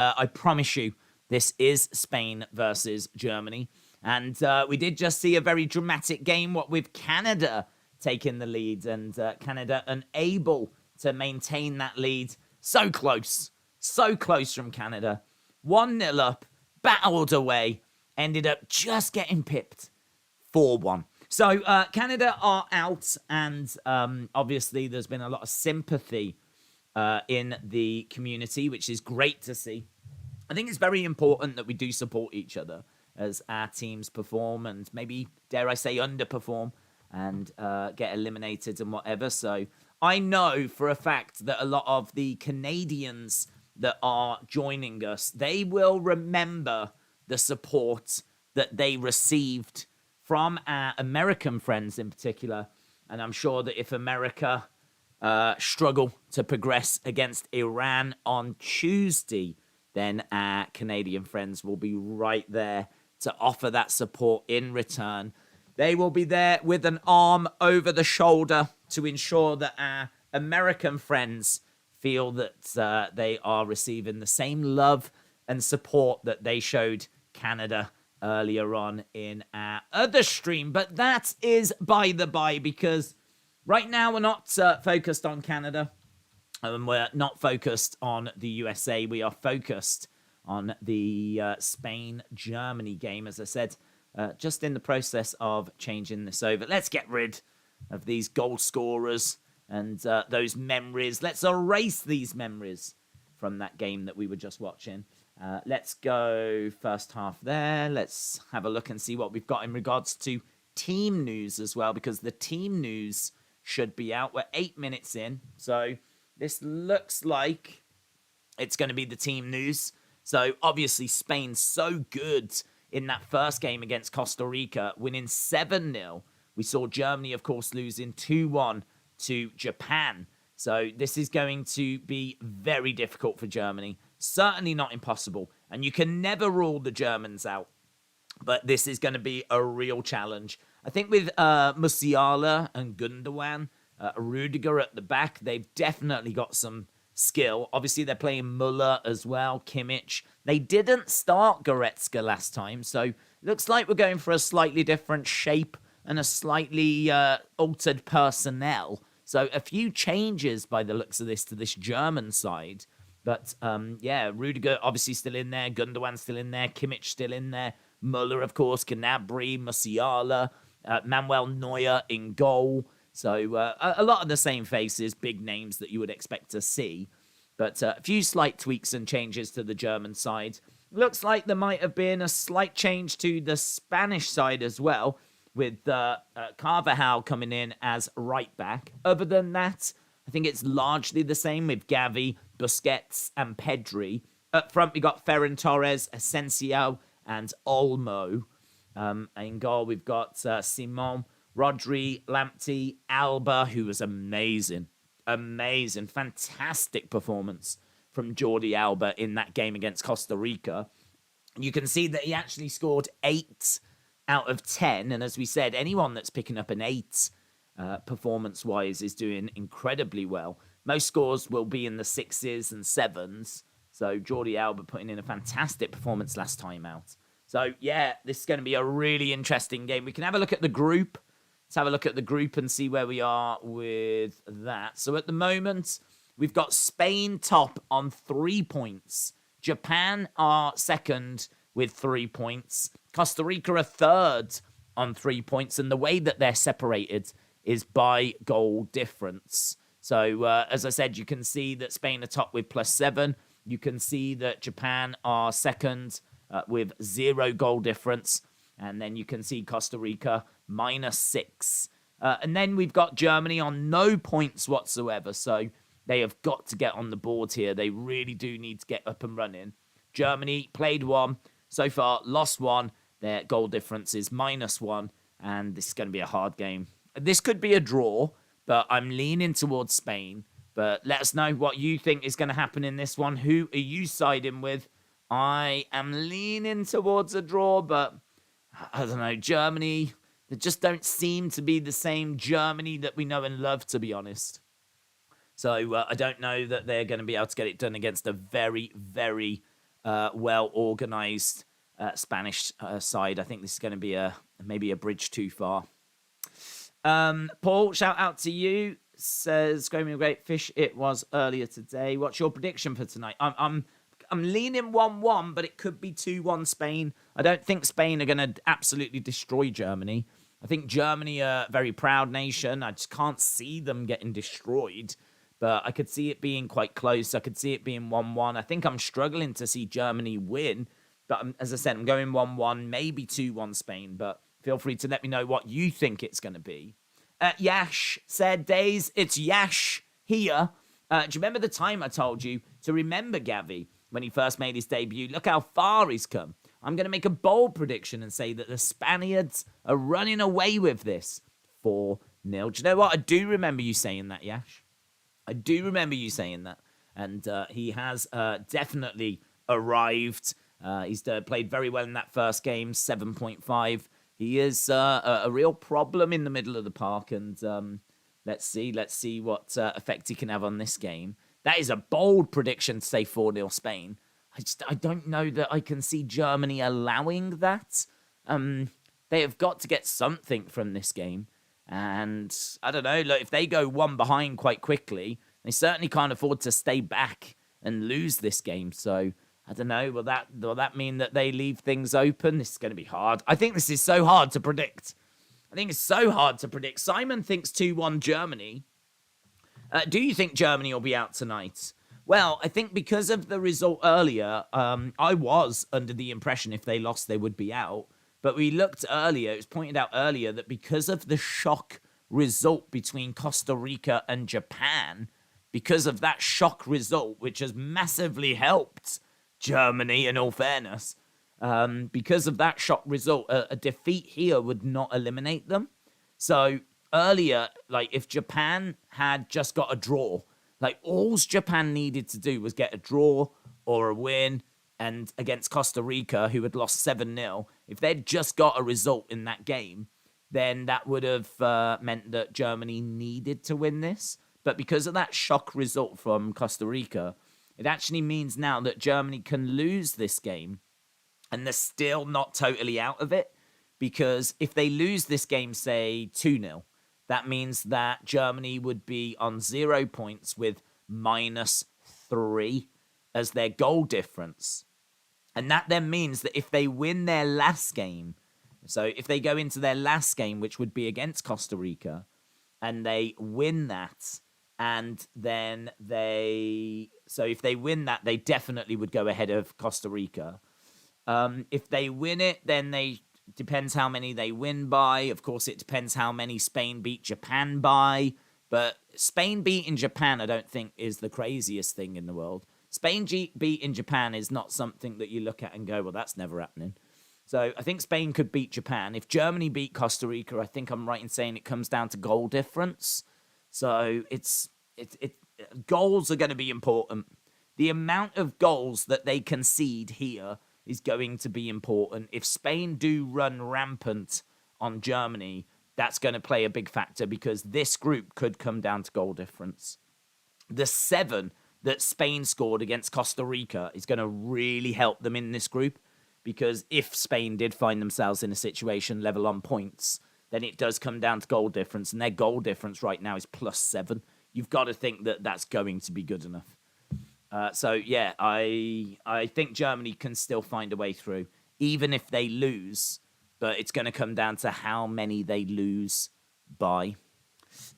I promise you, this is Spain versus Germany. And we did just see a very dramatic game, what with Canada taking the lead, and Canada unable to maintain that lead. So close from Canada. 1-0 up, battled away, ended up just getting pipped 4-1. So Canada are out, and obviously there's been a lot of sympathy in the community, which is great to see. I think it's very important that we do support each other as our teams perform and maybe, dare I say, underperform and get eliminated and whatever. So I know for a fact that a lot of the Canadians that are joining us, they will remember the support that they received from our American friends in particular. And I'm sure that if America struggle to progress against Iran on Tuesday, then our Canadian friends will be right there to offer that support in return. They will be there with an arm over the shoulder to ensure that our American friends feel that they are receiving the same love and support that they showed Canada earlier on in our other stream. But that is by the by, because right now we're not focused on Canada. And we're not focused on the USA. We are focused on the Spain-Germany game. As I said, just in the process of changing this over. Let's get rid of these goal scorers and those memories. Let's erase these memories from that game that we were just watching. Let's go first half there. Let's have a look and see what we've got in regards to team news as well, because the team news should be out. We're 8 minutes in, so this looks like it's going to be the team news. So, obviously, Spain's so good in that first game against Costa Rica, winning 7-0. We saw Germany, of course, losing 2-1 to Japan. So, this is going to be very difficult for Germany. Certainly not impossible. And you can never rule the Germans out. But this is going to be a real challenge. I think with Musiala and Gundogan, Rudiger at the back, they've definitely got some skill. Obviously, they're playing Muller as well, Kimmich. They didn't start Goretzka last time, so looks like we're going for a slightly different shape and a slightly altered personnel. So a few changes by the looks of this to this German side. But yeah, Rudiger obviously still in there, Gundogan still in there, Kimmich still in there, Muller, of course, Gnabry, Musiala, Manuel Neuer in goal. So a lot of the same faces, big names that you would expect to see. But a few slight tweaks and changes to the German side. Looks like there might have been a slight change to the Spanish side as well, with Carvajal coming in as right back. Other than that, I think it's largely the same with Gavi, Busquets and Pedri. Up front, we got Ferran Torres, Asensio and Olmo. In goal, we've got Simon, Rodri, Lamptey, Alba, who was amazing. Amazing. Fantastic performance from Jordi Alba in that game against Costa Rica. You can see that he actually scored 8 out of 10. And as we said, anyone that's picking up an 8 performance-wise is doing incredibly well. Most scores will be in the 6s and 7s. So Jordi Alba putting in a fantastic performance last time out. So yeah, this is going to be a really interesting game. We can have a look at the group. Let's have a look at the group and see where we are with that. So at the moment, we've got Spain top on 3 points. Japan are second with 3 points. Costa Rica are third on 3 points. And the way that they're separated is by goal difference. So as I said, you can see that Spain are top with +7. You can see that Japan are second with 0 goal difference. And then you can see Costa Rica -6. And then we've got Germany on no points whatsoever. So they have got to get on the board here. They really do need to get up and running. Germany played 1. So far, lost 1. Their goal difference is -1. And this is going to be a hard game. This could be a draw, but I'm leaning towards Spain. But let us know what you think is going to happen in this one. Who are you siding with? I am leaning towards a draw, but I don't know, Germany, they just don't seem to be the same Germany that we know and love, to be honest. So I don't know that they're going to be able to get it done against a very, very well-organized Spanish side. I think this is going to be maybe a bridge too far. Paul, shout out to you. Says, "Screaming a great fish. It was earlier today. What's your prediction for tonight?" I'm leaning 1-1, but it could be 2-1 Spain. I don't think Spain are going to absolutely destroy Germany. I think Germany are a very proud nation. I just can't see them getting destroyed. But I could see it being quite close. I could see it being 1-1. I think I'm struggling to see Germany win. But as I said, I'm going 1-1, maybe 2-1 Spain. But feel free to let me know what you think it's going to be. Yash said, "Days, it's Yash here. Do you remember the time I told you to remember Gavi when he first made his debut? Look how far he's come. I'm going to make a bold prediction and say that the Spaniards are running away with this 4-0. Do you know what? I do remember you saying that, Yash. I do remember you saying that. And he has definitely arrived. He's played very well in that first game, 7.5. He is a real problem in the middle of the park, and let's see what effect he can have on this game. That is a bold prediction to say 4-0 Spain. I don't know that I can see Germany allowing that. They have got to get something from this game, and I don't know. Look, if they go one behind quite quickly, they certainly can't afford to stay back and lose this game. So I don't know. Will that mean that they leave things open? This is going to be hard. I think this is so hard to predict. Simon thinks 2-1 Germany. Do you think Germany will be out tonight? Well, I think because of the result earlier, I was under the impression if they lost, they would be out. But we looked earlier, it was pointed out earlier that because of the shock result between Costa Rica and Japan, because of that shock result, which has massively helped Germany, in all fairness, because of that shock result, a defeat here would not eliminate them. So earlier, like if Japan had just got a draw, like all Japan needed to do was get a draw or a win, and against Costa Rica, who had lost 7-0, if they'd just got a result in that game, then that would have meant that Germany needed to win this. But because of that shock result from Costa Rica, it actually means now that Germany can lose this game and they're still not totally out of it. Because if they lose this game, say 2-0, that means that Germany would be on 0 points with -3 as their goal difference. And that then means that if they win their last game, so if they go into their last game, which would be against Costa Rica, and they win that, and then if they win that, they definitely would go ahead of Costa Rica. If they win it, then depends how many they win by. Of course, it depends how many Spain beat Japan by. But Spain beating Japan, I don't think, is the craziest thing in the world. Spain beating Japan is not something that you look at and go, well, that's never happening. So I think Spain could beat Japan. If Germany beat Costa Rica, I think I'm right in saying it comes down to goal difference. So goals are going to be important. The amount of goals that they concede here is going to be important. If Spain do run rampant on Germany, that's going to play a big factor because this group could come down to goal difference. The 7 that Spain scored against Costa Rica is going to really help them in this group, because if Spain did find themselves in a situation level on points, then it does come down to goal difference, and their goal difference right now is +7. You've got to think that that's going to be good enough. I think Germany can still find a way through, even if they lose, but it's going to come down to how many they lose by.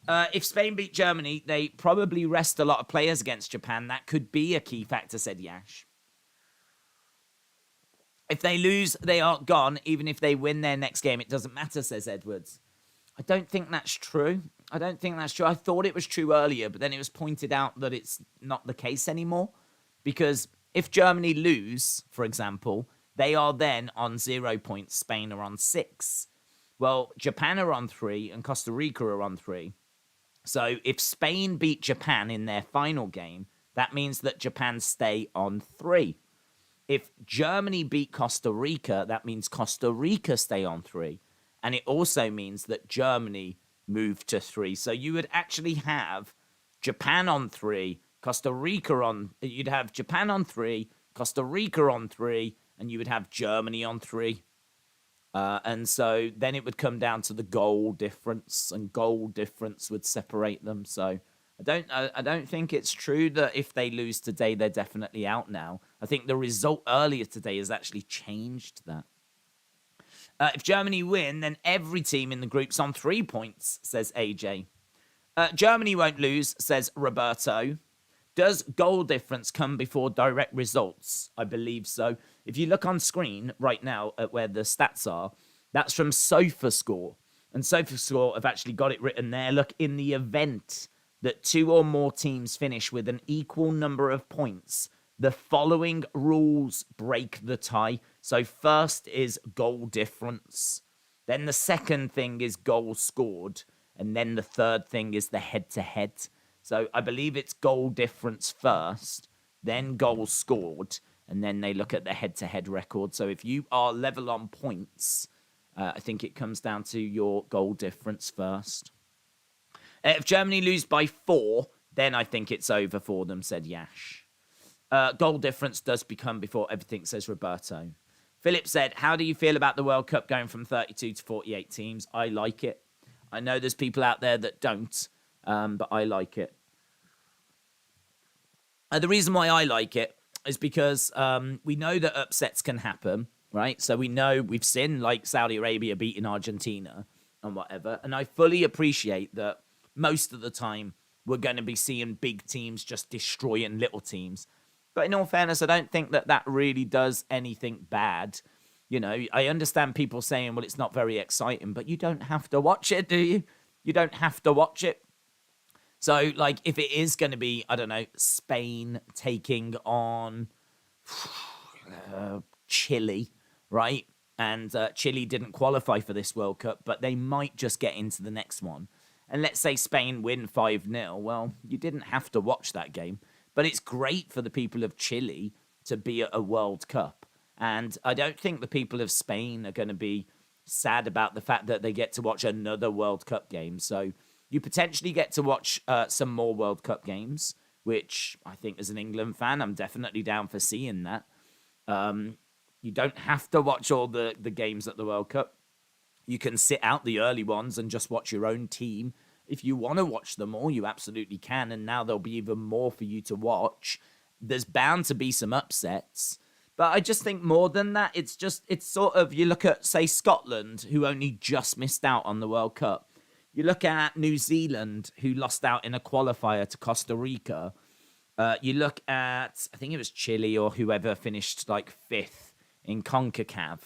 If Spain beat Germany, they probably rest a lot of players against Japan. That could be a key factor, said Yash. If they lose, they are gone. Even if they win their next game, it doesn't matter, says Edwards. I don't think that's true. I thought it was true earlier, but then it was pointed out that it's not the case anymore. Because if Germany lose, for example, they are then on 0 points. Spain are on 6. Well, Japan are on 3 and Costa Rica are on 3. So if Spain beat Japan in their final game, that means that Japan stay on 3. If Germany beat Costa Rica, that means Costa Rica stay on 3. And it also means that Germany move to 3. So you would actually have Japan on 3, Costa Rica on... You'd have Japan on 3, Costa Rica on 3, and you would have Germany on 3. And so then it would come down to the goal difference, and goal difference would separate them. So I don't think it's true that if they lose today, they're definitely out now. I think the result earlier today has actually changed that. If Germany win, then every team in the group's on 3 points, says AJ. Germany won't lose, says Roberto. Does goal difference come before direct results? I believe so. If you look on screen right now at where the stats are, that's from SofaScore. And SofaScore have actually got it written there. Look, in the event that 2 or more teams finish with an equal number of points, the following rules break the tie. So first is goal difference. Then the second thing is goals scored. And then the third thing is the head-to-head. So I believe it's goal difference first, then goals scored, and then they look at the head-to-head record. So if you are level on points, I think it comes down to your goal difference first. If Germany lose by 4, then I think it's over for them, said Yash. Goal difference does become before everything, says Roberto. Philip said, how do you feel about the World Cup going from 32 to 48 teams? I like it. I know there's people out there that don't. But I like it. The reason why I like it is because we know that upsets can happen, right? So we know we've seen like Saudi Arabia beating Argentina and whatever. And I fully appreciate that most of the time we're going to be seeing big teams just destroying little teams. But in all fairness, I don't think that that really does anything bad. You know, I understand people saying, well, it's not very exciting, but you don't have to watch it, do you? You don't have to watch it. So, like, if it is going to be, I don't know, Spain taking on Chile, right? And Chile didn't qualify for this World Cup, but they might just get into the next one. And let's say Spain win 5-0. Well, you didn't have to watch that game. But it's great for the people of Chile to be at a World Cup. And I don't think the people of Spain are going to be sad about the fact that they get to watch another World Cup game. So you potentially get to watch some more World Cup games, which I think as an England fan, I'm definitely down for seeing that. You don't have to watch all the games at the World Cup. You can sit out the early ones and just watch your own team. If you want to watch them all, you absolutely can. And now there'll be even more for you to watch. There's bound to be some upsets. But I just think more than that, it's sort of, you look at, say, Scotland, who only just missed out on the World Cup. You look at New Zealand, who lost out in a qualifier to Costa Rica. You look at, I think it was Chile or whoever finished like 5th in CONCACAF.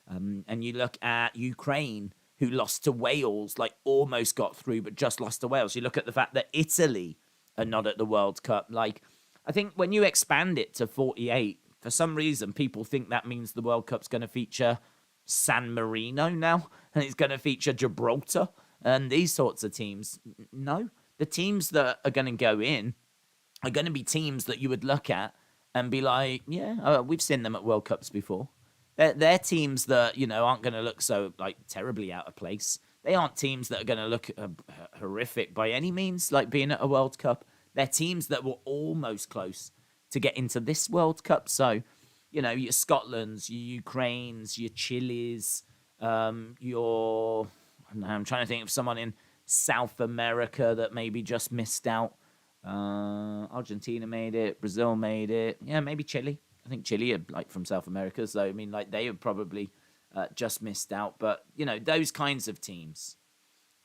And you look at Ukraine, who lost to Wales, like almost got through, but just lost to Wales. You look at the fact that Italy are not at the World Cup. Like, I think when you expand it to 48, for some reason, people think that means the World Cup's going to feature San Marino now, and it's going to feature Gibraltar and these sorts of teams. No, the teams that are going to go in are going to be teams that you would look at and be like, yeah, we've seen them at World Cups before. They're teams that, you know, aren't going to look so, like, terribly out of place. They aren't teams that are going to look horrific by any means, like being at a World Cup. They're teams that were almost close to get into this World Cup. So, you know, your Scotlands, your Ukraines, your Chiles, I'm trying to think of someone in South America that maybe just missed out. Argentina made it. Brazil made it. Yeah, maybe Chile. I think Chile are like from South America. So, I mean, like they have probably just missed out. But, you know, those kinds of teams.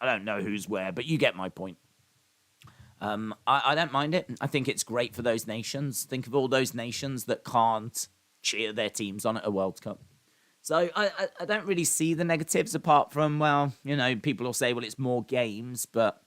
I don't know who's where, but you get my point. I don't mind it. I think it's great for those nations. Think of all those nations that can't cheer their teams on at a World Cup. So I don't really see the negatives apart from, well, you know, people will say, well, it's more games, but,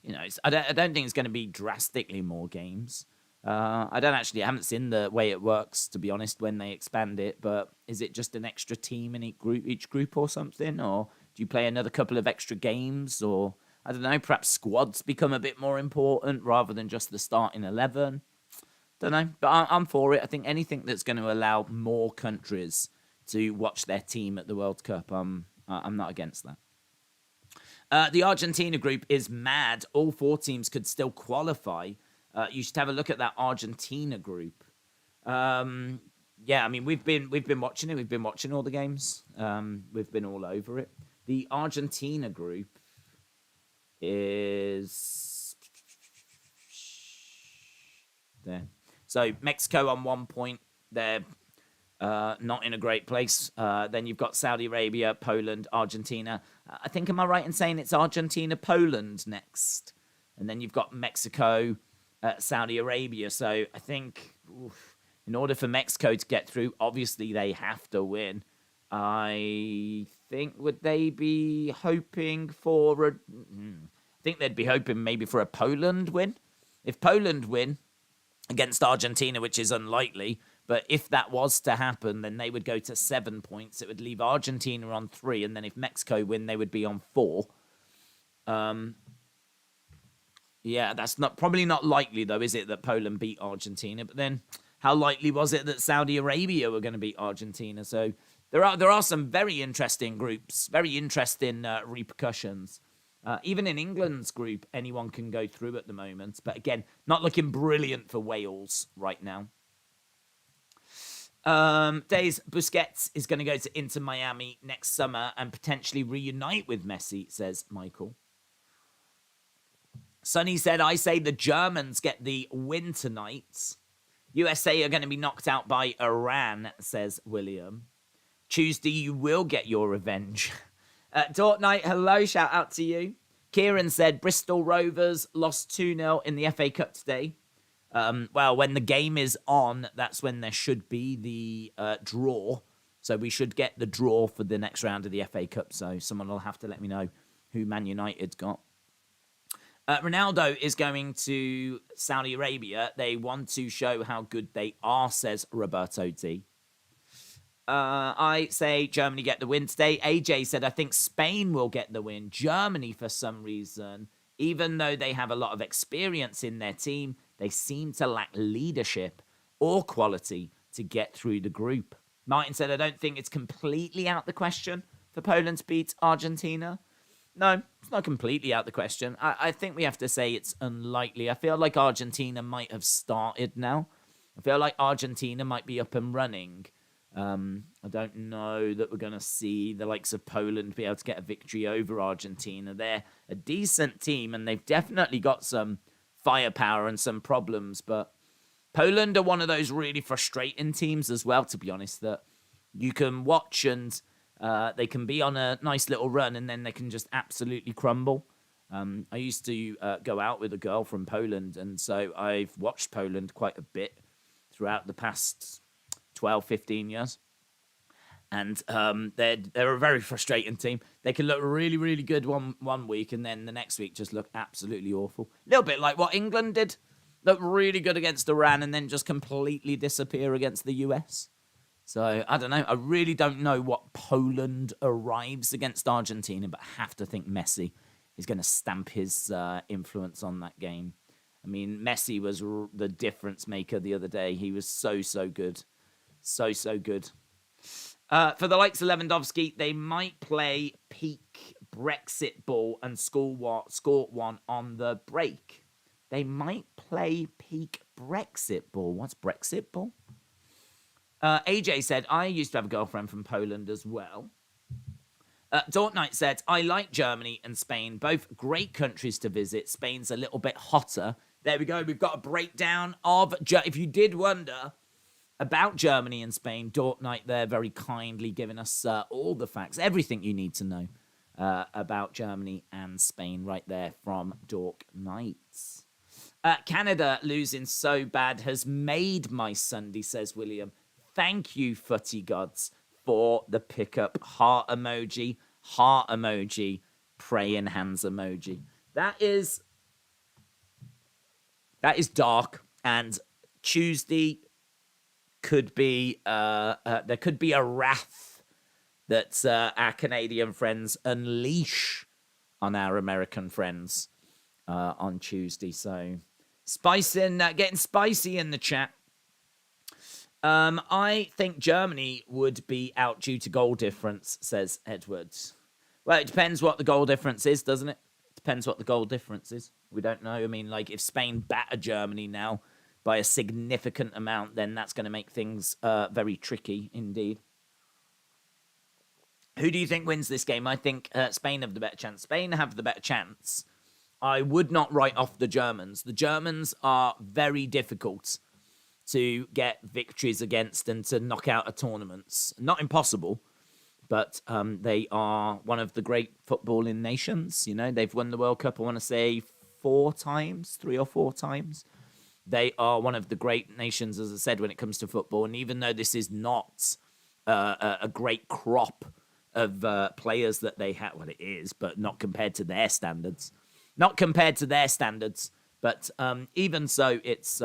you know, I don't think it's going to be drastically more games. I haven't seen the way it works, to be honest, when they expand it, but is it just an extra team in each group or something? Or do you play another couple of extra games? Or, I don't know, perhaps squads become a bit more important rather than just the starting 11? Don't know, but I'm for it. I think anything that's going to allow more countries to watch their team at the World Cup, I'm not against that. The Argentina group is mad. All 4 teams could still qualify. You should have a look at that Argentina group. Yeah, I mean we've been watching it. We've been watching all the games. We've been all over it. The Argentina group is there. So Mexico on 1 point. They're not in a great place. Then you've got Saudi Arabia, Poland, Argentina. I think, am I right in saying it's Argentina, Poland next? And then you've got Mexico, Saudi Arabia. So I think in order for Mexico to get through, obviously they have to win. I think, would they be hoping for a... I think they'd be hoping maybe for a Poland win. If Poland win against Argentina, which is unlikely, but if that was to happen, then they would go to 7 points. It would leave Argentina on 3, and then if Mexico win, they would be on 4. Yeah, that's probably not likely, though, is it, that Poland beat Argentina? But then, how likely was it that Saudi Arabia were going to beat Argentina? So there are some very interesting groups, very interesting repercussions. Even in England's group, anyone can go through at the moment. But again, not looking brilliant for Wales right now. Days Busquets is going to go to Inter Miami next summer and potentially reunite with Messi, says Michael. Sonny said, I say the Germans get the win tonight. USA are going to be knocked out by Iran, says William. Tuesday, you will get your revenge. Dort Knight, hello, shout out to you. Kieran said, Bristol Rovers lost 2-0 in the FA Cup today. Well, when the game is on, that's when there should be the draw. So we should get the draw for the next round of the FA Cup. So someone will have to let me know who Man United's got. Ronaldo is going to Saudi Arabia. They want to show how good they are, says Roberto D. I say Germany get the win today. AJ said, I think Spain will get the win. Germany, for some reason, even though they have a lot of experience in their team, they seem to lack leadership or quality to get through the group. Martin said, I don't think it's completely out the question for Poland to beat Argentina. No, it's not completely out the question. I think we have to say it's unlikely. I feel like Argentina might have started now. I feel like Argentina might be up and running. I don't know that we're going to see the likes of Poland be able to get a victory over Argentina. They're a decent team, and they've definitely got some firepower and some problems. But Poland are one of those really frustrating teams as well, to be honest, that you can watch and they can be on a nice little run and then they can just absolutely crumble. I used to go out with a girl from Poland, and so I've watched Poland quite a bit throughout the past 12, 15 years. And they're a very frustrating team. They can look really, really good one week, and then the next week just look absolutely awful. A little bit like what England did. Look really good against Iran and then just completely disappear against the US. So, I don't know. I really don't know what Poland arrives against Argentina, but I have to think Messi is going to stamp his influence on that game. I mean, Messi was the difference maker the other day. He was so good. So good. For the likes of Lewandowski, they might play peak Brexit ball and score one on the break. They might play peak Brexit ball. What's Brexit ball? AJ said, I used to have a girlfriend from Poland as well. Dort Knight said, I like Germany and Spain, both great countries to visit. Spain's a little bit hotter. There we go. We've got a breakdown of, if you did wonder about Germany and Spain, Dort Knight there very kindly giving us all the facts, everything you need to know about Germany and Spain right there from Dort Knight. Canada losing so bad has made my Sunday, says William. Thank you, footy gods, for the pickup. Heart emoji, praying hands emoji. That is dark, and Tuesday could be there could be a wrath that our Canadian friends unleash on our American friends on Tuesday. So getting spicy in the chat. I think Germany would be out due to goal difference, says Edwards. Well, it depends what the goal difference is, doesn't it? Depends what the goal difference is. We don't know. I mean, like, if Spain batter Germany now, by a significant amount, then that's going to make things very tricky indeed. Who do you think wins this game? I think Spain have the better chance. Spain have the better chance. I would not write off the Germans. The Germans are very difficult to get victories against and to knock out of tournaments. Not impossible, but they are one of the great footballing nations. You know, they've won the World Cup, I want to say 3 or 4 times. They are one of the great nations, as I said, when it comes to football. And even though this is not a great crop of players that they have, well, it is, but not compared to their standards. Not compared to their standards, but even so, it's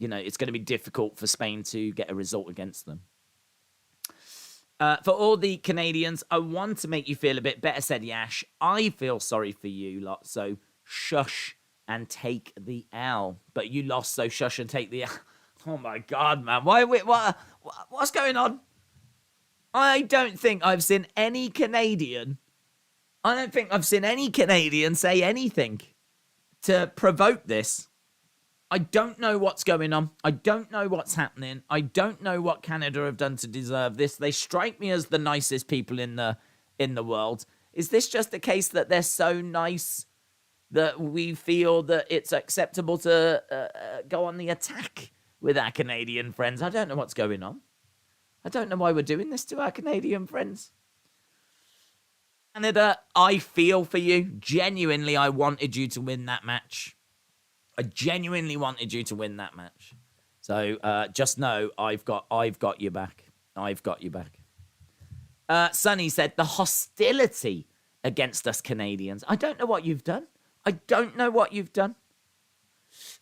it's going to be difficult for Spain to get a result against them. For all the Canadians, I want to make you feel a bit better, said Yash. I feel sorry for you lot, so shush and take the L. But you lost, so shush and take the L. Oh my God, man! What's going on? I don't think I've seen any Canadian. I don't think I've seen any Canadian say anything to provoke this. I don't know what's going on. I don't know what's happening. I don't know what Canada have done to deserve this. They strike me as the nicest people in the world. Is this just a case that they're so nice that we feel that it's acceptable to go on the attack with our Canadian friends? I don't know what's going on. I don't know why we're doing this to our Canadian friends. Canada, I feel for you. Genuinely, I wanted you to win that match. I genuinely wanted you to win that match. So just know I've got your back. I've got your back. Sonny said, the hostility against us Canadians. I don't know what you've done. I don't know what you've done.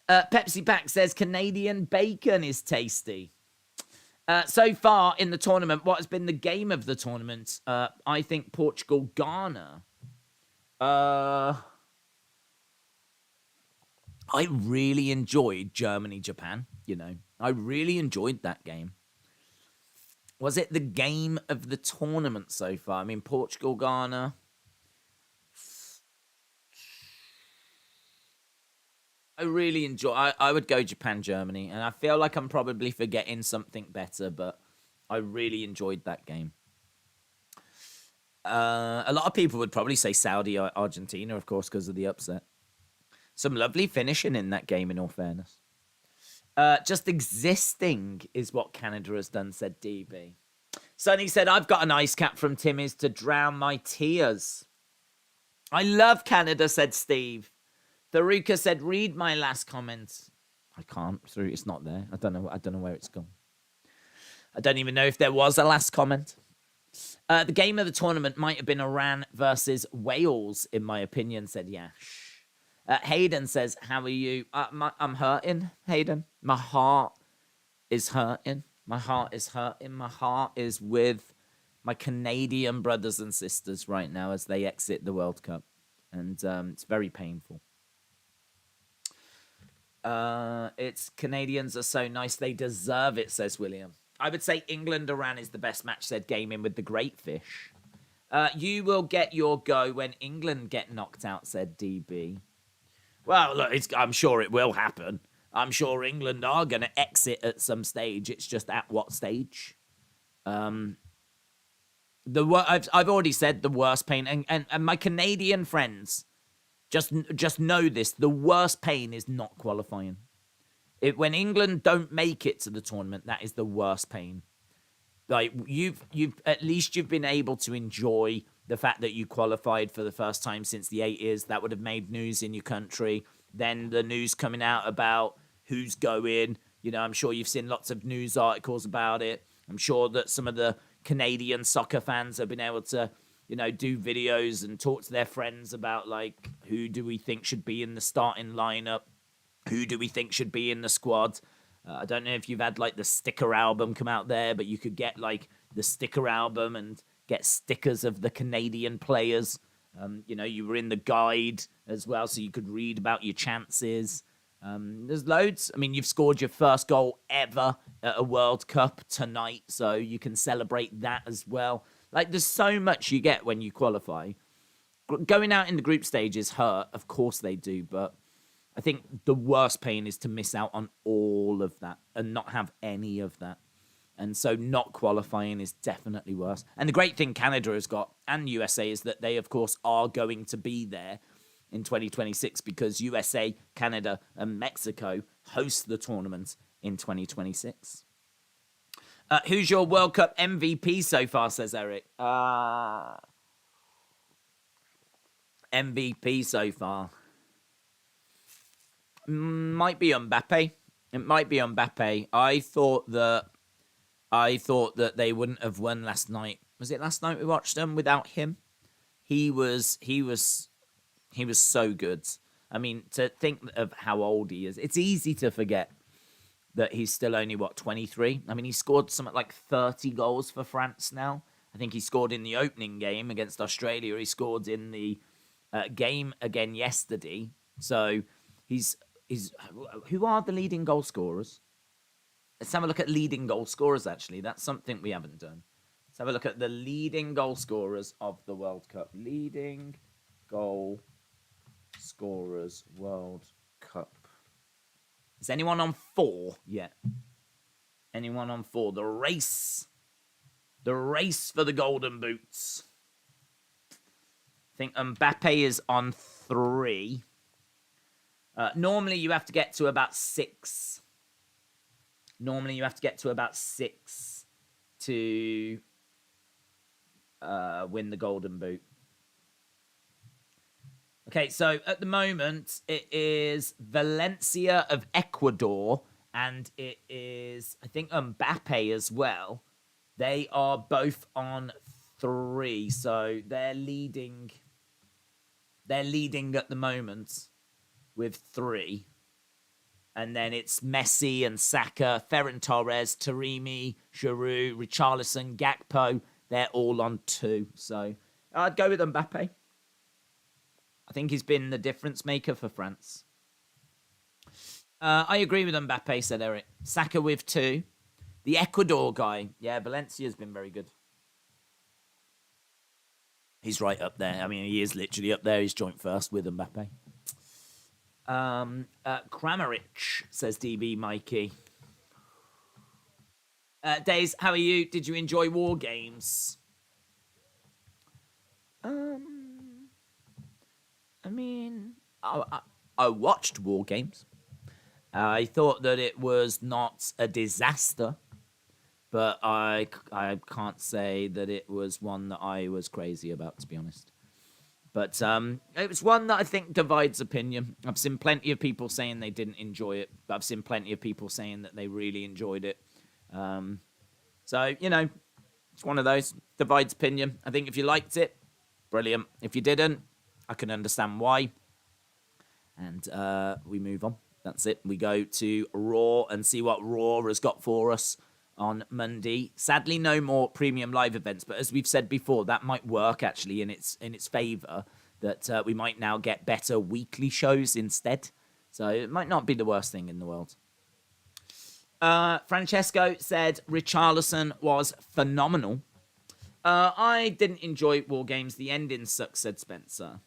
Pepsi Pack says, Canadian bacon is tasty. So far in the tournament, what has been the game of the tournament? I think Portugal-Ghana. I really enjoyed Germany-Japan, I really enjoyed that game. Was it the game of the tournament so far? I mean, Portugal-Ghana. I really enjoy. I would go Japan-Germany, and I feel like I'm probably forgetting something better, but I really enjoyed that game. A lot of people would probably say Saudi-Argentina, of course, because of the upset. Some lovely finishing in that game, in all fairness. Just existing is what Canada has done, said DB. Sonny said, I've got an ice cap from Timmy's to drown my tears. I love Canada, said Steve. Tharuka said, read my last comment. I can't. It's not there. I don't know where it's gone. I don't even know if there was a last comment. The game of the tournament might have been Iran versus Wales, in my opinion, said Yash. Hayden says, how are you? I'm hurting, Hayden. My heart is hurting. My heart is hurting. My heart is with my Canadian brothers and sisters right now as they exit the World Cup. And it's very painful. It's Canadians are so nice. They deserve it, says William. I would say England-Iran is the best match, said Gaming with the Great Fish. You will get your go when England get knocked out, said DB. Well, look, I'm sure it will happen. I'm sure England are going to exit at some stage. It's just at what stage? I've already said the worst pain. And my Canadian friends, just know this. The worst pain is not qualifying. When England don't make it to the tournament, that is the worst pain. Like you've at least you've been able to enjoy the fact that you qualified for the first time since the 80s. That would have made news in your country. Then the news coming out about who's going. I'm sure you've seen lots of news articles about it. I'm sure that some of the Canadian soccer fans have been able to, do videos and talk to their friends about, like, who do we think should be in the starting lineup? Who do we think should be in the squad? I don't know if you've had, like, the sticker album come out there, but you could get, like, the sticker album and get stickers of the Canadian players. You were in the guide as well, so you could read about your chances. There's loads. I mean, you've scored your first goal ever at a World Cup tonight, so you can celebrate that as well. Like, there's so much you get when you qualify. Going out in the group stages hurt, of course they do, but I think the worst pain is to miss out on all of that and not have any of that. And so not qualifying is definitely worse. And the great thing Canada has got and USA is that they, of course, are going to be there in 2026 because USA, Canada, and Mexico host the tournament in 2026. Who's your World Cup MVP so far, says Eric? MVP so far. Might be Mbappe. It might be Mbappe. I thought that they wouldn't have won last night. Was it last night we watched them without him? He was so good. I mean, to think of how old he is, it's easy to forget that he's still only, 23? I mean, he scored something like 30 goals for France now. I think he scored in the opening game against Australia. He scored in the game again yesterday. So he's who are the leading goal scorers? Let's have a look at leading goal scorers, actually. That's something we haven't done. Let's have a look at the leading goal scorers of the World Cup. Leading goal scorers World Cup. Is anyone on 4 yet? Anyone on 4? The race for the golden boots. I think Mbappe is on 3. Normally you have to get to about 6. To win the golden boot. Okay, so at the moment, it is Valencia of Ecuador, and it is, I think, Mbappe as well. They are both on 3, so they're leading. They're leading at the moment with 3. And then it's Messi and Saka, Ferran Torres, Taremi, Giroud, Richarlison, Gakpo. They're all on 2. So I'd go with Mbappe. I think he's been the difference maker for France. I agree with Mbappe, said Eric. Saka with 2. The Ecuador guy. Yeah, Valencia's been very good. He's right up there. I mean, he is literally up there. He's joint first with Mbappe. Kramaric, says DB Mikey. Days, how are you? Did you enjoy War Games? I mean, I watched War Games. I thought that it was not a disaster, but I can't say that it was one that I was crazy about, to be honest. But it was one that I think divides opinion. I've seen plenty of people saying they didn't enjoy it, but I've seen plenty of people saying that they really enjoyed it. So, it's one of those. Divides opinion. I think if you liked it, brilliant. If you didn't, I can understand why. And we move on. That's it. We go to Raw and see what Raw has got for us on Monday. Sadly, no more premium live events, but as we've said before, that might work actually in its favour, that we might now get better weekly shows instead. So it might not be the worst thing in the world. Francesco said Richarlison was phenomenal. I didn't enjoy War Games. The ending sucks, said Spencer.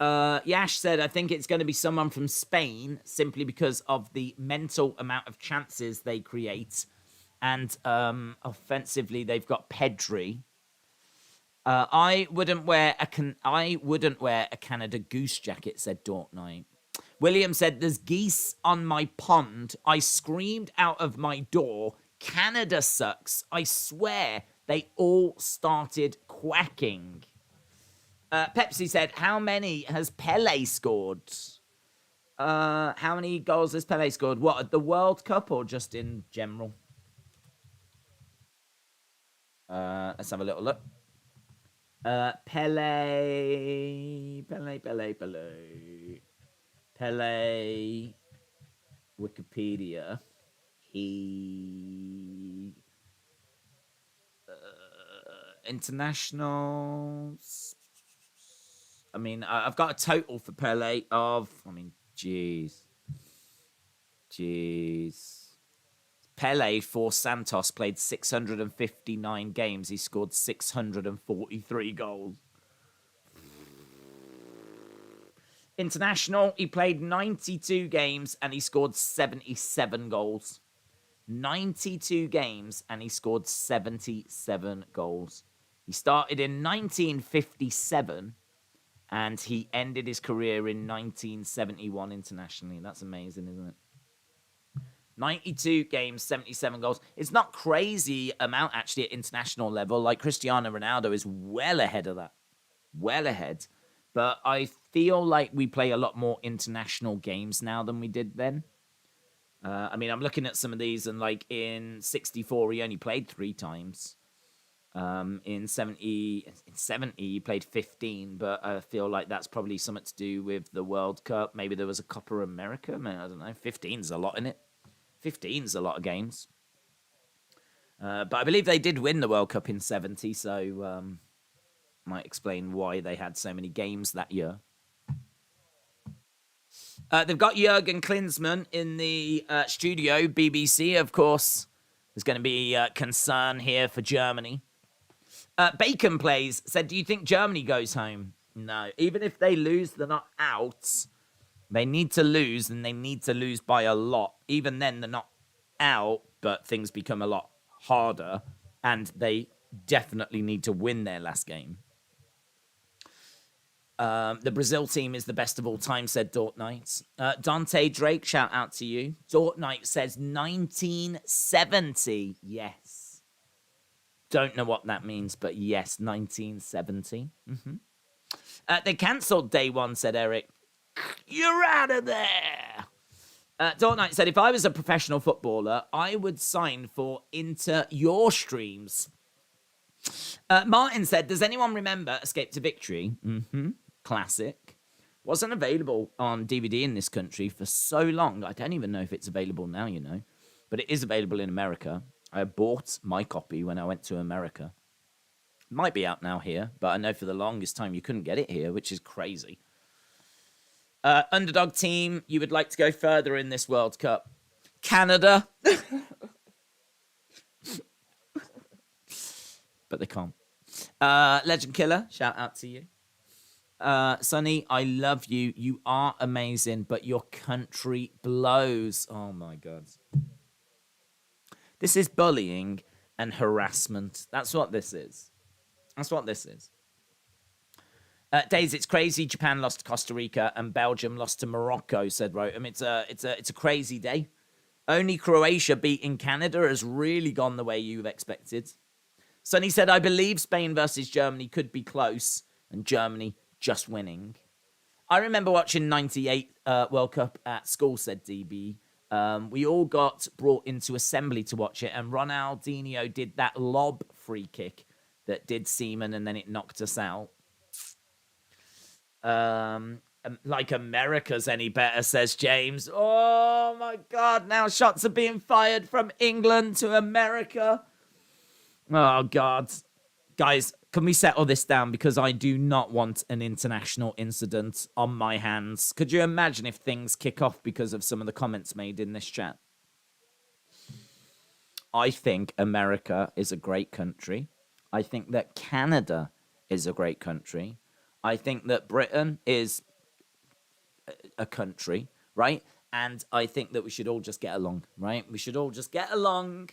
Yash said, I think it's going to be someone from Spain simply because of the mental amount of chances they create. And offensively, they've got Pedri. I wouldn't wear a Canada Goose jacket, said Dortnight. William said, there's geese on my pond. I screamed out of my door, Canada sucks. I swear they all started quacking. Pepsi said, how many has Pele scored? How many goals has Pele scored? What, at the World Cup or just in general? Let's have a little look. Pele. Wikipedia. He... internationals... I mean, I've got a total for Pele of... jeez. Pele for Santos played 659 games. He scored 643 goals. International, he played 92 games and he scored 77 goals. 92 games and he scored 77 goals. He started in 1957 and he ended his career in 1971 internationally. That's amazing, isn't it? 92 games, 77 goals. It's not crazy amount actually at international level. Like Cristiano Ronaldo is well ahead of that. Well ahead. But I feel like we play a lot more international games now than we did then. I mean, I'm looking at some of these, and like in 64, he only played 3 times. In 70, he played 15, but I feel like that's probably something to do with the World Cup. Maybe there was a Copa America. I don't know. 15's a lot, in it. 15's a lot of games. But I believe they did win the World Cup in 70, so might explain why they had so many games that year. They've got Jurgen Klinsmann in the studio. BBC, of course. There's going to be concern here for Germany. Bacon Plays said, do you think Germany goes home? No. Even if they lose, they're not out. They need to lose, and they need to lose by a lot. Even then, they're not out, but things become a lot harder, and they definitely need to win their last game. The Brazil team is the best of all time, said Dortnight. Dante Drake, shout out to you. Dortnight says 1970. Yes. Don't know what that means, but yes, 1970. They cancelled day one, said Eric. You're out of there. Dortnight said, if I was a professional footballer, I would sign for Inter Your Streams. Martin said, does anyone remember Escape to Victory? Classic. Wasn't available on DVD in this country for so long. I don't even know if it's available now, you know. But it is available in America. I bought my copy when I went to America. It might be out now here, but I know for the longest time you couldn't get it here, which is crazy. Underdog team, you would like to go further in this World Cup. Canada. But they can't. Legend Killer, shout out to you. Sonny, I love you. You are amazing, but your country blows. Oh, my God. This is bullying and harassment. That's what this is. That's what this is. Days, it's crazy. Japan lost to Costa Rica and Belgium lost to Morocco, said Rotem. It's a crazy day. Only Croatia beating Canada has really gone the way you've expected. Sonny said, I believe Spain versus Germany could be close and Germany just winning. I remember watching 98 World Cup at school, said DB. We all got brought into assembly to watch it, and Ronaldinho did that lob free kick that did Seaman, and then it knocked us out. Like America's any better, says James. Oh, my God. Now shots are being fired from England to America. Oh, God. Guys, can we settle this down? Because I do not want an international incident on my hands. Could you imagine if things kick off because of some of the comments made in this chat? I think America is a great country. I think that Canada is a great country. I think that Britain is a country, right? And I think that we should all just get along, right? We should all just get along,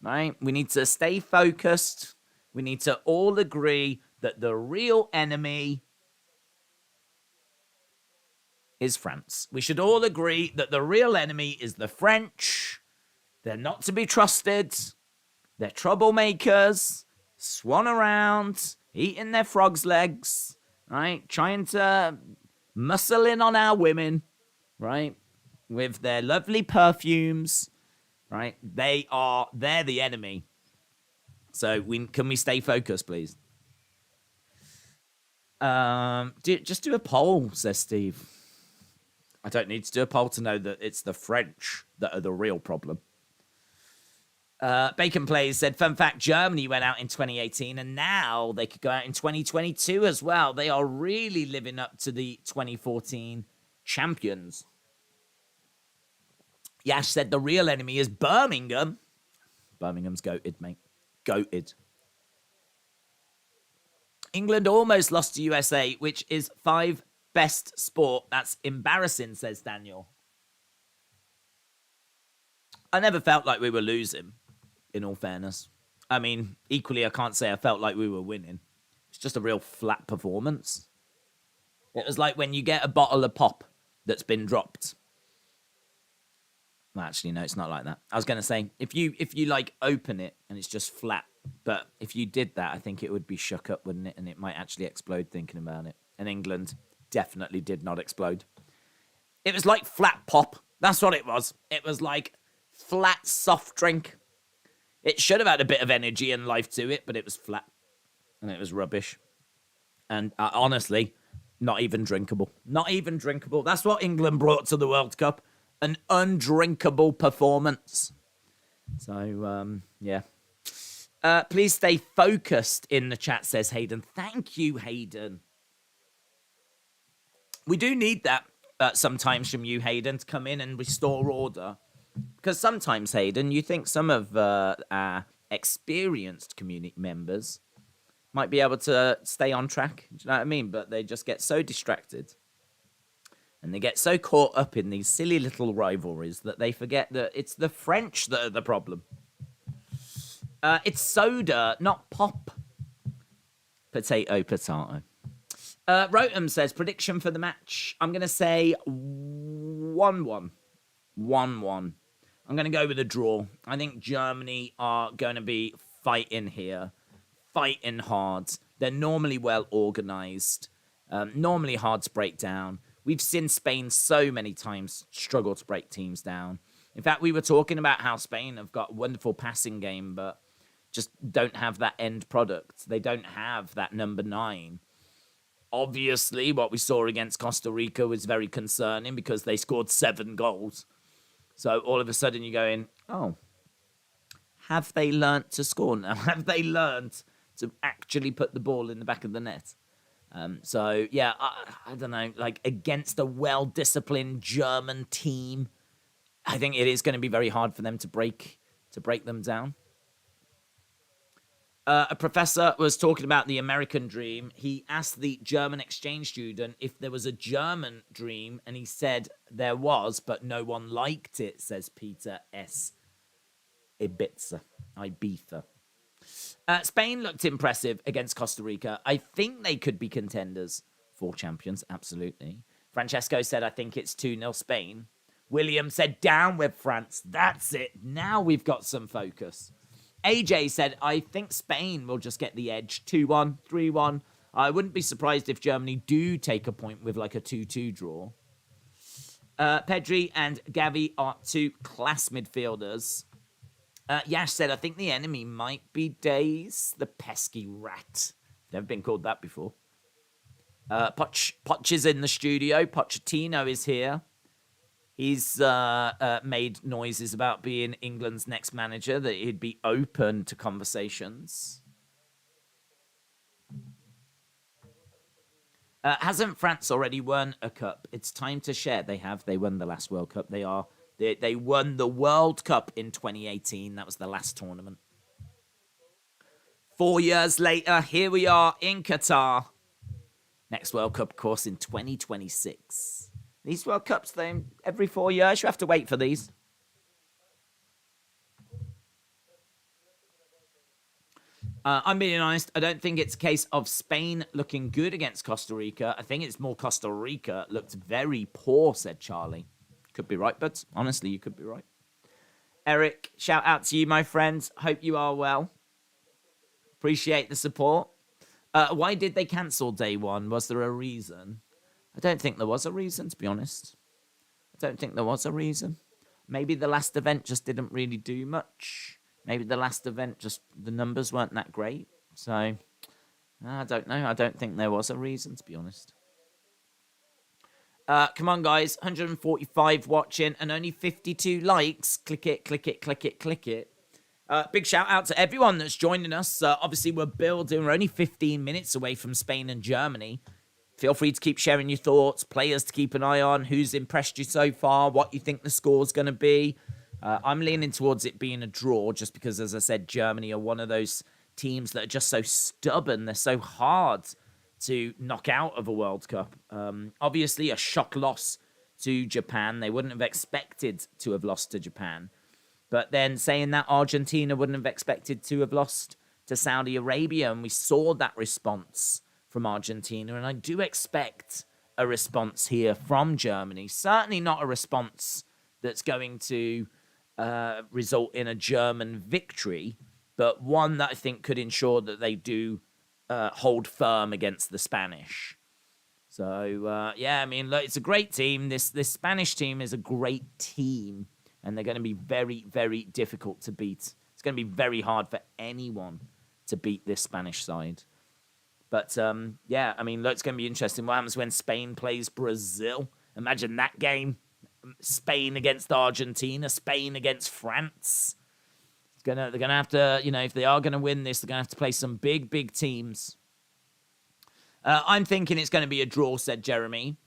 right? We need to stay focused. We need to all agree that the real enemy is France. We should all agree that the real enemy is the French. They're not to be trusted. They're troublemakers, swan around, eating their frogs' legs, right? Trying to muscle in on our women, right? With their lovely perfumes, right? They're the enemy. So can we stay focused, please? Just do a poll, says Steve. I don't need to do a poll to know that it's the French that are the real problem. Bacon Plays said, fun fact, Germany went out in 2018 and now they could go out in 2022 as well. They are really living up to the 2014 champions. Yash said the real enemy is Birmingham. Birmingham's goated, mate. Goated. England almost lost to USA, which is 5 Best sport. That's embarrassing, says Daniel. I never felt like we were losing, in all fairness. I mean, equally, I can't say I felt like we were winning. It's just a real flat performance. It was like when you get a bottle of pop that's been dropped. Well, actually, no, it's not like that. I was going to say, if you like open it and it's just flat, but if you did that, I think it would be shook up, wouldn't it? And it might actually explode thinking about it. And England definitely did not explode. It was like flat pop. That's what it was. It was like flat soft drink. It should have had a bit of energy and life to it, but it was flat. And it was rubbish. And honestly, not even drinkable. Not even drinkable. That's what England brought to the World Cup. An undrinkable performance. So, yeah. Please stay focused in the chat, says Hayden. Thank you, Hayden. We do need that sometimes from you, Hayden, to come in and restore order. Because sometimes, Hayden, you think some of our experienced community members might be able to stay on track. Do you know what I mean? But they just get so distracted. And they get so caught up in these silly little rivalries that they forget that it's the French that are the problem. It's soda, not pop. Potato, potato. Rotem says, prediction for the match. I'm going to say 1-1. 1-1. I'm going to go with a draw. I think Germany are going to be fighting here. Fighting hard. They're normally well organised. Normally hard to break down. We've seen Spain so many times struggle to break teams down. In fact, we were talking about how Spain have got a wonderful passing game, but just don't have that end product. They don't have that number 9. Obviously, what we saw against Costa Rica was very concerning because they scored 7 goals. So all of a sudden you're going, oh, have they learnt to score now? Have they learnt to actually put the ball in the back of the net? So, yeah, I don't know, like against a well-disciplined German team, I think it is going to be very hard for them to break them down. A professor was talking about the American dream. He asked the German exchange student if there was a German dream, and he said there was, but no one liked it, says Peter S. Ibiza. Spain looked impressive against Costa Rica. I think they could be contenders for champions, absolutely. Francesco said, I think it's 2-0 Spain. William said, down with France. That's it. Now we've got some focus. AJ said, I think Spain will just get the edge. 2-1, 3-1. I wouldn't be surprised if Germany do take a point with like a 2-2 draw. Pedri and Gavi are 2 class midfielders. Yash said, I think the enemy might be Days, the pesky rat. Never been called that before. Poch is in the studio. Pochettino is here. He's made noises about being England's next manager, that he'd be open to conversations. Hasn't France already won a cup? It's time to share. They have. They won the last World Cup. They won the World Cup in 2018. That was the last tournament. 4 years later, here we are in Qatar. Next World Cup, of course, in 2026. These World Cups, every 4 years, you have to wait for these. I'm being honest, I don't think it's a case of Spain looking good against Costa Rica. I think it's more Costa Rica looked very poor, said Charlie. Could be right, but honestly, you could be right. Eric, shout out to you, my friends. Hope you are well. Appreciate the support. Why did they cancel day 1? Was there a reason? I don't think there was a reason, to be honest. I don't think there was a reason. Maybe the last event just didn't really do much. Maybe the last event, just the numbers weren't that great. So, I don't know. I don't think there was a reason, to be honest. Come on, guys. 145 watching and only 52 likes. Click it, click it, click it, click it. Big shout out to everyone that's joining us. Obviously, we're building. We're only 15 minutes away from Spain and Germany. Feel free to keep sharing your thoughts, players to keep an eye on, who's impressed you so far, what you think the score's going to be. I'm leaning towards it being a draw just because, as I said, Germany are one of those teams that are just so stubborn. They're so hard to knock out of a World Cup. Obviously, a shock loss to Japan. They wouldn't have expected to have lost to Japan. But then saying that, Argentina wouldn't have expected to have lost to Saudi Arabia. And we saw that response from Argentina. And I do expect a response here from Germany. Certainly not a response that's going to result in a German victory, but one that I think could ensure that they do hold firm against the Spanish. So, yeah, I mean, look, it's a great team. This Spanish team is a great team, and they're going to be very, very difficult to beat. It's going to be very hard for anyone to beat this Spanish side. But, yeah, I mean, look, it's going to be interesting. What happens when Spain plays Brazil? Imagine that game. Spain against Argentina, Spain against France. They're gonna have to, if they are gonna win this, they're gonna have to play some big, big teams. I'm thinking it's going to be a draw, said Jeremy.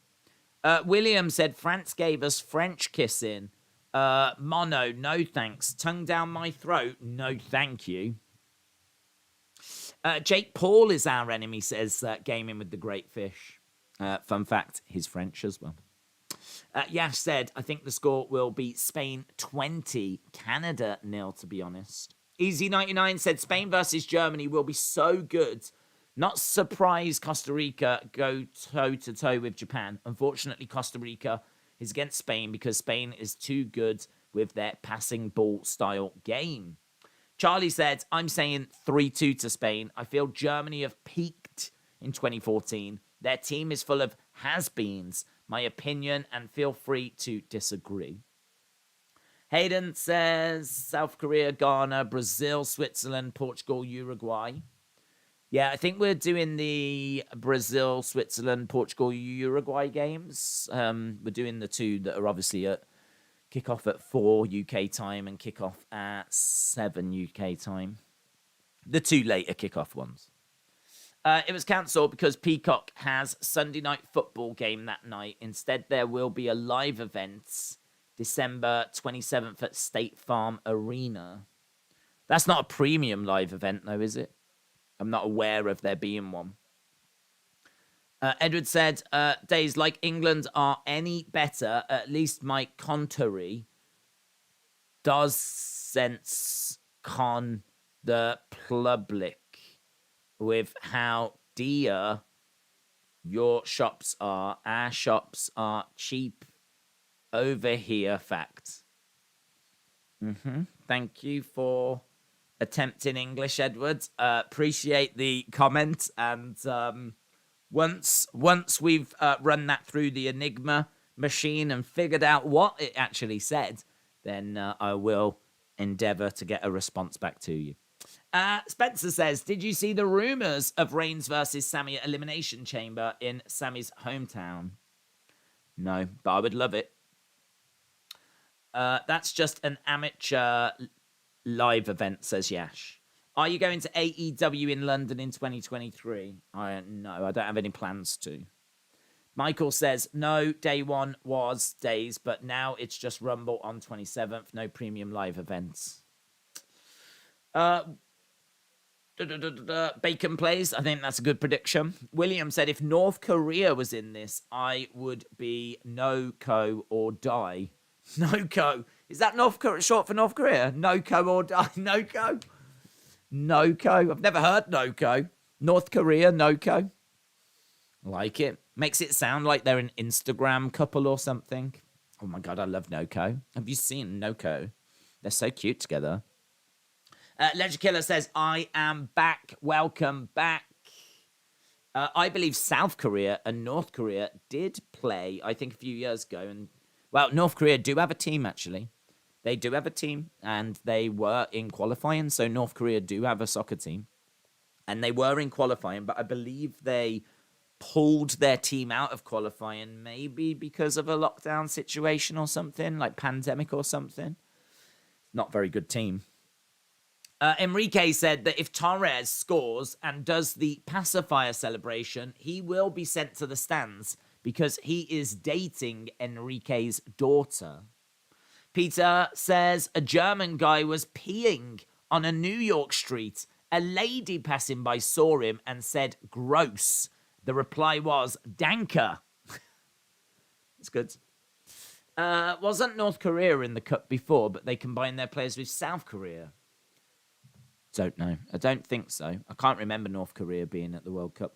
William said France gave us French kissing. Mono, no thanks. Tongue down my throat, no thank you. Jake Paul is our enemy, says Gaming with the Great Fish. Fun fact, he's French as well. Yash said, I think the score will be Spain 20, Canada 0, to be honest. Easy99 said, Spain versus Germany will be so good. Not surprised Costa Rica go toe-to-toe with Japan. Unfortunately, Costa Rica is against Spain because Spain is too good with their passing ball style game. Charlie said, I'm saying 3-2 to Spain. I feel Germany have peaked in 2014. Their team is full of has-beens. My opinion, and feel free to disagree. Hayden says South Korea, Ghana, Brazil, Switzerland, Portugal, Uruguay. Yeah, I think we're doing the Brazil, Switzerland, Portugal, Uruguay games. We're doing the two that are obviously at kickoff at 4 UK time and kickoff at 7 UK time. The two later kickoff ones. It was cancelled because Peacock has Sunday night football game that night. Instead, there will be a live event December 27th at State Farm Arena. That's not a premium live event, though, is it? I'm not aware of there being one. Edward said, days like England are any better, at least my contrary does sense con the public. With how dear your shops are. Our shops are cheap over here, fact. Thank you for attempting English, Edward. Appreciate the comment. And once we've run that through the Enigma machine and figured out what it actually said, then I will endeavour to get a response back to you. Spencer says, did you see the rumours of Reigns versus Sami at Elimination Chamber in Sami's hometown? No, but I would love it. That's just an amateur live event, says Yash. Are you going to AEW in London in 2023? No, I don't have any plans to. Michael says, no, day one was days, but now it's just Rumble on 27th. No premium live events. Bacon plays. I think that's a good prediction. William said, if North Korea was in this, I would be no-co or die. No-co. Is that short for North Korea? No-co or die. No-co. No-co. I've never heard no-co. North Korea, no-co. Like it. Makes it sound like they're an Instagram couple or something. Oh my God, I love no-co. Have you seen no-co? They're so cute together. Ledger Killer says, I am back. Welcome back. I believe South Korea and North Korea did play, I think, a few years ago. And, well, North Korea do have a team, actually. They do have a team, and they were in qualifying. So North Korea do have a soccer team. And they were in qualifying, but I believe they pulled their team out of qualifying, maybe because of a lockdown situation or something, like pandemic or something. Not very good team. Enrique said that if Torres scores and does the pacifier celebration, he will be sent to the stands because he is dating Enrique's daughter. Peter says a German guy was peeing on a New York street. A lady passing by saw him and said, gross. The reply was Danker. It's good. Wasn't North Korea in the cup before, but they combined their players with South Korea? Don't know. I don't think so. I can't remember North Korea being at the World Cup.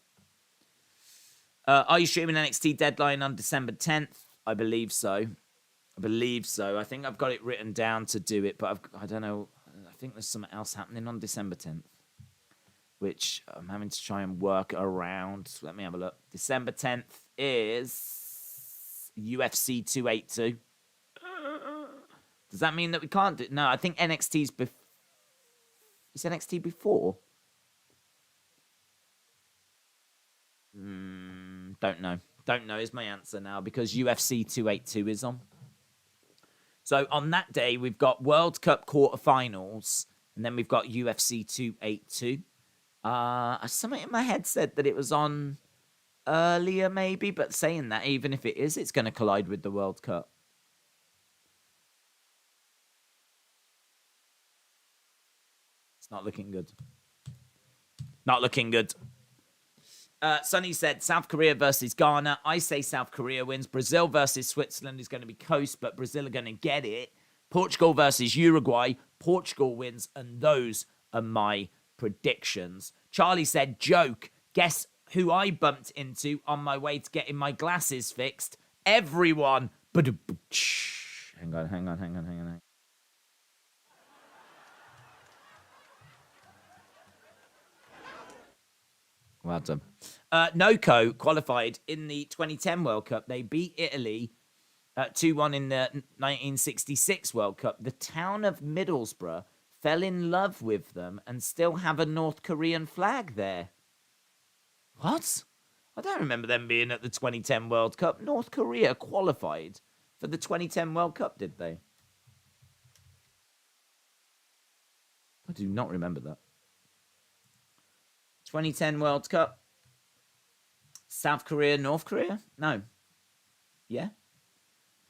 Are you streaming NXT Deadline on December 10th? I believe so. I think I've got it written down to do it, but I don't know. I think there's something else happening on December 10th, which I'm having to try and work around. Let me have a look. December 10th is UFC 282. Does that mean that we can't do it? No, I think NXT's before. Is NXT before? Don't know. Don't know is my answer now because UFC 282 is on. So on that day, we've got World Cup quarterfinals, and then we've got UFC 282. Something in my head said that it was on earlier, maybe, but saying that, even if it is, it's going to collide with the World Cup. It's not looking good. Not looking good. Sonny said South Korea versus Ghana. I say South Korea wins. Brazil versus Switzerland is going to be coast, but Brazil are going to get it. Portugal versus Uruguay. Portugal wins, and those are my predictions. Charlie said, joke. Guess who I bumped into on my way to getting my glasses fixed? Everyone. Hang on. Well done. Noco qualified in the 2010 World Cup. They beat Italy 2-1 in the 1966 World Cup. The town of Middlesbrough fell in love with them and still have a North Korean flag there. What? I don't remember them being at the 2010 World Cup. North Korea qualified for the 2010 World Cup, did they? I do not remember that. 2010 World Cup. South Korea, North Korea? No. Yeah.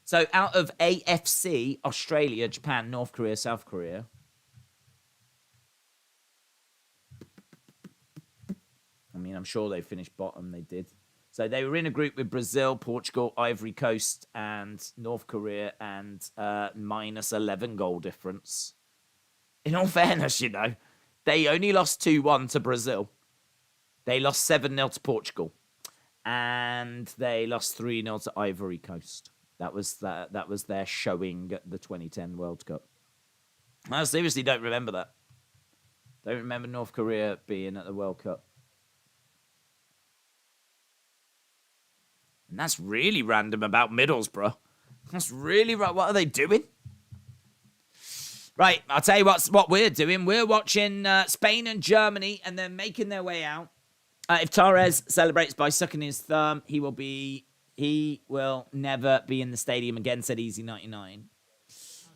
So out of AFC, Australia, Japan, North Korea, South Korea. I mean, I'm sure they finished bottom. They did. So they were in a group with Brazil, Portugal, Ivory Coast, and North Korea, and minus 11 goal difference. In all fairness, you know, they only lost 2-1 to Brazil. They lost 7-0 to Portugal. And they lost 3-0 to Ivory Coast. That was their showing at the 2010 World Cup. I seriously don't remember that. Don't remember North Korea being at the World Cup. And that's really random about Middlesbrough. That's really right. What are they doing? Right, I'll tell you what we're doing. We're watching Spain and Germany, and they're making their way out. If Torres celebrates by sucking his thumb, he will never be in the stadium again, said Easy99.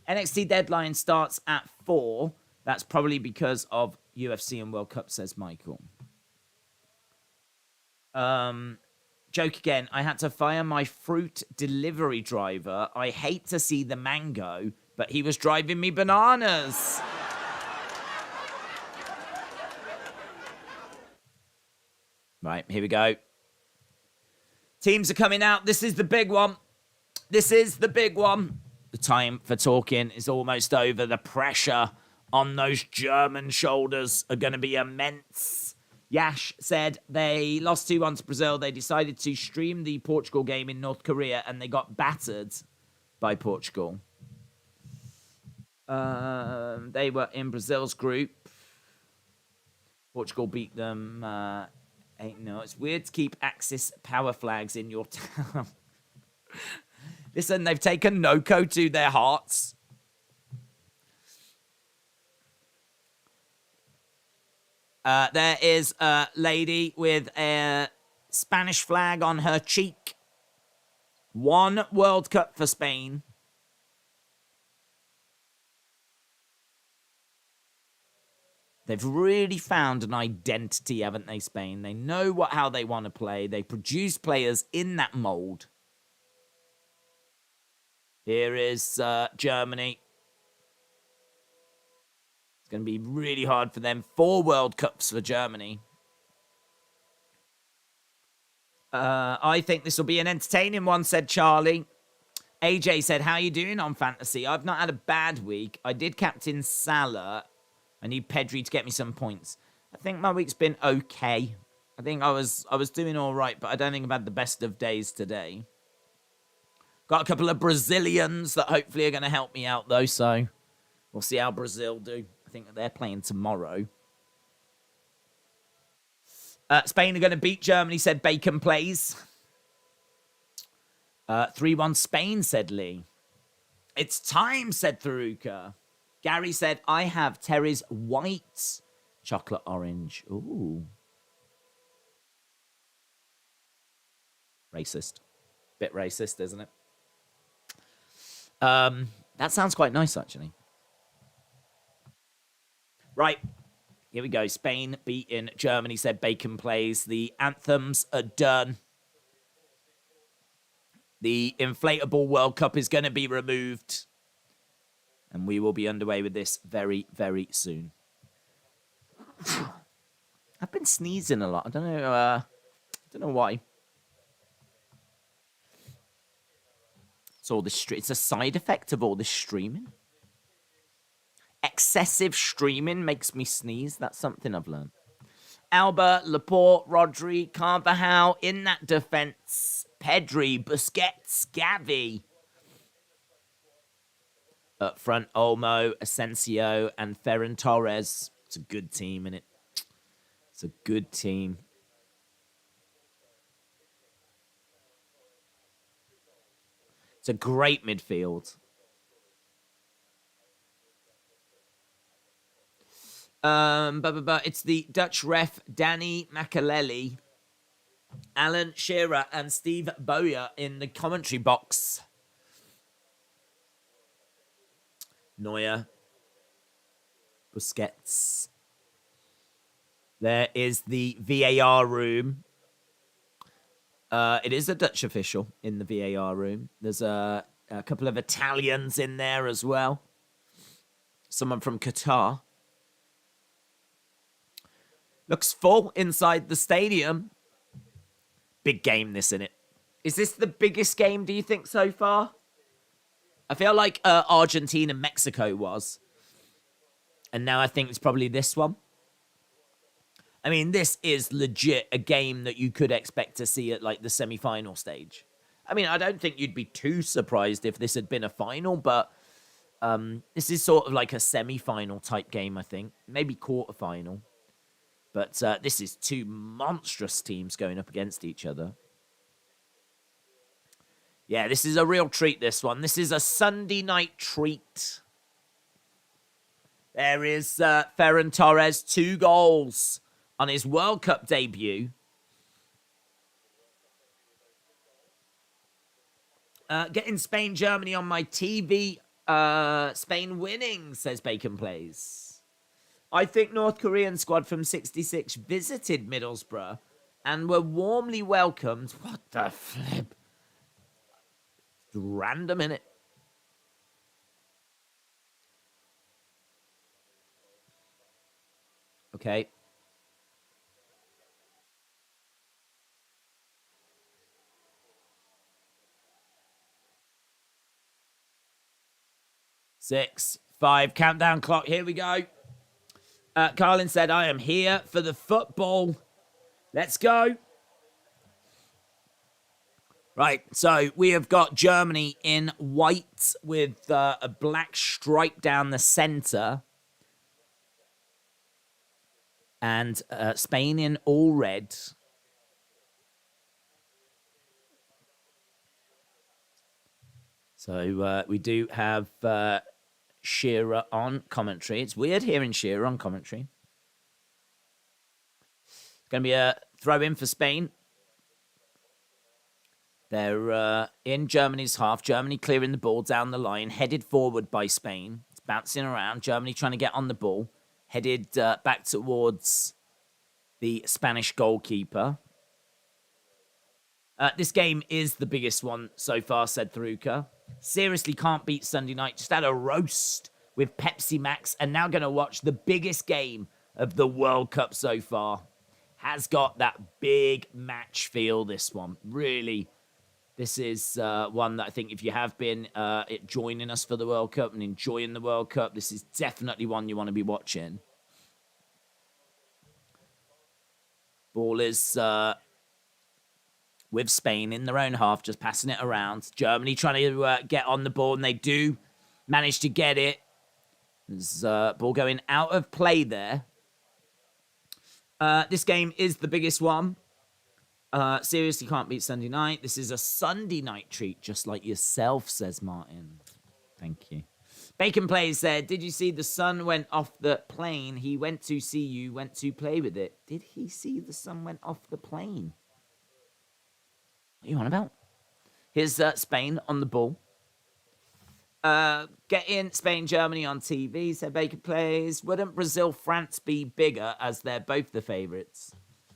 NXT Deadline starts at 4. That's probably because of UFC and World Cup, says Michael. Joke again. I had to fire my fruit delivery driver. I hate to see the mango, but he was driving me bananas. Right, here we go. Teams are coming out. This is the big one. The time for talking is almost over. The pressure on those German shoulders are going to be immense. Yash said they lost 2-1 to Brazil. They decided to stream the Portugal game in North Korea, and they got battered by Portugal. They were in Brazil's group. Portugal beat them 8-0. It's weird to keep Axis power flags in your town. Listen, they've taken Noco to their hearts. There is a lady with a Spanish flag on her cheek. 1 World Cup for Spain. They've really found an identity, haven't they, Spain? They know how they want to play. They produce players in that mould. Here is Germany. It's going to be really hard for them. 4 World Cups for Germany. I think this will be an entertaining one, said Charlie. AJ said, how you doing on fantasy? I've not had a bad week. I did captain Salah. I need Pedri to get me some points. I think my week's been okay. I think I was doing all right, but I don't think I've had the best of days today. Got a couple of Brazilians that hopefully are going to help me out, though, so we'll see how Brazil do. I think they're playing tomorrow. Spain are going to beat Germany, said Bacon Plays. 3-1 Spain, said Lee. It's time, said Tharuka. Gary said, I have Terry's white chocolate orange. Ooh. Racist. Bit racist, isn't it? That sounds quite nice, actually. Right. Here we go. Spain beating Germany, said Bacon Plays. The anthems are done. The inflatable World Cup is going to be removed. And we will be underway with this very, very soon. I've been sneezing a lot. I don't know why. It's all this. It's a side effect of all this streaming. Excessive streaming makes me sneeze. That's something I've learned. Albert, Laporte, Rodri, Carvajal in that defense. Pedri, Busquets, Gavi. Up front, Olmo, Asensio, and Ferran Torres. It's a good team, innit? It's a good team. It's a great midfield. It's the Dutch ref Danny Makaleli, Alan Shearer, and Steve Bowyer in the commentary box. Neuer, Busquets. There is the VAR room. It is a Dutch official in the VAR room. There's a couple of Italians in there as well. Someone from Qatar. Looks full inside the stadium. Big game, this, innit? Is this the biggest game, do you think, so far? I feel like Argentina and Mexico was. And now I think it's probably this one. I mean, this is legit a game that you could expect to see at, like, the semi-final stage. I mean, I don't think you'd be too surprised if this had been a final, but this is sort of like a semi-final type game, I think. Maybe quarter-final. But this is two monstrous teams going up against each other. Yeah, this is a real treat, this one. This is a Sunday night treat. There is Ferran Torres, 2 goals on his World Cup debut. Getting Spain-Germany on my TV. Spain winning, says Bacon Plays. I think North Korean squad from 66 visited Middlesbrough and were warmly welcomed. What the flip? Random, innit? Okay. Six, 5, countdown clock. Here we go. Carlin said, I am here for the football. Let's go. Right, so we have got Germany in white with a black stripe down the centre. And Spain in all red. So we do have Shearer on commentary. It's weird hearing Shearer on commentary. It's going to be a throw-in for Spain. They're in Germany's half. Germany clearing the ball down the line, headed forward by Spain. It's bouncing around. Germany trying to get on the ball. Headed back towards the Spanish goalkeeper. This game is the biggest one so far, said Tharuka. Seriously can't beat Sunday night. Just had a roast with Pepsi Max and now going to watch the biggest game of the World Cup so far. has got that big match feel, this one. Really, this is one that I think if you have been joining us for the World Cup and enjoying the World Cup, this is definitely one you want to be watching. Ball is with Spain in their own half, just passing it around. Germany trying to get on the ball, and they do manage to get it. There's ball going out of play there. This game is the biggest one. Seriously, can't beat Sunday night. This is a Sunday night treat, just like yourself, says Martin. Thank you. Bacon Plays said, did you see the sun went off the plane? He went to see you, went to play with it. Did he see the sun went off the plane? What are you on about? Here's Spain on the ball. Get in Spain, Germany on TV, said Bacon Plays. Wouldn't Brazil, France be bigger as they're both the favourites?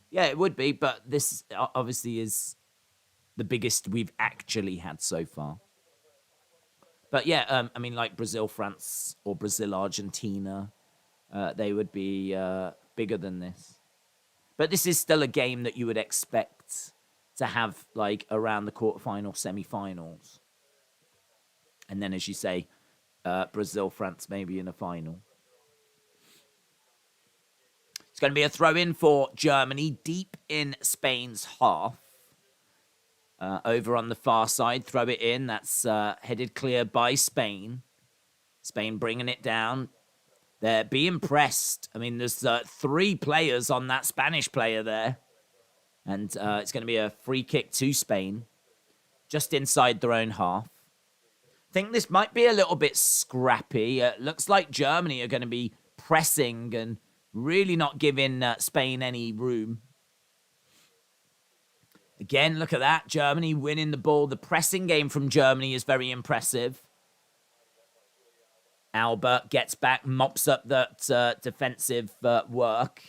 Yeah, it would be, but this obviously is the biggest we've actually had so far. But yeah, I mean, like Brazil, France, or Brazil, Argentina, they would be bigger than this. But this is still a game that you would expect to have, like, around the quarterfinal, semi-finals. And then, as you say, Brazil, France, maybe in a final. It's going to be a throw-in for Germany, deep in Spain's half. Over on the far side, throw it in. That's headed clear by Spain. Spain bringing it down. They're being pressed. I mean, there's 3 players on that Spanish player there. And it's going to be a free kick to Spain, just inside their own half. I think this might be a little bit scrappy. Looks like Germany are going to be pressing and really not giving Spain any room. Again, look at that. Germany winning the ball. The pressing game from Germany is very impressive. Albert gets back, mops up that defensive work.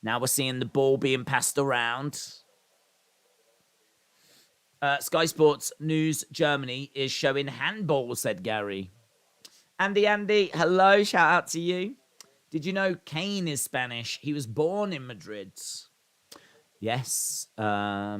Now we're seeing the ball being passed around. Sky Sports News Germany is showing handball, said Gary. Andy, hello. Shout out to you. Did you know Kane is Spanish? He was born in Madrid. Yes, I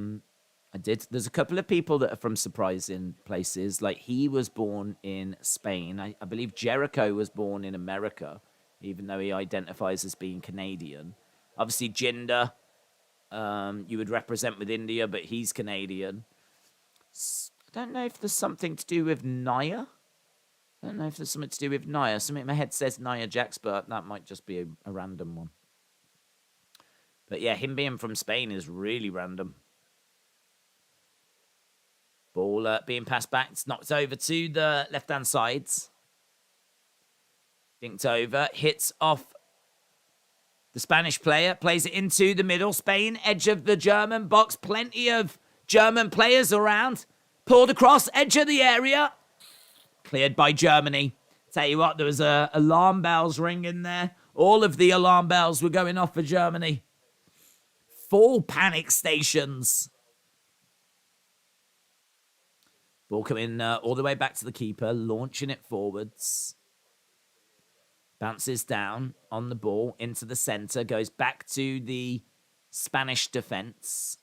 did. There's a couple of people that are from surprising places. Like, he was born in Spain. I believe Jericho was born in America, even though he identifies as being Canadian. Obviously, Jinder, you would represent with India, but he's Canadian. I don't know if there's something to do with Naya. Something in my head says Nia Jax, but that might just be a random one. But yeah, him being from Spain is really random. Ball being passed back. It's knocked over to the left-hand sides. Dinked over. Hits off the Spanish player. Plays it into the middle. Spain, edge of the German box. Plenty of German players around. Pulled across, edge of the area. Cleared by Germany. Tell you what, there was alarm bells ringing there. All of the alarm bells were going off for Germany. Full panic stations. Ball coming all the way back to the keeper, launching it forwards. Bounces down on the ball into the centre, goes back to the Spanish defence.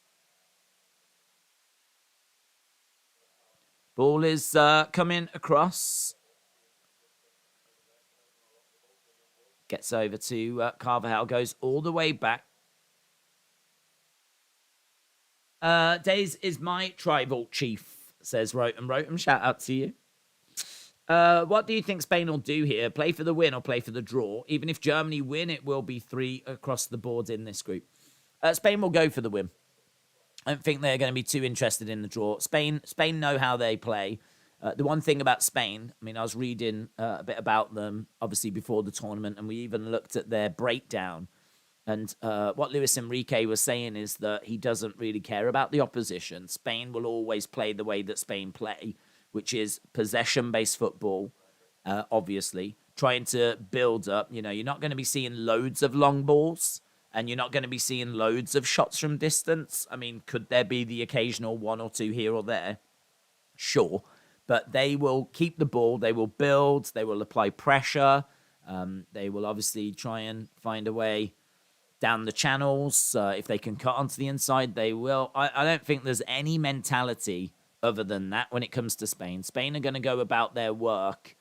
Ball is coming across. Gets over to Carvajal, goes all the way back. Days is my tribal chief, says Rotem. Rotem, shout out to you. What do you think Spain will do here? Play for the win or play for the draw? Even if Germany win, it will be 3 across the board in this group. Spain will go for the win. I don't think they're going to be too interested in the draw. Spain know how they play. The one thing about Spain, I mean, I was reading a bit about them, obviously, before the tournament, and we even looked at their breakdown. And what Luis Enrique was saying is that he doesn't really care about the opposition. Spain will always play the way that Spain play, which is possession-based football, obviously. Trying to build up. You know, you're not going to be seeing loads of long balls, and you're not going to be seeing loads of shots from distance. I mean, could there be the occasional 1 or 2 here or there? Sure. But they will keep the ball. They will build. They will apply pressure. They will obviously try and find a way down the channels. If they can cut onto the inside, they will. I don't think there's any mentality other than that when it comes to Spain. Spain are going to go about their work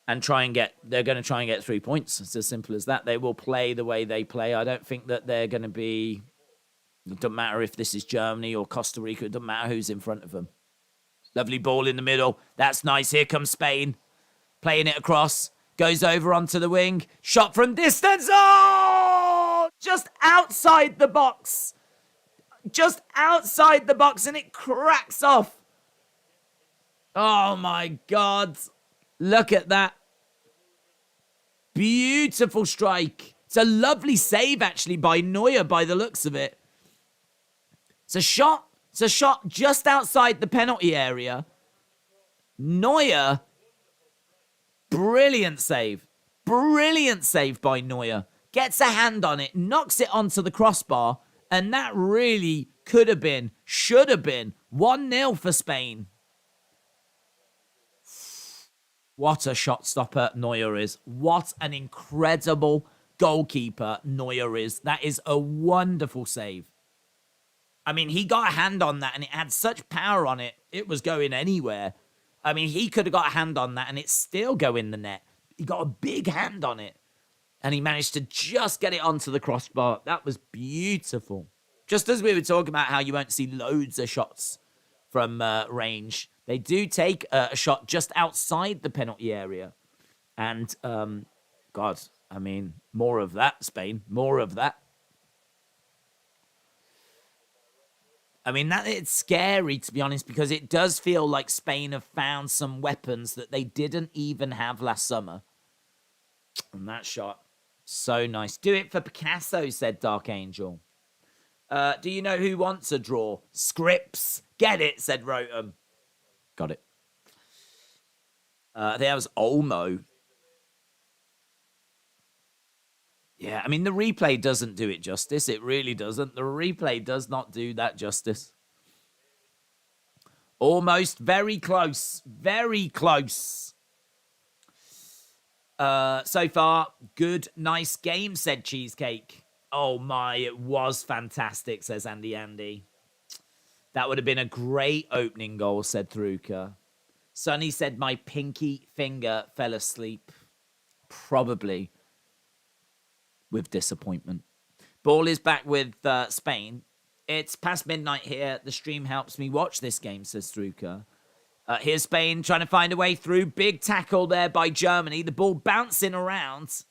and they're going to try and get 3 points. It's as simple as that. They will play the way they play. I don't think that they're going to be, it doesn't matter if this is Germany or Costa Rica, it doesn't matter who's in front of them. Lovely ball in the middle. That's nice. Here comes Spain. Playing it across. Goes over onto the wing. Shot from distance. Oh! Just outside the box. Just outside the box, and it cracks off. Oh my God. Look at that. Beautiful strike. It's a lovely save, actually, by Neuer, by the looks of it. It's a shot just outside the penalty area. Neuer. Brilliant save. Brilliant save by Neuer. Gets a hand on it, knocks it onto the crossbar, and that really could have been, should have been, 1-0 for Spain. What a shot stopper Neuer is. What an incredible goalkeeper Neuer is. That is a wonderful save. I mean, he got a hand on that and it had such power on it, it was going anywhere. I mean, he could have got a hand on that and it's still go in the net. He got a big hand on it and he managed to just get it onto the crossbar. That was beautiful. Just as we were talking about how you won't see loads of shots from range, they do take a shot just outside the penalty area. And, God, I mean, more of that, Spain. More of that. I mean, it's scary, to be honest, because it does feel like Spain have found some weapons that they didn't even have last summer. And that shot, so nice. Do it for Picasso, said Dark Angel. Do you know who wants a draw? Scripps. Get it, said Rotem. Got it. There was Olmo. Yeah, I mean, the replay doesn't do it justice. It really doesn't. The replay does not do that justice. Almost very close. Very close. So far, good, nice game, said Cheesecake. Oh my, it was fantastic, says Andy. That would have been a great opening goal, said Thruka. Sonny said my pinky finger fell asleep. Probably with disappointment. Ball is back with Spain. It's past midnight here. The stream helps me watch this game, says Thruka. Here's Spain trying to find a way through. Big tackle there by Germany. The ball bouncing around.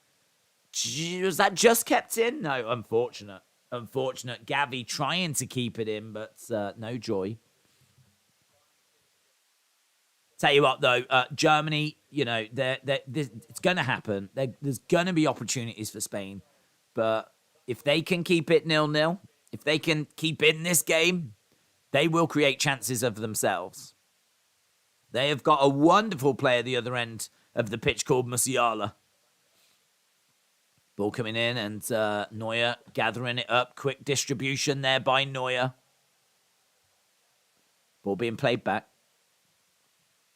Was that just kept in? No, unfortunate. Unfortunate. Gavi trying to keep it in, but no joy. Tell you what, though, Germany, you know, it's going to happen. There's going to be opportunities for Spain. But if they can keep it 0-0, if they can keep in this game, they will create chances of themselves. They have got a wonderful player at the other end of the pitch called Musiala. Ball coming in and Neuer gathering it up. Quick distribution there by Neuer. Ball being played back.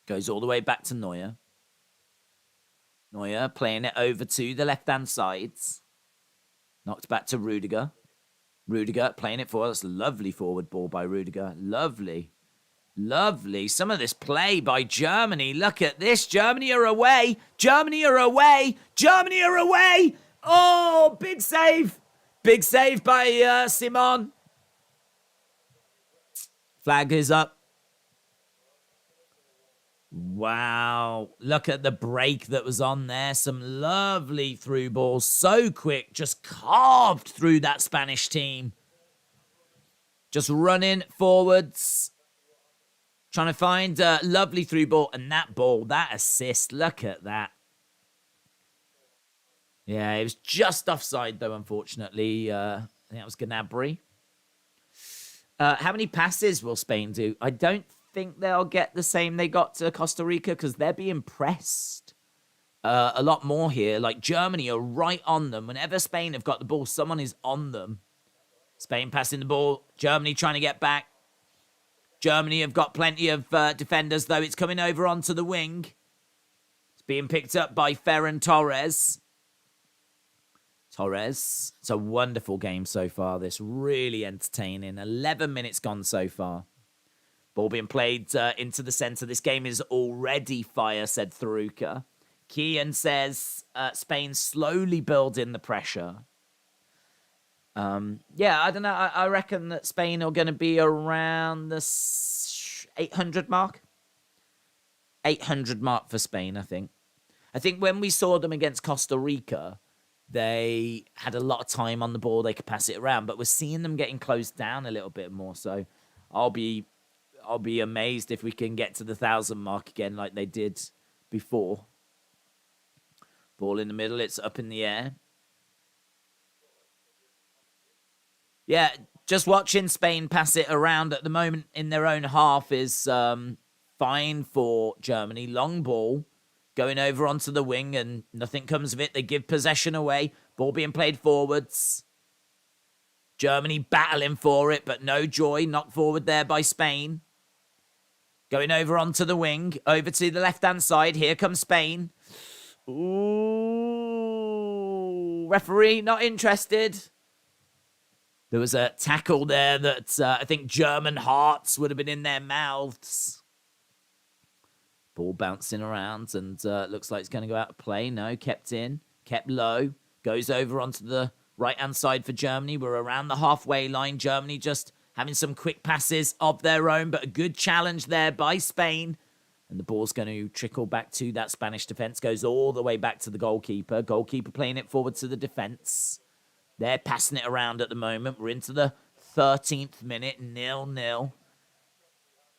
Goes all the way back to Neuer. Neuer playing it over to the left-hand sides. Knocked back to Rudiger. Rudiger playing it forward. That's a lovely forward ball by Rudiger. Lovely. Lovely. Some of this play by Germany. Look at this. Germany are away. Germany are away. Germany are away. Oh, big save. Big save by Simon. Flag is up. Wow. Look at the break that was on there. Some lovely through balls. So quick. Just carved through that Spanish team. Just running forwards. Trying to find a lovely through ball. And that ball, that assist. Look at that. Yeah, it was just offside, though, unfortunately. I think that was Gnabry. How many passes will Spain do? I don't think they'll get the same they got to Costa Rica because they're being pressed a lot more here. Like, Germany are right on them. Whenever Spain have got the ball, someone is on them. Spain passing the ball. Germany trying to get back. Germany have got plenty of defenders, though. It's coming over onto the wing. It's being picked up by Ferran Torres. Torres. It's a wonderful game so far. This really entertaining. 11 minutes gone so far. Ball being played into the centre. This game is already fire, said Tharuka. Kian says Spain slowly building the pressure. Yeah, I don't know. I reckon that Spain are going to be around the 800 mark. 800 mark for Spain, I think. I think when we saw them against Costa Rica, they had a lot of time on the ball. They could pass it around, but we're seeing them getting closed down a little bit more. So I'll be amazed if we can get to the 1,000 mark again like they did before. Ball in the middle. It's up in the air. Yeah, just watching Spain pass it around at the moment in their own half is fine for Germany. Long ball going over onto the wing and nothing comes of it. They give possession away. Ball being played forwards. Germany battling for it, but no joy. Knocked forward there by Spain. Going over onto the wing. Over to the left-hand side. Here comes Spain. Ooh. Referee not interested. There was a tackle there that I think German hearts would have been in their mouths. Ball bouncing around and looks like it's going to go out of play. No, kept in, kept low. Goes over onto the right-hand side for Germany. We're around the halfway line. Germany just having some quick passes of their own, but a good challenge there by Spain. And the ball's going to trickle back to that Spanish defence. Goes all the way back to the goalkeeper. Goalkeeper playing it forward to the defence. They're passing it around at the moment. We're into the 13th minute, 0-0.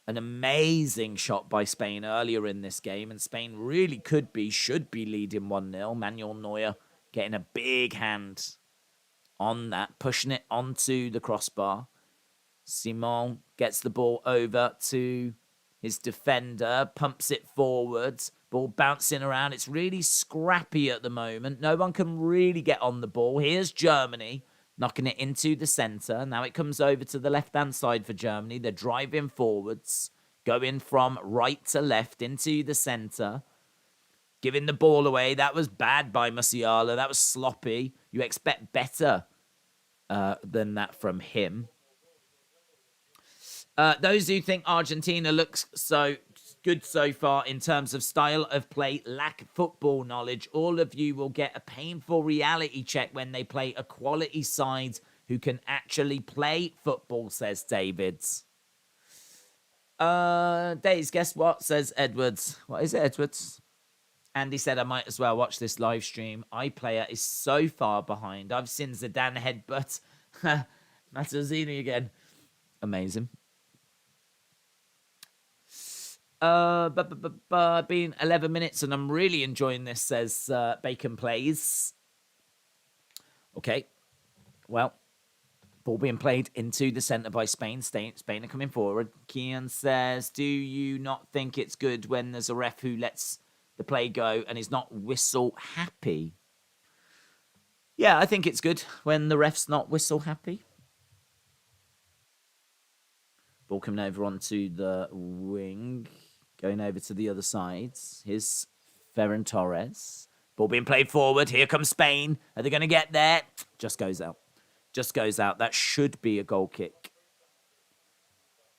An amazing shot by Spain earlier in this game, and Spain really should be leading 1-0. Manuel Neuer getting a big hand on that, pushing it onto the crossbar. Simon gets the ball over to his defender, pumps it forwards. Ball bouncing around. It's really scrappy at the moment. No one can really get on the ball. Here's Germany knocking it into the centre. Now it comes over to the left-hand side for Germany. They're driving forwards, going from right to left into the centre, giving the ball away. That was bad by Musiala. That was sloppy. You expect better than that from him. Those who think Argentina looks so good so far in terms of style of play, lack football knowledge, all of you will get a painful reality check when they play a quality side who can actually play football, says Davids. Days, guess what, says Edwards. What is it, Edwards? Andy said I might as well watch this live stream. iPlayer is so far behind. I've seen Zidane headbutt Materazzi again. Amazing. Been 11 minutes and I'm really enjoying this, says Bacon Plays. Okay. Well, ball being played into the centre by Spain. Spain are coming forward. Kian says, do you not think it's good when there's a ref who lets the play go and is not whistle happy? Yeah, I think it's good when the ref's not whistle happy. Ball coming over onto the wing. Going over to the other side. Here's Ferran Torres. Ball being played forward. Here comes Spain. Are they going to get there? Just goes out. Just goes out. That should be a goal kick.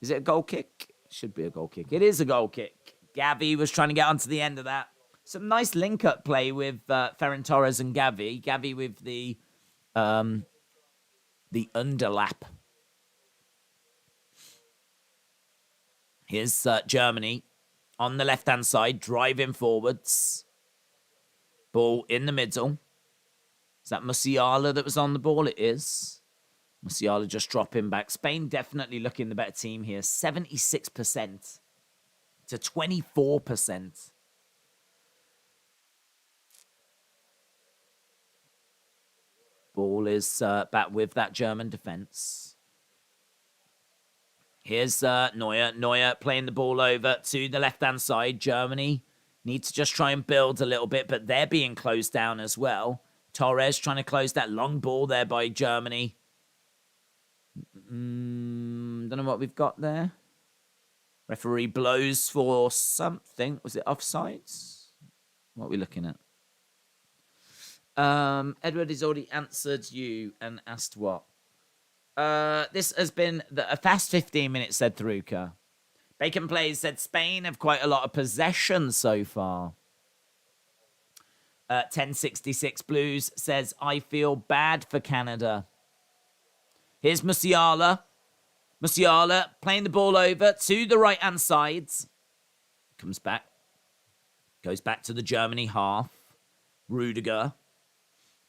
Is it a goal kick? Should be a goal kick. It is a goal kick. Gavi was trying to get onto the end of that. Some nice link-up play with Ferran Torres and Gavi. Gavi with the underlap. Here's Germany on the left-hand side, driving forwards. Ball in the middle. Is that Musiala that was on the ball? It is. Musiala just dropping back. Spain definitely looking the better team here. 76% to 24%. Ball is back with that German defence. Here's Neuer. Neuer playing the ball over to the left-hand side. Germany need to just try and build a little bit, but they're being closed down as well. Torres trying to close that long ball there by Germany. Don't know what we've got there. Referee blows for something. Was it offsides? What are we looking at? Edward has already answered you and asked what? This has been a fast 15 minutes, said Thruka. Bacon Plays said Spain have quite a lot of possession so far. 1066 Blues says, I feel bad for Canada. Here's Musiala. Musiala playing the ball over to the right-hand sides. Comes back. Goes back to the Germany half. Rudiger.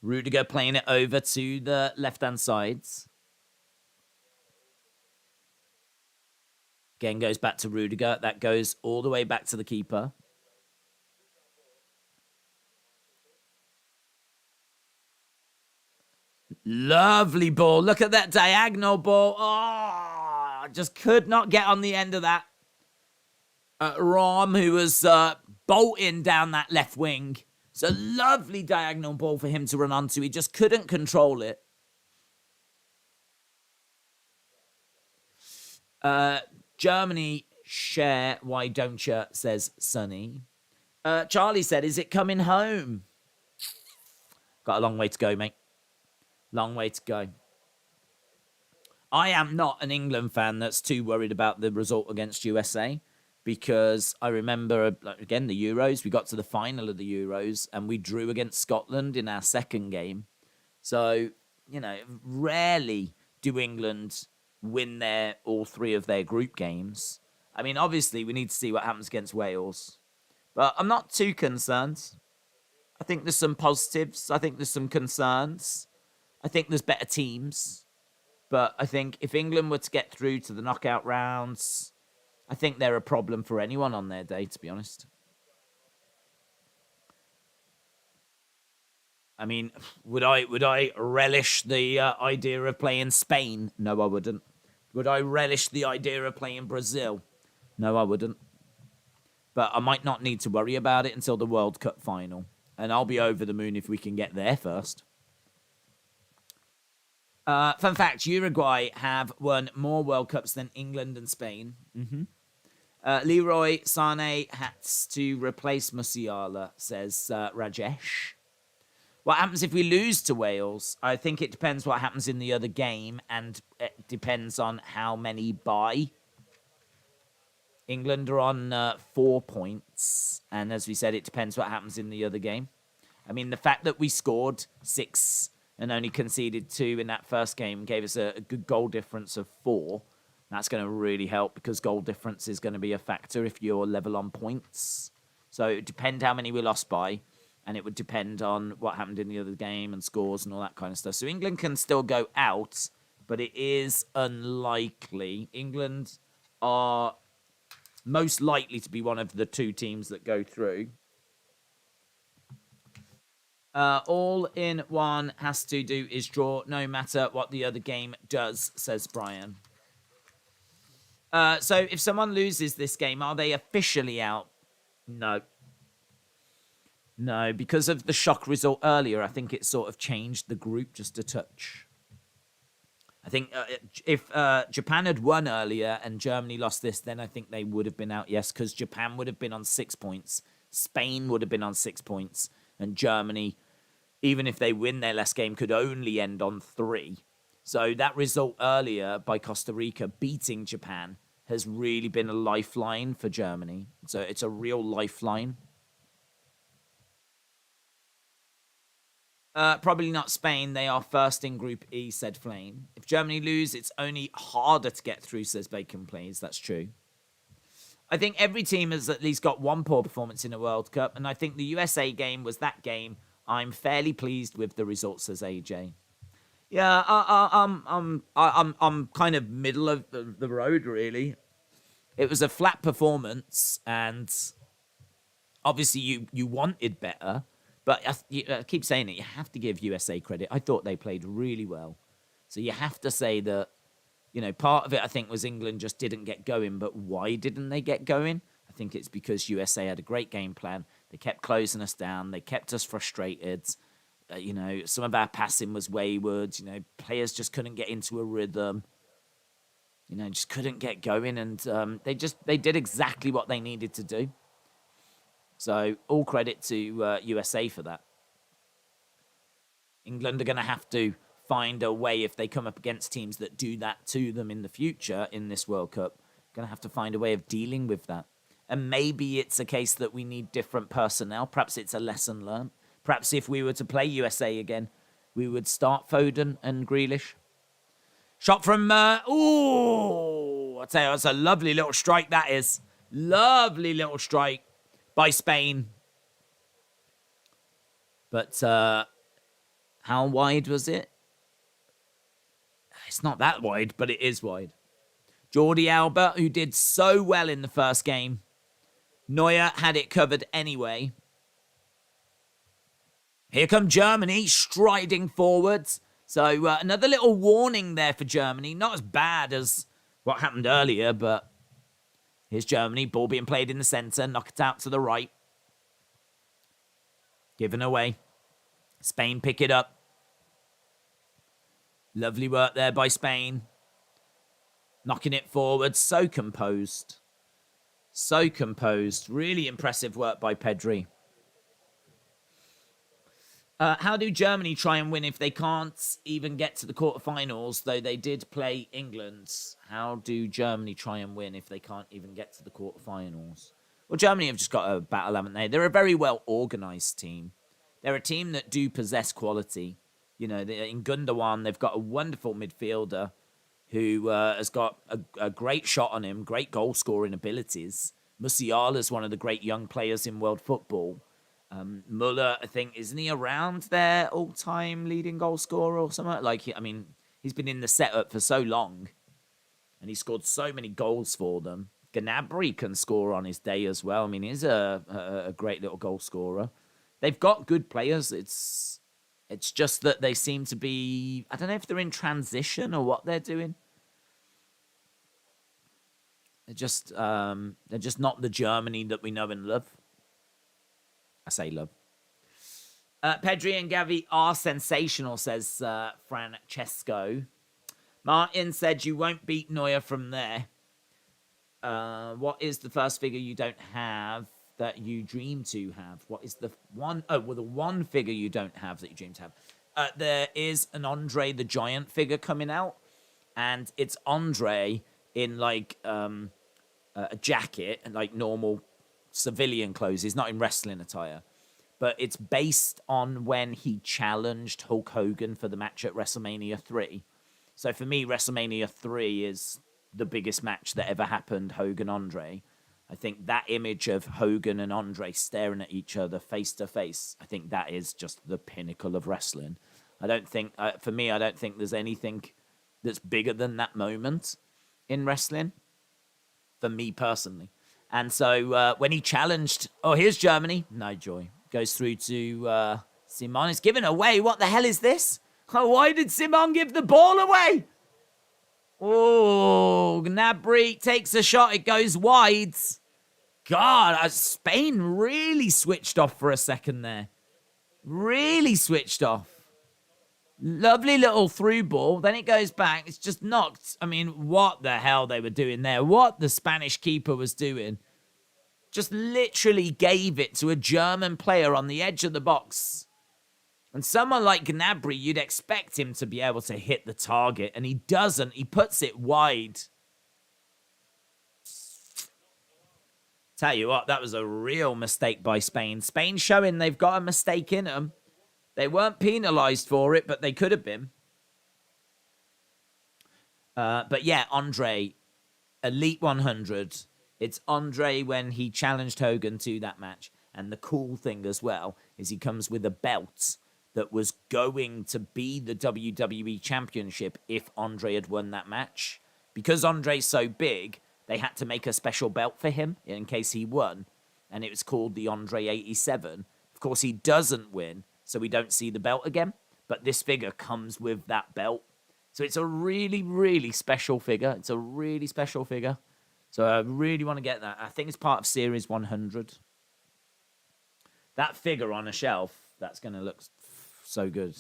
Rudiger playing it over to the left-hand sides. Again, goes back to Rudiger. That goes all the way back to the keeper. Lovely ball. Look at that diagonal ball. Oh, just could not get on the end of that. Rom, who was bolting down that left wing. It's a lovely diagonal ball for him to run onto. He just couldn't control it. Germany share, why don't you, says Sonny. Charlie said, is it coming home? Got a long way to go, mate. Long way to go. I am not an England fan that's too worried about the result against USA because I remember, again, the Euros. We got to the final of the Euros and we drew against Scotland in our second game. So, rarely do England win all three of their group games. I mean, obviously, we need to see what happens against Wales. But I'm not too concerned. I think there's some positives. I think there's some concerns. I think there's better teams. But I think if England were to get through to the knockout rounds, I think they're a problem for anyone on their day, to be honest. I mean, would I relish the idea of playing Spain? No, I wouldn't. Would I relish the idea of playing Brazil? No, I wouldn't. But I might not need to worry about it until the World Cup final. And I'll be over the moon if we can get there first. Fun fact, Uruguay have won more World Cups than England and Spain. Leroy Sané has to replace Musiala, says Rajesh. What happens if we lose to Wales? I think it depends what happens in the other game, and it depends on how many buy. England are on 4 points, and as we said, it depends what happens in the other game. I mean, the fact that we scored 6 and only conceded 2 in that first game gave us a good goal difference of 4. That's going to really help because goal difference is going to be a factor if you're level on points. So it would depend how many we lost by, and it would depend on what happened in the other game and scores and all that kind of stuff. So England can still go out, but it is unlikely. England are most likely to be one of the 2 teams that go through. All in one has to do is draw no matter what the other game does, says Brian. So if someone loses this game, are they officially out? No. No, because of the shock result earlier, I think it sort of changed the group just a touch. I think if Japan had won earlier and Germany lost this, then I think they would have been out, yes, because Japan would have been on 6 points, Spain would have been on 6 points, and Germany, even if they win their last game, could only end on 3. So that result earlier by Costa Rica beating Japan has really been a lifeline for Germany. So it's a real lifeline. Probably not Spain. They are first in Group E, said Flame. If Germany lose, it's only harder to get through, says Bacon Plays. That's true. I think every team has at least got one poor performance in a World Cup, and I think the USA game was that game. I'm fairly pleased with the results, says AJ. Yeah, I'm kind of middle of the road, really. It was a flat performance, and obviously you wanted better, but I keep saying it, you have to give USA credit. I thought they played really well. So you have to say that, part of it I think was England just didn't get going, but why didn't they get going? I think it's because USA had a great game plan. They kept closing us down. They kept us frustrated. Some of our passing was wayward. Players just couldn't get into a rhythm. Just couldn't get going. And they did exactly what they needed to do. So all credit to USA for that. England are going to have to find a way if they come up against teams that do that to them in the future in this World Cup. Going to have to find a way of dealing with that. And maybe it's a case that we need different personnel. Perhaps it's a lesson learned. Perhaps if we were to play USA again, we would start Foden and Grealish. Shot from, ooh, I'll tell you, that's a lovely little strike, that is. Lovely little strike by Spain. But how wide was it? It's not that wide, but it is wide. Jordi Alba, who did so well in the first game. Neuer had it covered anyway. Here come Germany, striding forwards. So another little warning there for Germany. Not as bad as what happened earlier, but here's Germany. Ball being played in the centre. Knock it out to the right. Given away. Spain pick it up. Lovely work there by Spain. Knocking it forward. So composed. So composed. Really impressive work by Pedri. How do Germany try and win if they can't even get to the quarterfinals, though they did play England? How do Germany try and win if they can't even get to the quarterfinals? Well, Germany have just got a battle, haven't they? They're a very well-organised team. They're a team that do possess quality. You know, in Gundogan, they've got a wonderful midfielder who has got a great shot on him, great goal-scoring abilities. Musiala's one of the great young players in world football. Muller, I think, isn't he around their all-time leading goal scorer or something? Like, I mean, he's been in the setup for so long, and he scored so many goals for them. Gnabry can score on his day as well. I mean, he's a great little goal scorer. They've got good players. It's just that they seem to be, I don't know if they're in transition or what they're doing. They're just not the Germany that we know and love. I say love. Pedri and Gavi are sensational, says Francesco. Martin said you won't beat Neuer from there. What is the first figure you don't have that you dream to have? What is the one? Oh, well, the one figure you don't have that you dream to have. There is an Andre the Giant figure coming out, and it's Andre in like a jacket and like normal civilian clothes. He's not in wrestling attire, but it's based on when he challenged Hulk Hogan for the match at WrestleMania 3. So for me, WrestleMania 3 is the biggest match that ever happened, Hogan-Andre. I think that image of Hogan and Andre staring at each other face to face, I think that is just the pinnacle of wrestling. I don't think, for me, I don't think there's anything that's bigger than that moment in wrestling, for me personally. And so when he challenged, oh, here's Germany. No joy. Goes through to Simon. It's given away. What the hell is this? Oh, why did Simon give the ball away? Oh, Gnabry takes a shot. It goes wide. God, Spain really switched off for a second there. Really switched off. Lovely little through ball. Then it goes back. It's just knocked. I mean, what the hell they were doing there. What the Spanish keeper was doing. Just literally gave it to a German player on the edge of the box. And someone like Gnabry, you'd expect him to be able to hit the target. And he doesn't. He puts it wide. Tell you what, that was a real mistake by Spain. Spain showing they've got a mistake in them. They weren't penalised for it, but they could have been. But yeah, Andre, Elite 100. It's Andre when he challenged Hogan to that match. And the cool thing as well is he comes with a belt that was going to be the WWE Championship if Andre had won that match. Because Andre's so big, they had to make a special belt for him in case he won. And it was called the Andre 87. Of course, he doesn't win, so we don't see the belt again. But this figure comes with that belt. So it's a really, really special figure. It's a really special figure. So I really want to get that. I think it's part of Series 100. That figure on a shelf, that's going to look so good.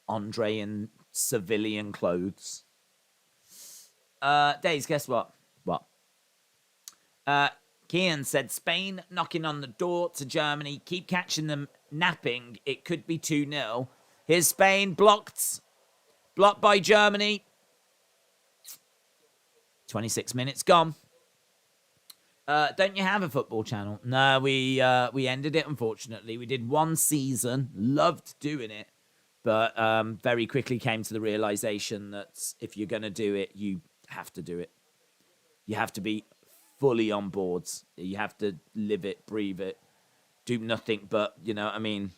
Andre in civilian clothes. Days, guess what? What? Kian said, Spain knocking on the door to Germany. Keep catching them napping. It could be 2-0. Here's Spain. Blocked. Blocked by Germany. 26 minutes gone. Don't you have a football channel? No, we ended it, unfortunately. We did one season. Loved doing it. But very quickly came to the realization that if you're going to do it, you have to do it. You have to be fully on board. You have to live it, breathe it, do nothing but, you know what I mean,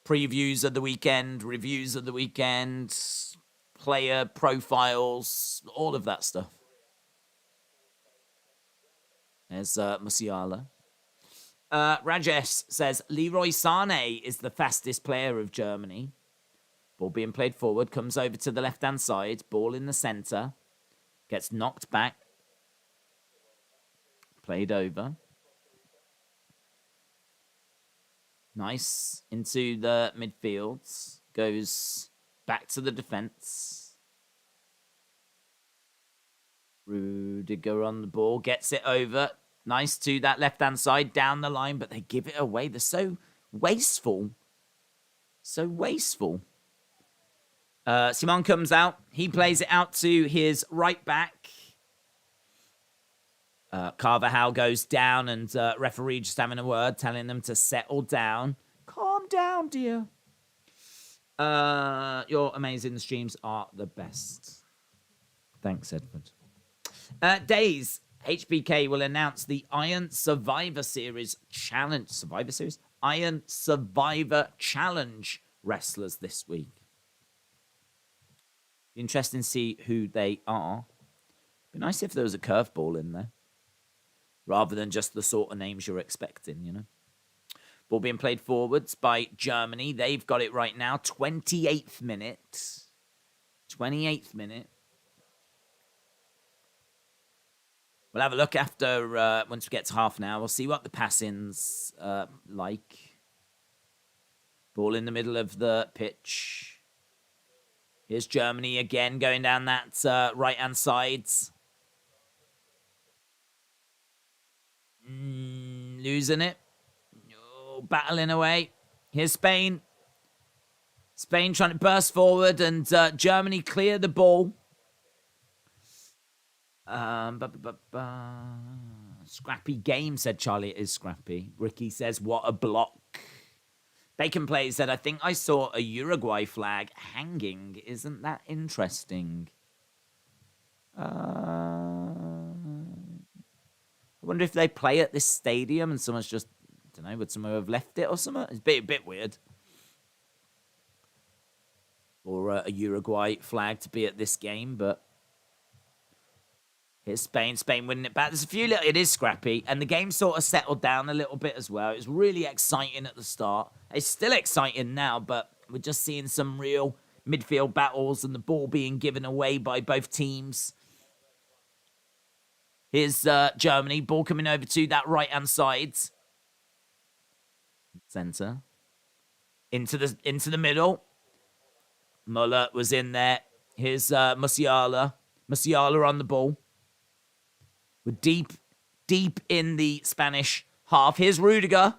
previews of the weekend, reviews of the weekend, player profiles, all of that stuff. There's Musiala. Rajesh says, Leroy Sané is the fastest player of Germany. Ball being played forward, comes over to the left-hand side, ball in the centre, gets knocked back. Played over. Nice. Into the midfield. Goes back to the defence. Rudiger on the ball. Gets it over. Nice to that left-hand side. Down the line. But they give it away. They're so wasteful. So wasteful. Simon comes out. He plays it out to his right back. Carvajal goes down and referee just having a word, telling them to settle down. Calm down, dear. Your amazing streams are the best. Thanks, Edward. Days. HBK will announce the Iron Survivor Series Challenge. Survivor Series? Iron Survivor Challenge wrestlers this week. Interesting to see who they are. Be nice if there was a curveball in there. Rather than just the sort of names you're expecting, you know. Ball being played forwards by Germany. They've got it right now. 28th minute. 28th minute. We'll have a look after, once we get to half an hour. We'll see what the passing's like. Ball in the middle of the pitch. Here's Germany again going down that right-hand side. Losing it. Oh, battling away. Here's Spain. Spain trying to burst forward and Germany clear the ball. Scrappy game, said Charlie. It is scrappy. Ricky says, what a block. Bacon Plays said, I think I saw a Uruguay flag hanging. Isn't that interesting? I wonder if they play at this stadium and someone's just, I don't know, would someone have left it or something? It's a bit weird. Or a Uruguay flag to be at this game, but here's Spain. Spain winning it back. There's a few little, it is scrappy, and the game sort of settled down a little bit as well. It was really exciting at the start. It's still exciting now, but we're just seeing some real midfield battles and the ball being given away by both teams. Here's Germany. Ball coming over to that right-hand side. Centre. Into the middle. Muller was in there. Here's Musiala. Musiala on the ball. We're deep in the Spanish half. Here's Rudiger.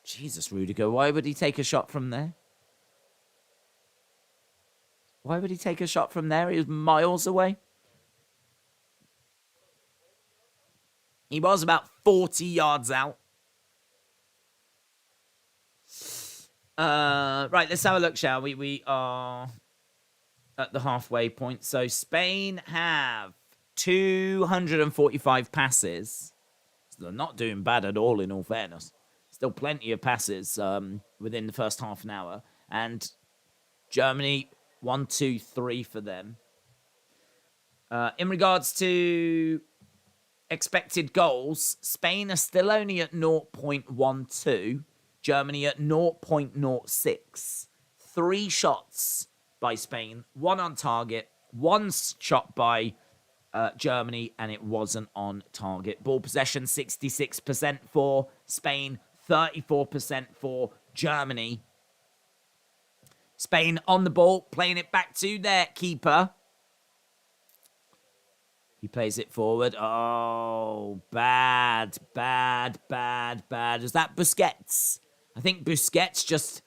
Jesus, Rudiger. Why would he take a shot from there? Why would he take a shot from there? He was miles away. He was about 40 yards out. Right, let's have a look, shall we? We are at the halfway point. So Spain have 245 passes. So they're not doing bad at all, in all fairness. Still plenty of passes within the first half an hour. And Germany, 1, 2, 3 for them. In regards to expected goals, Spain are still only at 0.12. Germany at 0.06. 3 shots by Spain, 1 on target, 1 shot by Germany, and it wasn't on target. Ball possession, 66% for Spain, 34% for Germany. Spain on the ball, playing it back to their keeper. He plays it forward. Oh, bad. Is that Busquets? I think Busquets just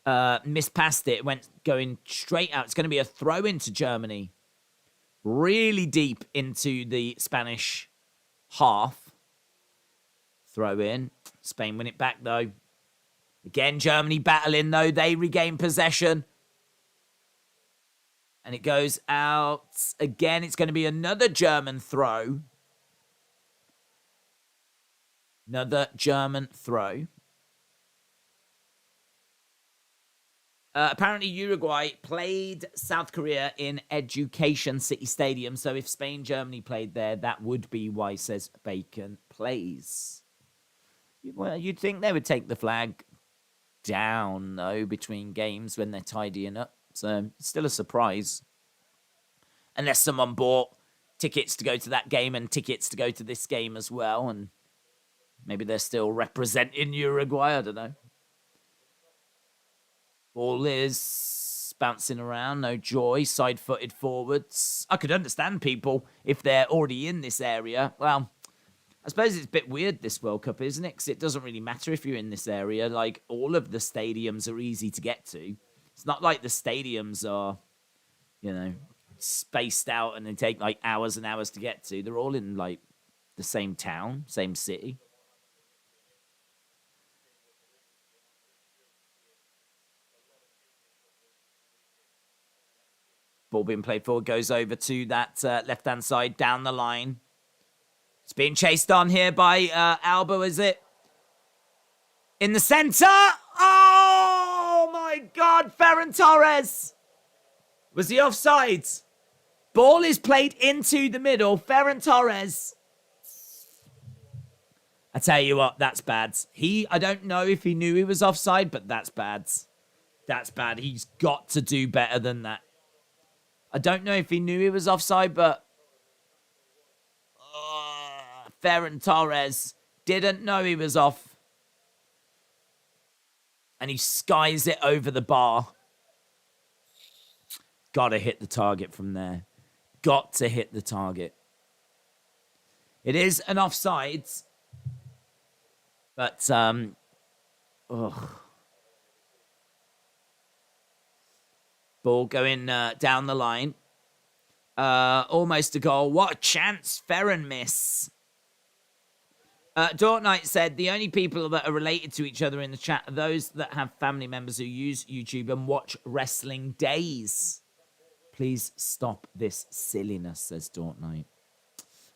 mispast it. Went going straight out. It's going to be a throw into Germany. Really deep into the Spanish half. Throw in. Spain win it back, though. Again, Germany battling, though. They regain possession. And it goes out. Again, it's going to be another German throw. Another German throw. Apparently, Uruguay played South Korea in Education City Stadium. So if Spain, Germany played there, that would be why, says Bacon Plays. Well, you'd think they would take the flag down, though, between games when they're tidying up. So it's still a surprise. Unless someone bought tickets to go to that game and tickets to go to this game as well. And maybe they're still representing Uruguay. I don't know. Ball is bouncing around. No joy. Side-footed forwards. I could understand people if they're already in this area. Well, I suppose it's a bit weird, this World Cup, isn't it? Because it doesn't really matter if you're in this area. Like, all of the stadiums are easy to get to. It's not like the stadiums are, you know, spaced out and they take, like, hours and hours to get to. They're all in, like, the same town, same city. Ball being played forward, goes over to that left-hand side, down the line. It's being chased on here by Alba, is it? In the centre! Oh, my God! Ferran Torres! Was he offside? Ball is played into the middle. Ferran Torres. I tell you what, that's bad. I don't know if he knew he was offside, but that's bad. That's bad. He's got to do better than that. I don't know if he knew he was offside, but Ferran Torres didn't know he was off. And he skies it over the bar. Got to hit the target from there. Got to hit the target. It is an offside. But, ball going down the line. Almost a goal. What a chance. Ferran miss. Dork Knight said, the only people that are related to each other in the chat are those that have family members who use YouTube and watch Wrestling Days. Please stop this silliness, says Dork Knight.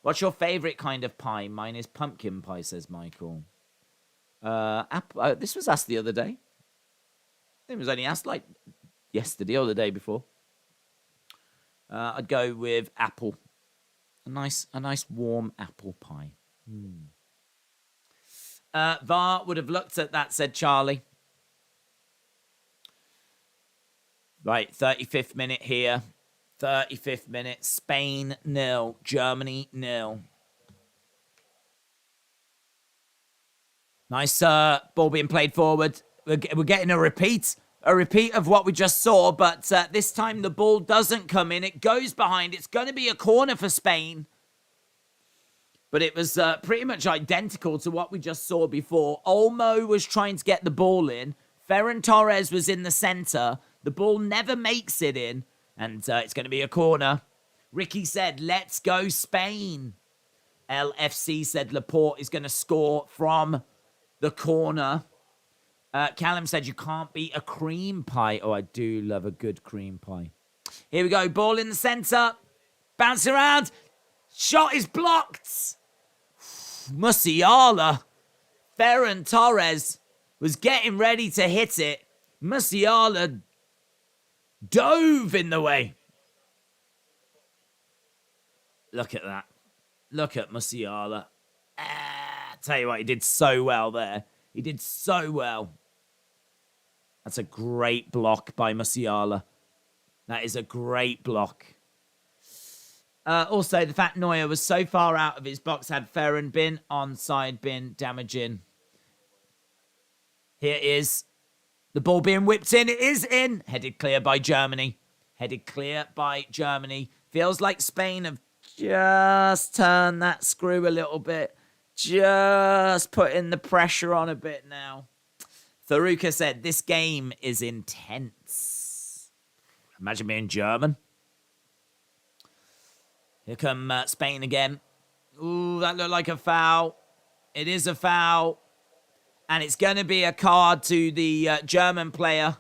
What's your favourite kind of pie? Mine is pumpkin pie, says Michael. This was asked the other day. It was only asked like yesterday or the day before. I'd go with apple. A nice warm apple pie. VAR would have looked at that, said Charlie. Right, 35th minute here. 35th minute. Spain 0. Germany 0. Nice ball being played forward. We're getting a repeat. A repeat of what we just saw, but this time the ball doesn't come in. It goes behind. It's going to be a corner for Spain. But it was pretty much identical to what we just saw before. Olmo was trying to get the ball in. Ferran Torres was in the centre. The ball never makes it in. And it's going to be a corner. Ricky said, let's go Spain. LFC said Laporte is going to score from the corner. Callum said you can't beat a cream pie. Oh, I do love a good cream pie. Here we go. Ball in the centre. Bounce around. Shot is blocked. Musiala. Ferran Torres was getting ready to hit it. Musiala dove in the way. Look at that. Look at Musiala. Tell you what, he did so well there. He did so well. That's a great block by Musiala. That is a great block. Also, the fact Neuer was so far out of his box had Ferran been onside, been damaging. Here is the ball being whipped in. It is in. Headed clear by Germany. Headed clear by Germany. Feels like Spain have Just turn that screw a little bit. Just putting the pressure on a bit now. Tharuka said, this game is intense. Imagine being German. Here come Spain again. Ooh, that looked like a foul. It is a foul. And it's going to be a card to the German player.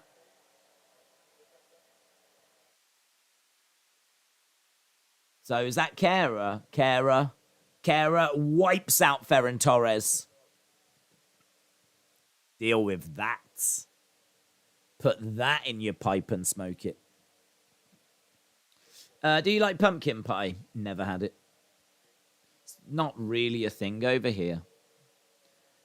So is that Kara? Kara wipes out Ferran Torres. Deal with that. Put that in your pipe and smoke it. Do you like pumpkin pie? Never had it. It's not really a thing over here.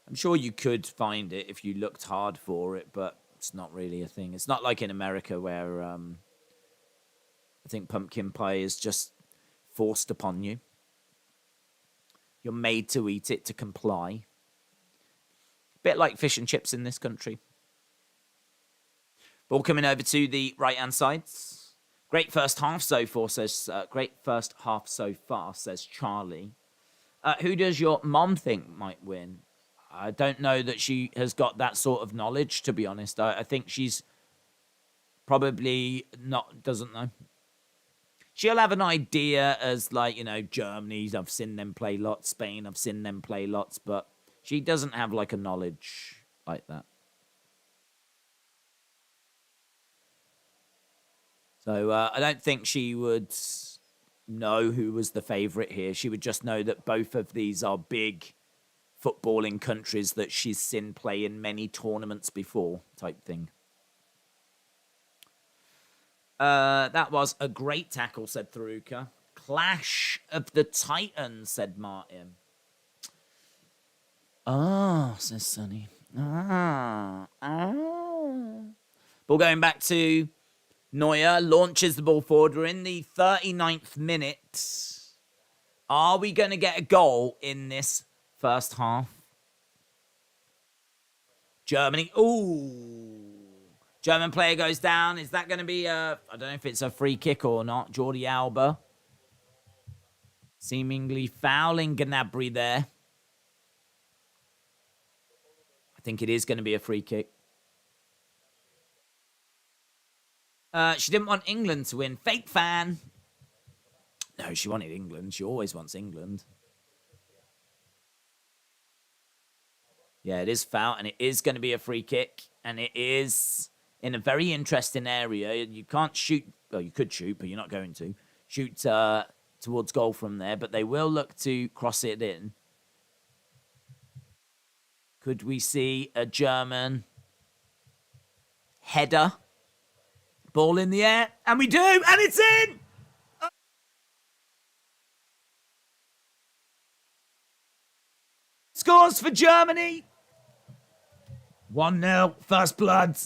I'm sure you could find it if you looked hard for it, but it's not really a thing. It's not like in America where I think pumpkin pie is just forced upon you. You're made to eat it to comply. Bit like fish and chips in this country. Ball coming over to the right-hand side. Great first half so far, says Charlie. Who does your mom think might win? I don't know that she has got that sort of knowledge, to be honest. I think she's probably doesn't know. She'll have an idea as, like, Germany, I've seen them play lots. Spain, I've seen them play lots. But she doesn't have, like, a knowledge like that. So I don't think she would know who was the favourite here. She would just know that both of these are big footballing countries that she's seen play in many tournaments before, type thing. That was a great tackle, said Tharuka. Clash of the Titans, said Martin. Says Sonny. Ball going back to Neuer. Launches the ball forward. We're in the 39th minute. Are we going to get a goal in this first half? Germany. Ooh. German player goes down. Is that going to be I don't know if it's a free kick or not. Jordi Alba. Seemingly fouling Gnabry there. I think it is going to be a free kick. She didn't want England to win. Fake fan. No, she wanted England. She always wants England. Yeah, it is foul, and it is going to be a free kick. And it is in a very interesting area. You can't shoot. Well, you could shoot, but you're not going to. Shoot towards goal from there, but they will look to cross it in. Could we see a German header? Ball in the air, and we do, and it's in! Scores for Germany. 1-0, first blood.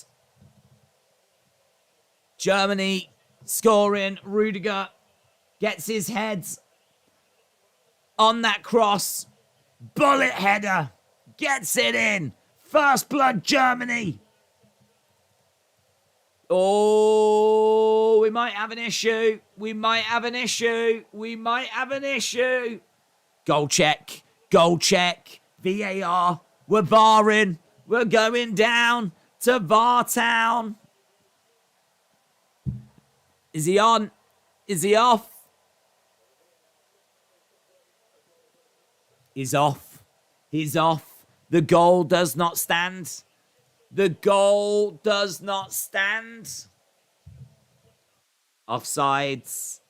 Germany scoring. Rudiger gets his head on that cross. Bullet header. Gets it in. First blood, Germany. Oh, we might have an issue. We might have an issue. We might have an issue. Goal check. Goal check. VAR. We're barring. We're going down to VAR Town. Is he on? Is he off? He's off. He's off. The goal does not stand. The goal does not stand. Offsides.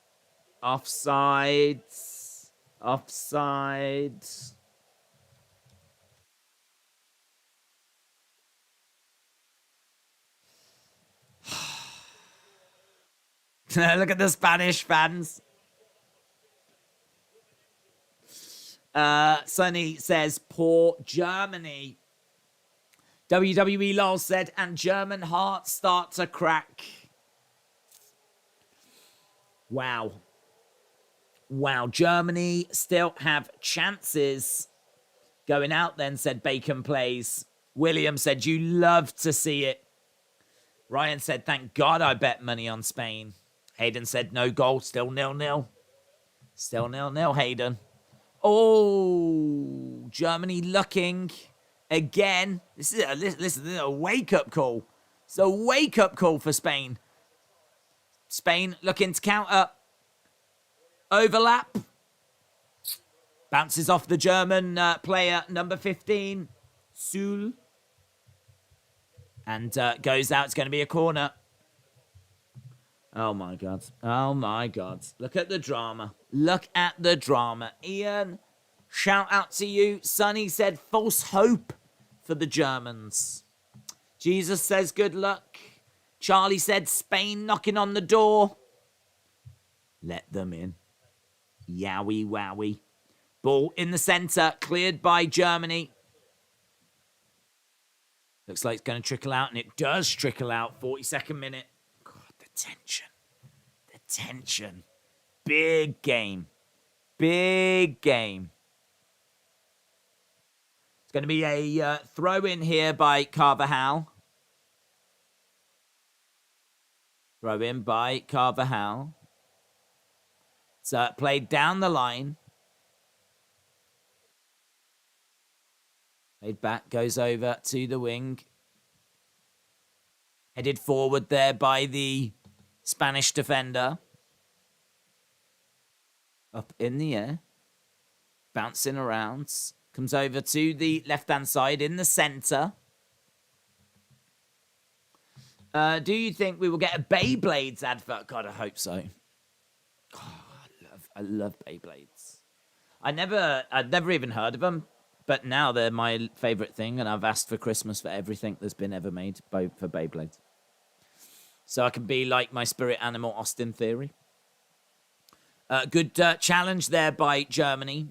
Offsides. Offsides. Look at the Spanish fans. Sonny says, poor Germany. WWE lol said, and German hearts start to crack. Wow. Wow, Germany still have chances. Going out then, said Bacon Plays. William said, you love to see it. Ryan said, thank God I bet money on Spain. Hayden said, no goal, still 0-0. Still 0-0, Hayden. Oh, Germany looking again. This is a wake-up call. It's a wake-up call for Spain. Spain looking to counter. Overlap. Bounces off the German player, number 15, Sul. And goes out. It's going to be a corner. Oh, my God. Oh, my God. Look at the drama. Look at the drama. Ian, shout out to you. Sonny said false hope for the Germans. Jesus says good luck. Charlie said Spain knocking on the door. Let them in. Yowie wowie. Ball in the centre. Cleared by Germany. Looks like it's going to trickle out, and it does trickle out. 42nd minute. God, the tension. The tension. Big game. Big game. It's going to be a throw in here by Carvajal. Throw in by Carvajal. It's played down the line. Played back, goes over to the wing. Headed forward there by the Spanish defender. Up in the air. Bouncing around. Comes over to the left-hand side in the centre. Do you think we will get a Beyblades advert? God, I hope so. Oh, I love Beyblades. I'd never even heard of them. But now they're my favourite thing, and I've asked for Christmas for everything that's been ever made for Beyblade. So I can be like my spirit animal, Austin Theory. Good challenge there by Germany.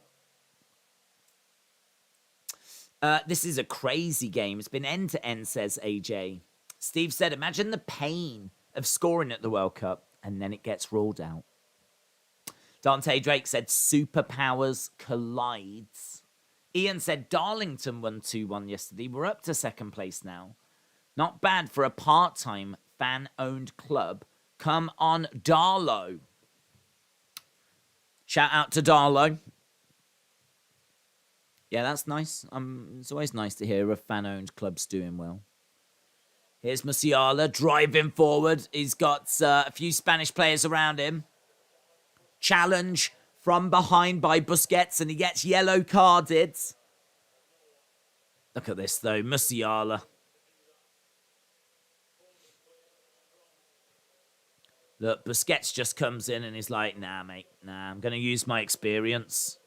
This is a crazy game. It's been end-to-end, says AJ. Steve said, imagine the pain of scoring at the World Cup, and then it gets ruled out. Dante Drake said, superpowers collides. Ian said Darlington won 2-1 yesterday. We're up to second place now. Not bad for a part-time fan-owned club. Come on, Darlow. Shout out to Darlow. Yeah, that's nice. It's always nice to hear of fan-owned clubs doing well. Here's Musiala driving forward. He's got a few Spanish players around him. Challenge from behind by Busquets, and he gets yellow carded. Look at this, though. Musiala. Look, Busquets just comes in and he's like, nah, mate. Nah, I'm going to use my experience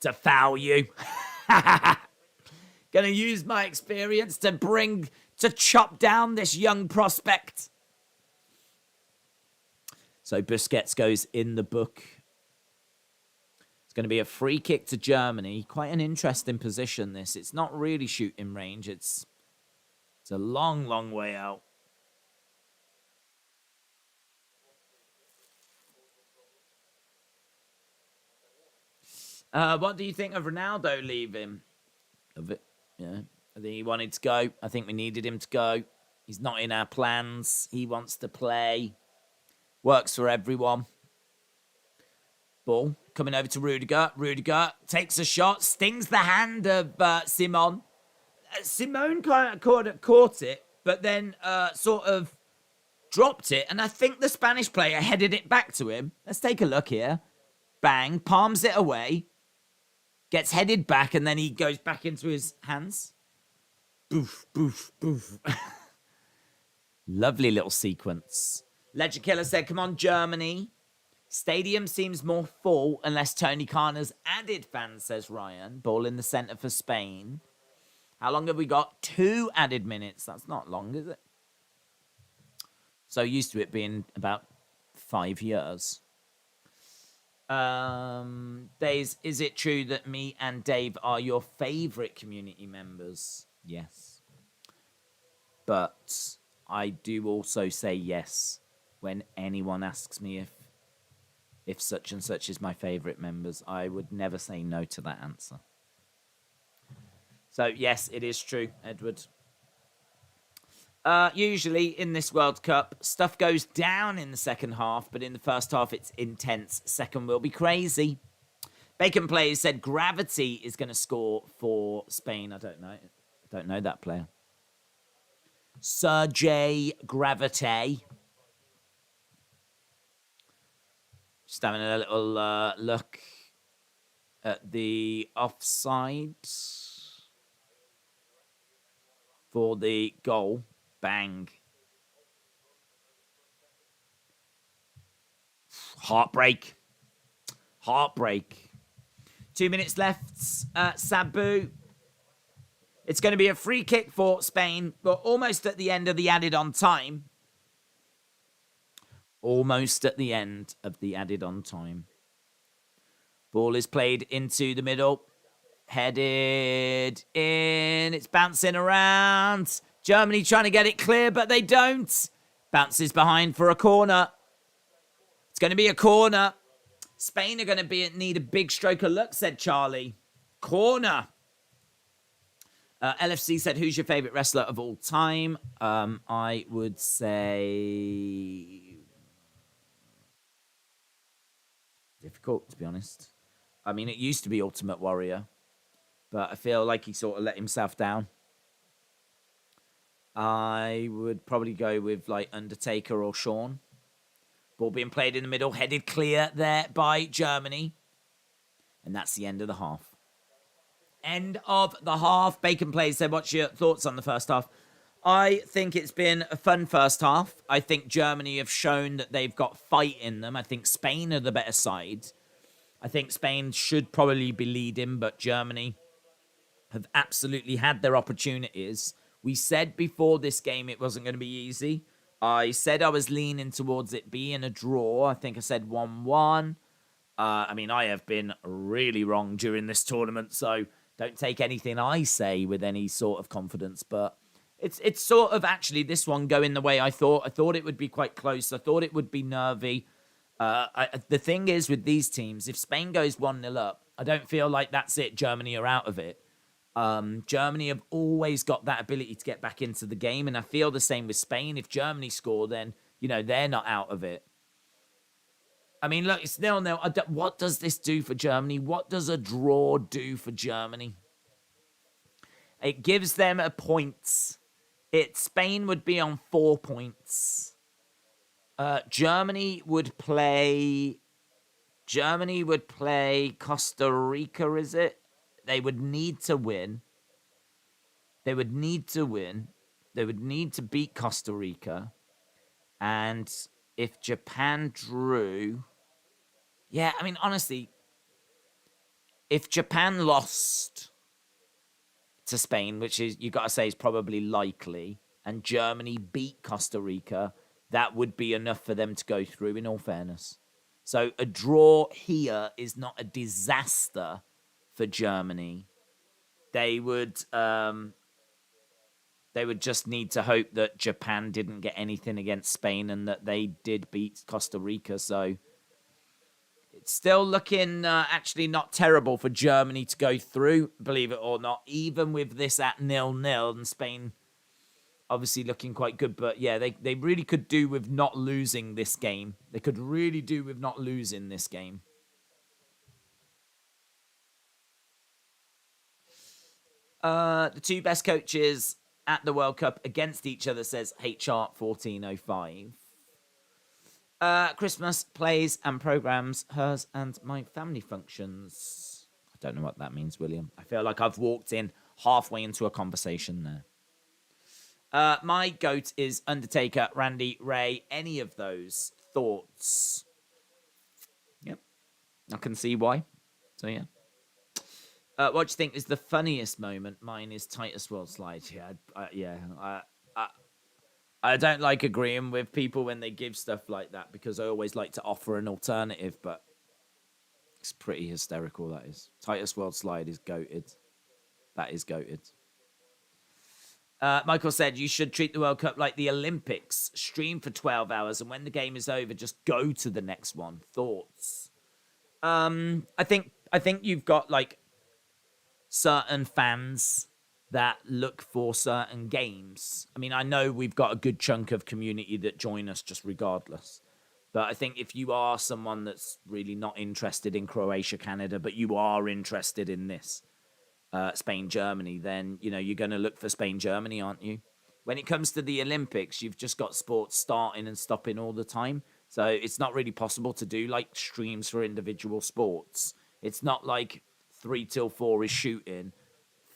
to foul you. Going to use my experience to chop down this young prospect. So Busquets goes in the book. Going to be a free kick to Germany. Quite an interesting position, this. It's not really shooting range. It's a long, long way out. What do you think of Ronaldo leaving? Of it, yeah. I think he wanted to go. I think we needed him to go. He's not in our plans. He wants to play. Works for everyone. Ball coming over to Rudiger. Rudiger takes a shot, stings the hand of Simon. Simone kind of caught it, but then sort of dropped it, and I think the Spanish player headed it back to him. Let's take a look here. Bang, palms it away, gets headed back, and then he goes back into his hands. Boof, boof, boof. Lovely little sequence. Ledger Killer said, come on, Germany. Stadium seems more full unless Tony Khan has added fans, says Ryan. Ball in the centre for Spain. How long have we got? 2 added minutes. That's not long, is it? So used to it being about 5 years. Days, is it true that me and Dave are your favourite community members? Yes. But I do also say yes when anyone asks me if such and such is my favourite members. I would never say no to that answer. So, yes, it is true, Edward. Usually in this World Cup, stuff goes down in the second half, but in the first half, it's intense. Second will be crazy. Bacon Players said Gravity is going to score for Spain. I don't know. I don't know that player. Sergey Gravity. Just having a little look at the offside for the goal. Bang. Heartbreak. 2 minutes left. Sabu. It's going to be a free kick for Spain. We're almost at the end of the added on time. Almost at the end of the added on time. Ball is played into the middle. Headed in. It's bouncing around. Germany trying to get it clear, but they don't. Bounces behind for a corner. It's going to be a corner. Spain are going to need a big stroke of luck, said Charlie. Corner. LFC said, who's your favourite wrestler of all time? I would say... difficult, to be honest. I mean, it used to be Ultimate Warrior, but I feel like he sort of let himself down. I would probably go with, like, Undertaker or Shawn. Ball being played in the middle, headed clear there by Germany. And that's the end of the half. End of the half. Bacon Plays said, what's your thoughts on the first half? I think it's been a fun first half. I think Germany have shown that they've got fight in them. I think Spain are the better side. I think Spain should probably be leading, but Germany have absolutely had their opportunities. We said before this game it wasn't going to be easy. I said I was leaning towards it being a draw. I think I said 1-1. I mean, I have been really wrong during this tournament, so don't take anything I say with any sort of confidence. But it's sort of actually this one going the way I thought. I thought it would be quite close. I thought it would be nervy. The thing is with these teams, if Spain goes 1-0 up, I don't feel like that's it. Germany are out of it. Germany have always got that ability to get back into the game, and I feel the same with Spain. If Germany score, then, you know, they're not out of it. I mean, look, it's 0-0. What does this do for Germany? What does a draw do for Germany? It gives them a point. Spain would be on 4 points. Germany would play Costa Rica, is it? They would need to win. They would need to beat Costa Rica. And if Japan drew... Yeah, I mean, honestly, if Japan lost to Spain, which is, you got to say, is probably likely, and Germany beat Costa Rica, that would be enough for them to go through, in all fairness. So a draw here is not a disaster for Germany. They would just need to hope that Japan didn't get anything against Spain and that they did beat Costa Rica. So it's still looking actually not terrible for Germany to go through, believe it or not, even with this at 0-0 and Spain obviously looking quite good. But yeah, they really could do with not losing this game. They could really do with not losing this game. The two best coaches at the World Cup against each other, says HR1405. Christmas plays and programs, hers and my family functions. I don't know what that means, William. I feel like I've walked in halfway into a conversation there. My GOAT is Undertaker, Randy, Ray. Any of those thoughts? Yep. I can see why. So, yeah. What do you think is the funniest moment? Mine is Titus World Slide. I don't like agreeing with people when they give stuff like that because I always like to offer an alternative, but it's pretty hysterical, that is. Titus World Slide is goated. That is goated. Michael said, you should treat the World Cup like the Olympics. Stream for 12 hours, and when the game is over, just go to the next one. Thoughts? I think you've got, like, certain fans that look for certain games. I mean, I know we've got a good chunk of community that join us just regardless. But I think if you are someone that's really not interested in Croatia, Canada, but you are interested in this, Spain, Germany, then, you're going to look for Spain, Germany, aren't you? When it comes to the Olympics, you've just got sports starting and stopping all the time. So it's not really possible to do like streams for individual sports. It's not like 3 till 4 is shooting,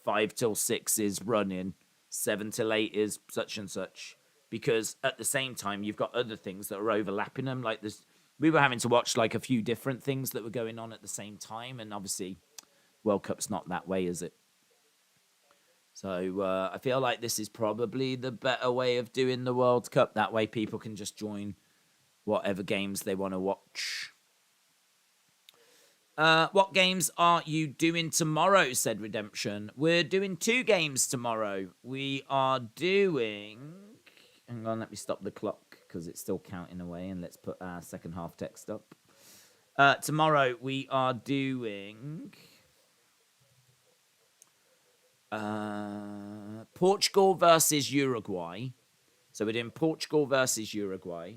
5 till 6 is running, 7 till 8 is such and such. Because at the same time, you've got other things that are overlapping them. Like this, we were having to watch like a few different things that were going on at the same time, and obviously, World Cup's not that way, is it? So I feel like this is probably the better way of doing the World Cup. That way, people can just join whatever games they want to watch. What games are you doing tomorrow? Said Redemption. We're doing 2 games tomorrow. We are doing. Hang on, let me stop the clock because it's still counting away, and let's put our second half text up. Tomorrow we are doing Portugal versus Uruguay. So we're doing Portugal versus Uruguay.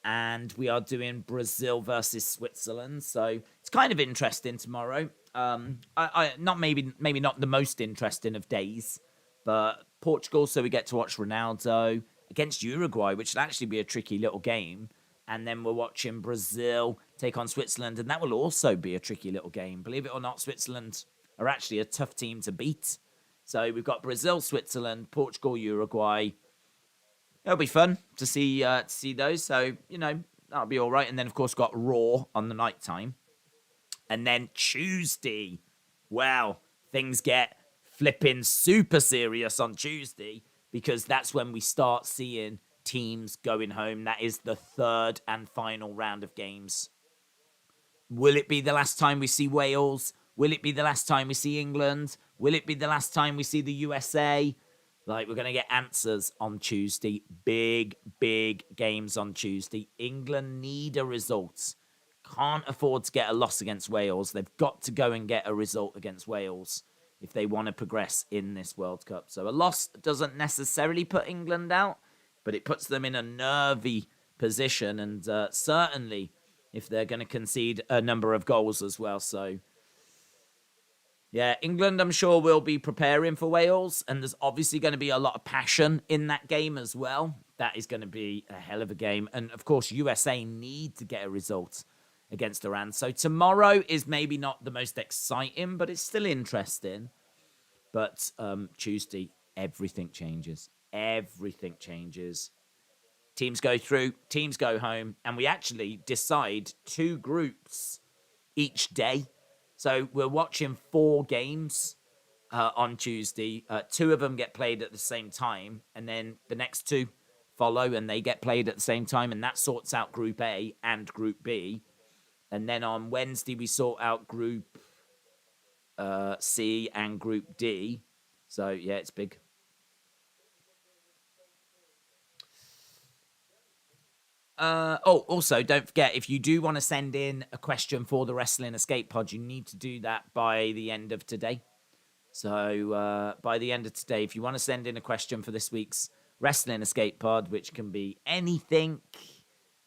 And we are doing Brazil versus Switzerland. So it's kind of interesting tomorrow. Not maybe not the most interesting of days, but Portugal, so we get to watch Ronaldo against Uruguay, which will actually be a tricky little game. And then we're watching Brazil take on Switzerland, and that will also be a tricky little game. Believe it or not, Switzerland are actually a tough team to beat. So we've got Brazil, Switzerland, Portugal, Uruguay. It'll be fun to see those. So, that'll be all right. And then, of course, got Raw on the night time. And then Tuesday. Well, things get flipping super serious on Tuesday because that's when we start seeing teams going home. That is the third and final round of games. Will it be the last time we see Wales? Will it be the last time we see England? Will it be the last time we see the USA? Like, we're going to get answers on Tuesday. Big, big games on Tuesday. England need a result. Can't afford to get a loss against Wales. They've got to go and get a result against Wales if they want to progress in this World Cup. So a loss doesn't necessarily put England out, but it puts them in a nervy position. And certainly if they're going to concede a number of goals as well. So yeah, England, I'm sure, will be preparing for Wales, and there's obviously going to be a lot of passion in that game as well. That is going to be a hell of a game. And, of course, USA need to get a result against Iran. So tomorrow is maybe not the most exciting, but it's still interesting. But Tuesday, everything changes. Everything changes. Teams go through, teams go home, and we actually decide 2 groups each day. So we're watching 4 games on Tuesday. 2 of them get played at the same time, and then the next 2 follow, and they get played at the same time, and that sorts out Group A and Group B. And then on Wednesday, we sort out Group C and Group D. So, yeah, it's big. Also, don't forget, if you do want to send in a question for the Wrestling Escape Pod, you need to do that by the end of today. So, by the end of today, if you want to send in a question for this week's Wrestling Escape Pod, which can be anything,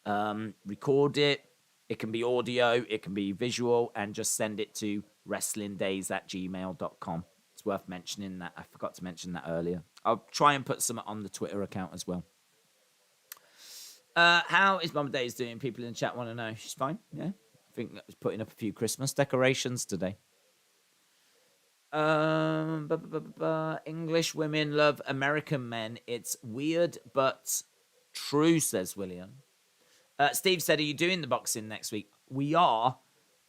record it. It can be audio, it can be visual, and just send it to wrestlingdays@gmail.com. It's worth mentioning that. I forgot to mention that earlier. I'll try and put some on the Twitter account as well. How is Mama Days doing? People in the chat want to know. She's fine, yeah. I think I was putting up a few Christmas decorations today. English women love American men. It's weird, but true, says William. Steve said, are you doing the boxing next week? We are,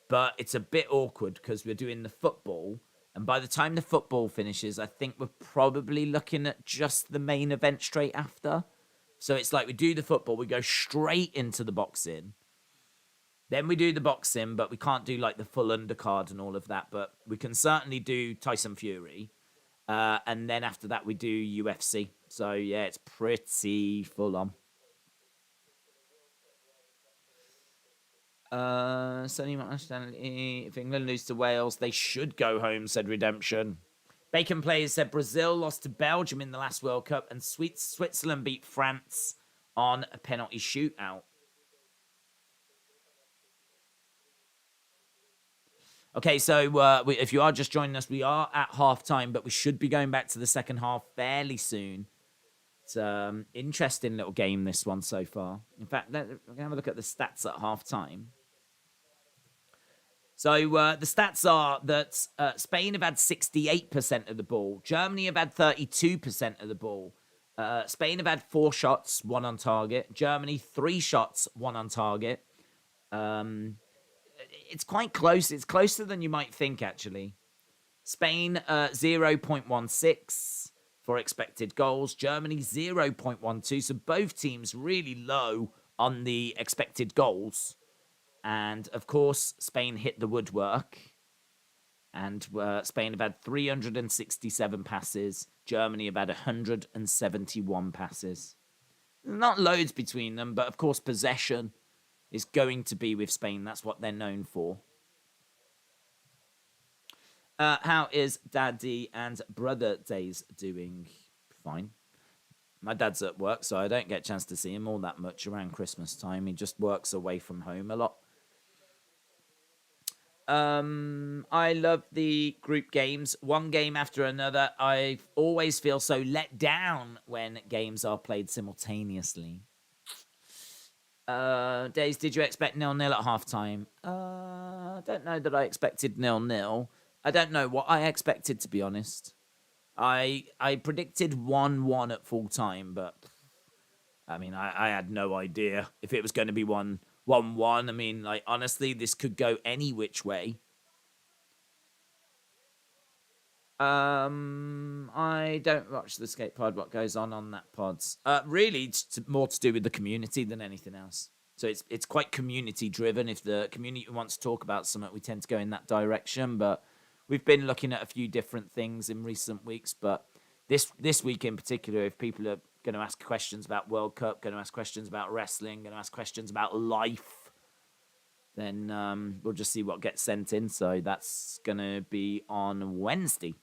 but it's a bit awkward because we're doing the football. And by the time the football finishes, I think we're probably looking at just the main event straight after. So it's like we do the football, we go straight into the boxing. Then we do the boxing, but we can't do like the full undercard and all of that. But we can certainly do Tyson Fury. And then after that, we do UFC. So yeah, it's pretty full on. Sonny Stanley, if England lose to Wales, they should go home, said Redemption. Bacon Players said Brazil lost to Belgium in the last World Cup and Switzerland beat France on a penalty shootout. Okay, so if you are just joining us, we are at halftime, but we should be going back to the second half fairly soon. It's interesting little game, this one so far. In fact, we're going to have a look at the stats at halftime. So the stats are that Spain have had 68% of the ball. Germany have had 32% of the ball. Spain have had 4 shots, 1 on target. Germany, 3 shots, 1 on target. It's quite close. It's closer than you might think, actually. Spain, 0.16 for expected goals. Germany, 0.12. So both teams really low on the expected goals. And, of course, Spain hit the woodwork. And Spain have had 367 passes. Germany have had 171 passes. Not loads between them, but, of course, possession is going to be with Spain. That's what they're known for. How is Daddy and Brother Days doing? Fine. My dad's at work, so I don't get a chance to see him all that much around Christmas time. He just works away from home a lot. I love the group games, one game after another. I always feel so let down when games are played simultaneously. Days, did you expect 0-0 at halftime? I don't know that I expected 0-0. I don't know what I expected, to be honest. I predicted 1-1 at full time, but I mean, I had no idea if it was going to be 1-1. I mean, like, honestly, this could go any which way. I don't watch the skate pod. What goes on that pods? Really, it's more to do with the community than anything else. So it's quite community driven. If the community wants to talk about something, we tend to go in that direction. But we've been looking at a few different things in recent weeks. But this week in particular, if people are going to ask questions about World Cup, going to ask questions about wrestling, going to ask questions about life, then we'll just see what gets sent in. So that's going to be on Wednesday.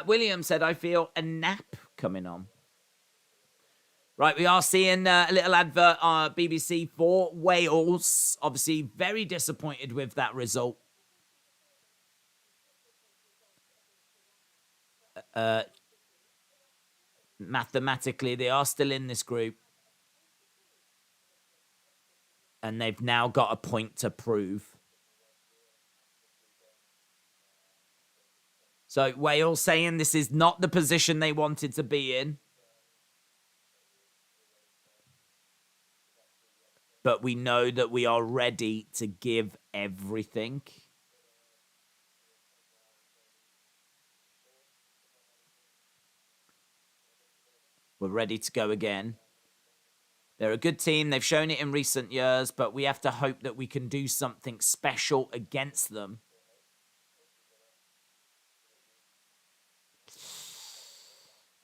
William said, I feel a nap coming on. Right, we are seeing a little advert on BBC for Wales. Obviously, very disappointed with that result. Mathematically, they are still in this group. And they've now got a point to prove. So Wales saying this is not the position they wanted to be in. But we know that we are ready to give everything. We're ready to go again. They're a good team. They've shown it in recent years, but we have to hope that we can do something special against them.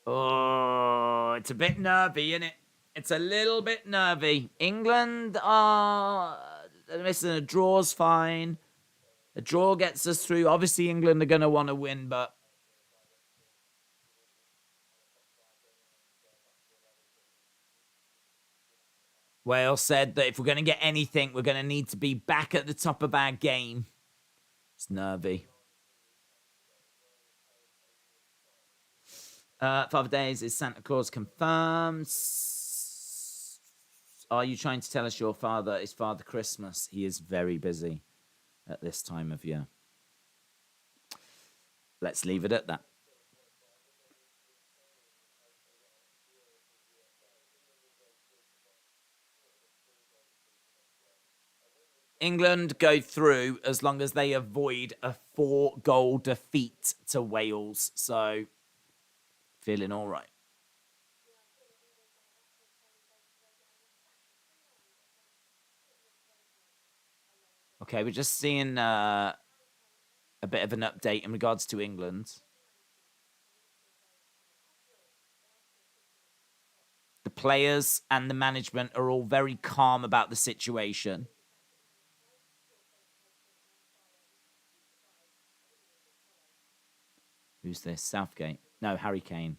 Oh, it's a bit nervy, isn't it? It's a little bit nervy. England are... Listen, a draw's fine. A draw gets us through. Obviously, England are going to want to win, but... Wales said that if we're going to get anything, we're going to need to be back at the top of our game. It's nervy. Father Days, is Santa Claus confirmed? Are you trying to tell us your father is Father Christmas? He is very busy at this time of year. Let's leave it at that. England go through as long as they avoid a 4-goal defeat to Wales. So, feeling all right. Okay, we're just seeing a bit of an update in regards to England. The players and the management are all very calm about the situation. Who's this? Southgate? No, Harry Kane.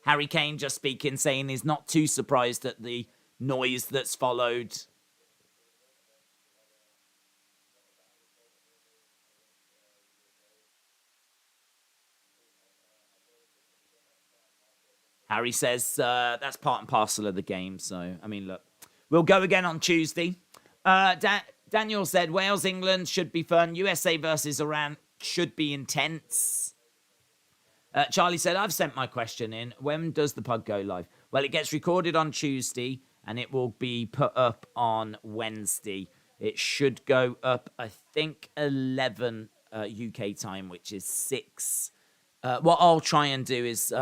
Harry Kane just speaking, saying he's not too surprised at the noise that's followed. Harry says that's part and parcel of the game. So, I mean, look, we'll go again on Tuesday. Daniel said Wales, England should be fun. USA versus Iran should be intense. Charlie said, I've sent my question in. When does the pod go live? Well, it gets recorded on Tuesday and it will be put up on Wednesday. It should go up, I think, 11 UK time, which is 6. What I'll try and do is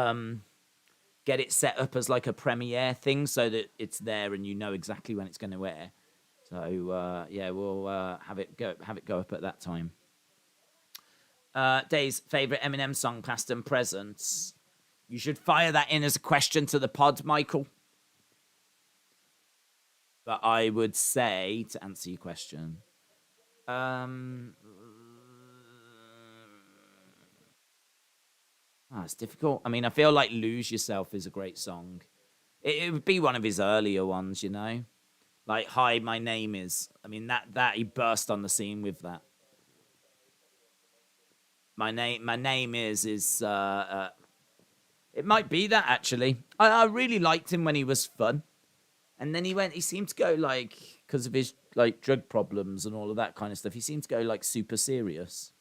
get it set up as like a premiere thing so that it's there and you know exactly when it's going to air. So, yeah, we'll have it go up at that time. Dave's favourite Eminem song, past and present. You should fire that in as a question to the pod, Michael. But I would say, to answer your question, it's difficult. I mean, I feel like Lose Yourself is a great song. It would be one of his earlier ones, you know? Like, Hi, My Name Is. I mean, that he burst on the scene with that. My name is it might be that, actually. I really liked him when he was fun. And then he seemed to go, like, because of his, like, drug problems and all of that kind of stuff, he seemed to go, like, super serious.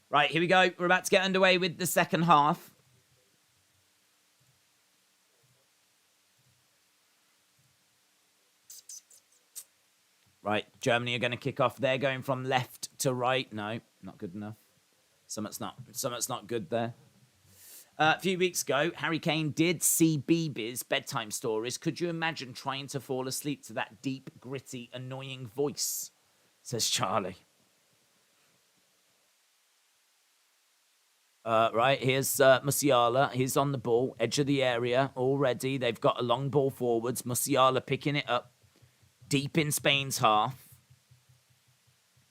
Right, here we go. We're about to get underway with the second half. Right, Germany are going to kick off. They're going from left to right. No, not good enough. Something's not good there. A few weeks ago, Harry Kane did see BB's bedtime stories. Could you imagine trying to fall asleep to that deep, gritty, annoying voice? Says Charlie. Right, here's Musiala. He's on the ball, edge of the area already. They've got a long ball forwards. Musiala picking it up. Deep in Spain's half.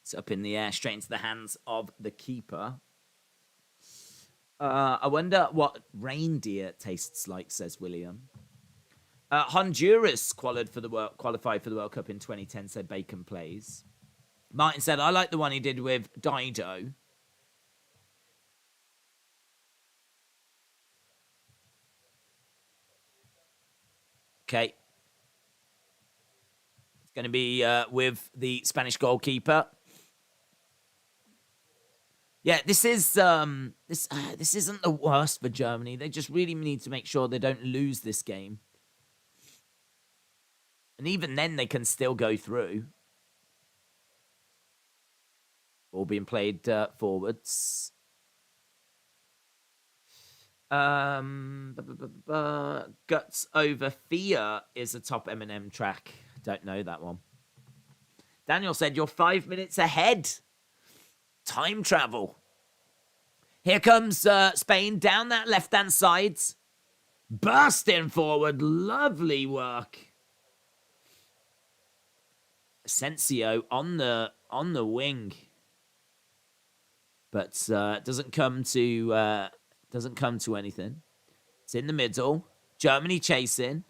It's up in the air, straight into the hands of the keeper. I wonder what reindeer tastes like, says William. Honduras qualified for the World Cup in 2010, said Bacon Plays. Martin said, I like the one he did with Dido. Okay. Going to be with the Spanish goalkeeper. Yeah, this isn't the worst for Germany. They just really need to make sure they don't lose this game. And even then, they can still go through. All being played forwards. Guts Over Fear is a top Eminem track. Don't know that one. Daniel said, you're 5 minutes ahead. Time travel. Here comes Spain down that left-hand side. Bursting forward. Lovely work. Asensio on the wing. But doesn't come to anything. It's in the middle. Germany chasing.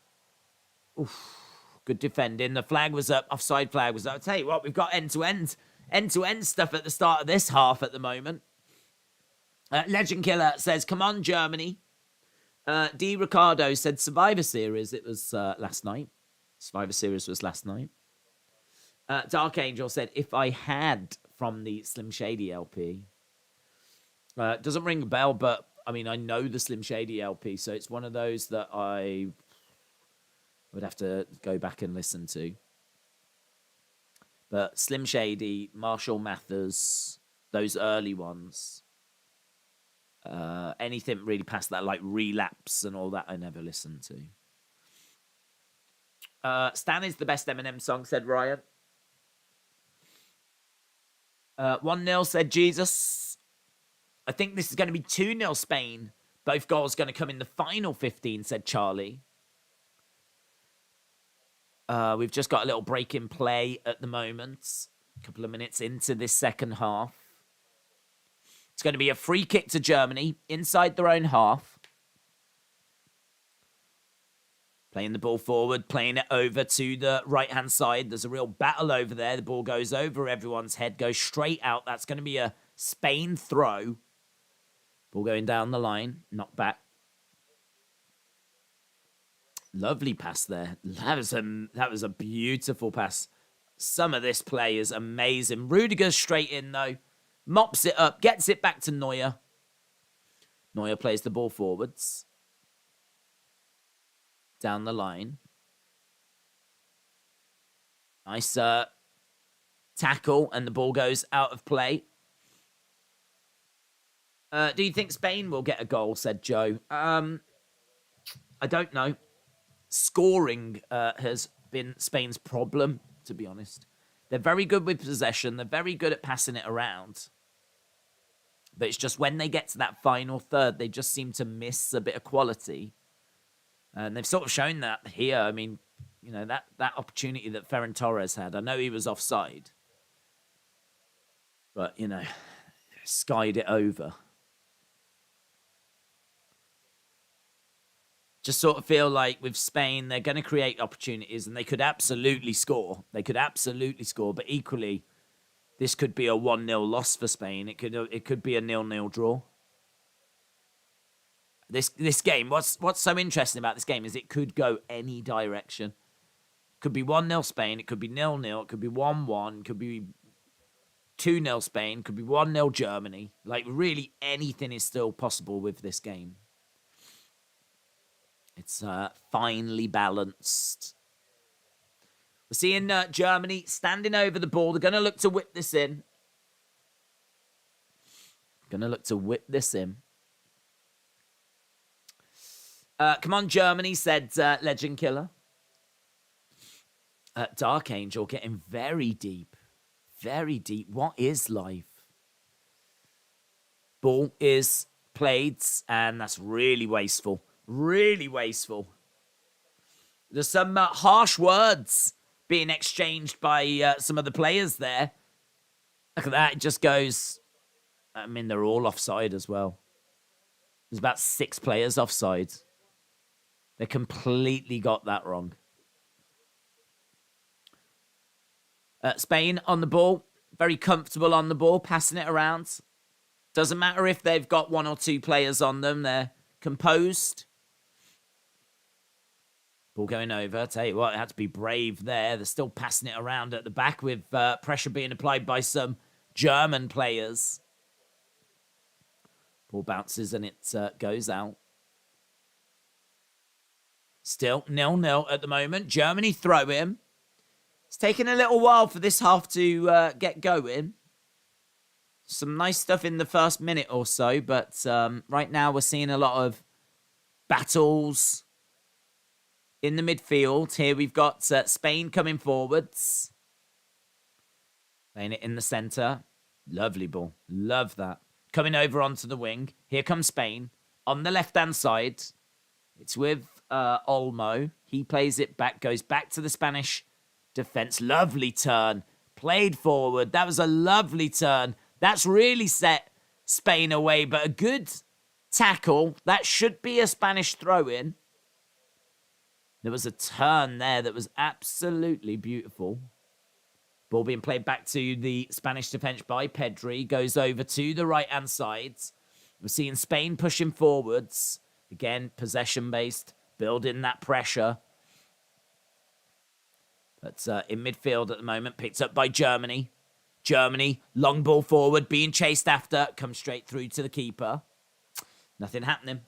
Oof. Good defending. The flag was up. Offside flag was up. I'll tell you what, we've got end-to-end stuff at the start of this half at the moment. Legend Killer says, come on, Germany. D. Ricardo said Survivor Series. It was last night. Survivor Series was last night. Dark Angel said, if I had from the Slim Shady LP. Doesn't ring a bell, but I mean, I know the Slim Shady LP, so it's one of those that I would have to go back and listen to. But Slim Shady, Marshall Mathers, those early ones, anything really past that, like Relapse and all that, I never listened to. Stan is the best Eminem song, said Ryan. 1-0, said Jesus. I think this is going to be 2-0 Spain. Both goals going to come in the final 15, said Charlie. We've just got a little break in play at the moment. A couple of minutes into this second half. It's going to be a free kick to Germany inside their own half. Playing the ball forward, playing it over to the right-hand side. There's a real battle over there. The ball goes over everyone's head, goes straight out. That's going to be a Spain throw. Ball going down the line, knocked back. Lovely pass there. That was a beautiful pass. Some of this play is amazing. Rudiger's straight in, though. Mops it up, gets it back to Neuer. Neuer plays the ball forwards. Down the line. Nice tackle, and the ball goes out of play. Do you think Spain will get a goal, said Joe? I don't know. Scoring has been Spain's problem, to be honest. They're very good with possession. They're very good at passing it around. But it's just when they get to that final third, they just seem to miss a bit of quality. And they've sort of shown that here. I mean, you know, that opportunity that Ferran Torres had. I know he was offside. But, you know, skied it over. Just sort of feel like with Spain, they're going to create opportunities and they could absolutely score. They could absolutely score. But equally, this could be a 1-0 loss for Spain. It could be a 0-0 draw. This game, what's so interesting about this game is it could go any direction. It could be 1-0 Spain. It could be 0-0. It could be 1-1. It could be 2-0 Spain. It could be 1-0 Germany. Like, really, anything is still possible with this game. It's finely balanced. We're seeing Germany standing over the ball. They're going to look to whip this in. Come on, Germany, said Legend Killer. Dark Angel getting very deep. Very deep. What is life? Ball is played, and that's really wasteful. Really wasteful. There's some harsh words being exchanged by some of the players there. Look at that. It just goes... I mean, they're all offside as well. There's about 6 players offside. They completely got that wrong. Spain on the ball. Very comfortable on the ball, passing it around. Doesn't matter if they've got 1 or 2 players on them. They're composed. Ball going over. Tell you what, it had to be brave there. They're still passing it around at the back with pressure being applied by some German players. Ball bounces and it goes out. Still 0-0 at the moment. Germany throw in. It's taken a little while for this half to get going. Some nice stuff in the first minute or so, but right now we're seeing a lot of battles in the midfield. Here we've got Spain coming forwards. Playing it in the centre. Lovely ball. Love that. Coming over onto the wing. Here comes Spain. On the left-hand side. It's with Olmo. He plays it back. Goes back to the Spanish defence. Lovely turn. Played forward. That was a lovely turn. That's really set Spain away. But a good tackle. That should be a Spanish throw-in. There was a turn there that was absolutely beautiful. Ball being played back to the Spanish defence by Pedri. Goes over to the right-hand side. We're seeing Spain pushing forwards. Again, possession-based. Building that pressure. But in midfield at the moment. Picked up by Germany. Germany, long ball forward. Being chased after. Comes straight through to the keeper. Nothing happening.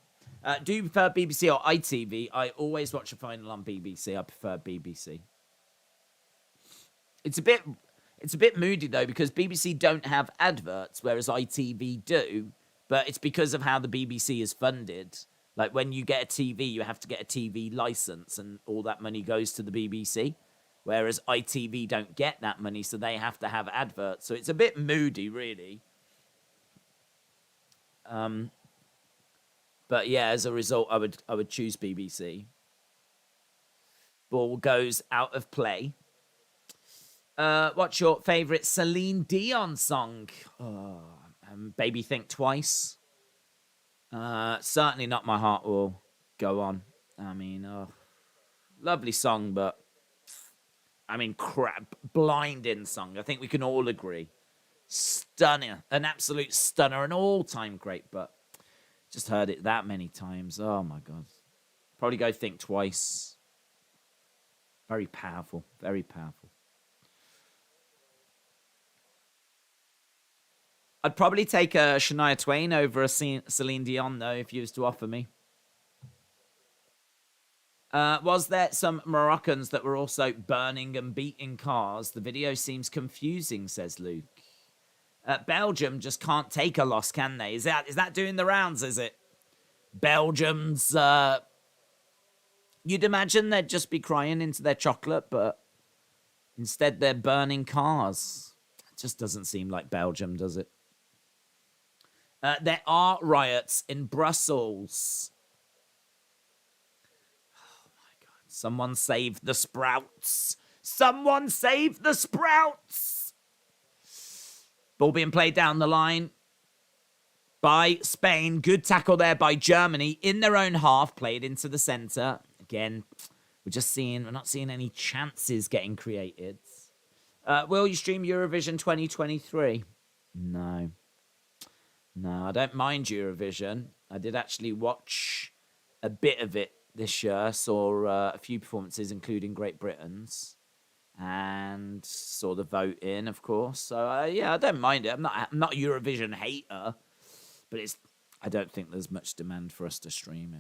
Do you prefer BBC or ITV? I always watch the final on BBC. I prefer BBC. It's a bit moody, though, because BBC don't have adverts, whereas ITV do. But it's because of how the BBC is funded. Like, when you get a TV, you have to get a TV license, and all that money goes to the BBC. Whereas ITV don't get that money, so they have to have adverts. So it's a bit moody, really. But yeah, as a result, I would choose BBC. Ball goes out of play. What's your favourite Celine Dion song? Oh, Baby Think Twice. Certainly Not My Heart Will Go On. I mean, lovely song, but I mean, crap, blinding song. I think we can all agree. Stunner, an absolute stunner, an all-time great, but just heard it that many times. Oh my God. Probably go Think Twice. Very powerful, very powerful. I'd probably take a Shania Twain over a Celine Dion, though, if you was to offer me. Was there some Moroccans that were also burning and beating cars? The video seems confusing, says Luke. Belgium just can't take a loss, can they? Is that doing the rounds, is it? Belgium's... you'd imagine they'd just be crying into their chocolate, but instead they're burning cars. It just doesn't seem like Belgium, does it? There are riots in Brussels. Oh my God. Someone save the Sprouts. Someone save the Sprouts. Ball being played down the line by Spain. Good tackle there by Germany in their own half. Played into the centre. Again, we're not seeing any chances getting created. Will you stream Eurovision 2023? No. No, I don't mind Eurovision. I did actually watch a bit of it this year. Saw a few performances, including Great Britain's. And saw the vote in, of course. So, yeah, I don't mind it. I'm not a Eurovision hater. But I don't think there's much demand for us to stream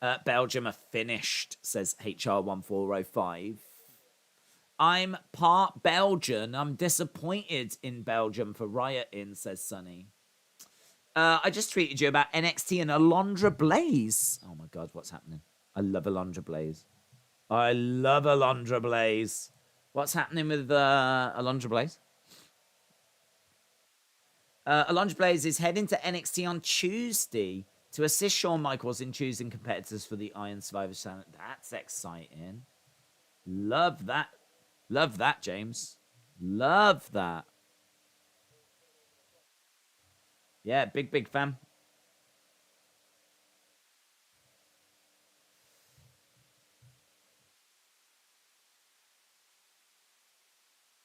it. Belgium are finished, says HR1405. I'm part Belgian. I'm disappointed in Belgium for rioting, says Sonny. I just tweeted you about NXT and Alondra Blaze. Oh my God, what's happening? I love Alondra Blaze. I love Alondra Blaze. What's happening with Alondra Blaze? Alondra Blaze is heading to NXT on Tuesday to assist Shawn Michaels in choosing competitors for the Iron Survivor Challenge. That's exciting. Love that. Love that, James. Love that. Yeah, big fan.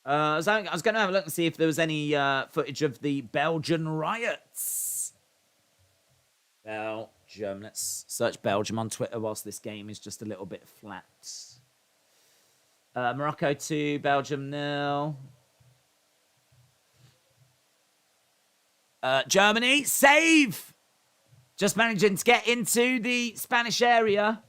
I was going to have a look and see if there was any footage of the Belgian riots. Belgium. Let's search Belgium on Twitter whilst this game is just a little bit flat. Morocco 2, Belgium 0. Germany, save! Just managing to get into the Spanish area.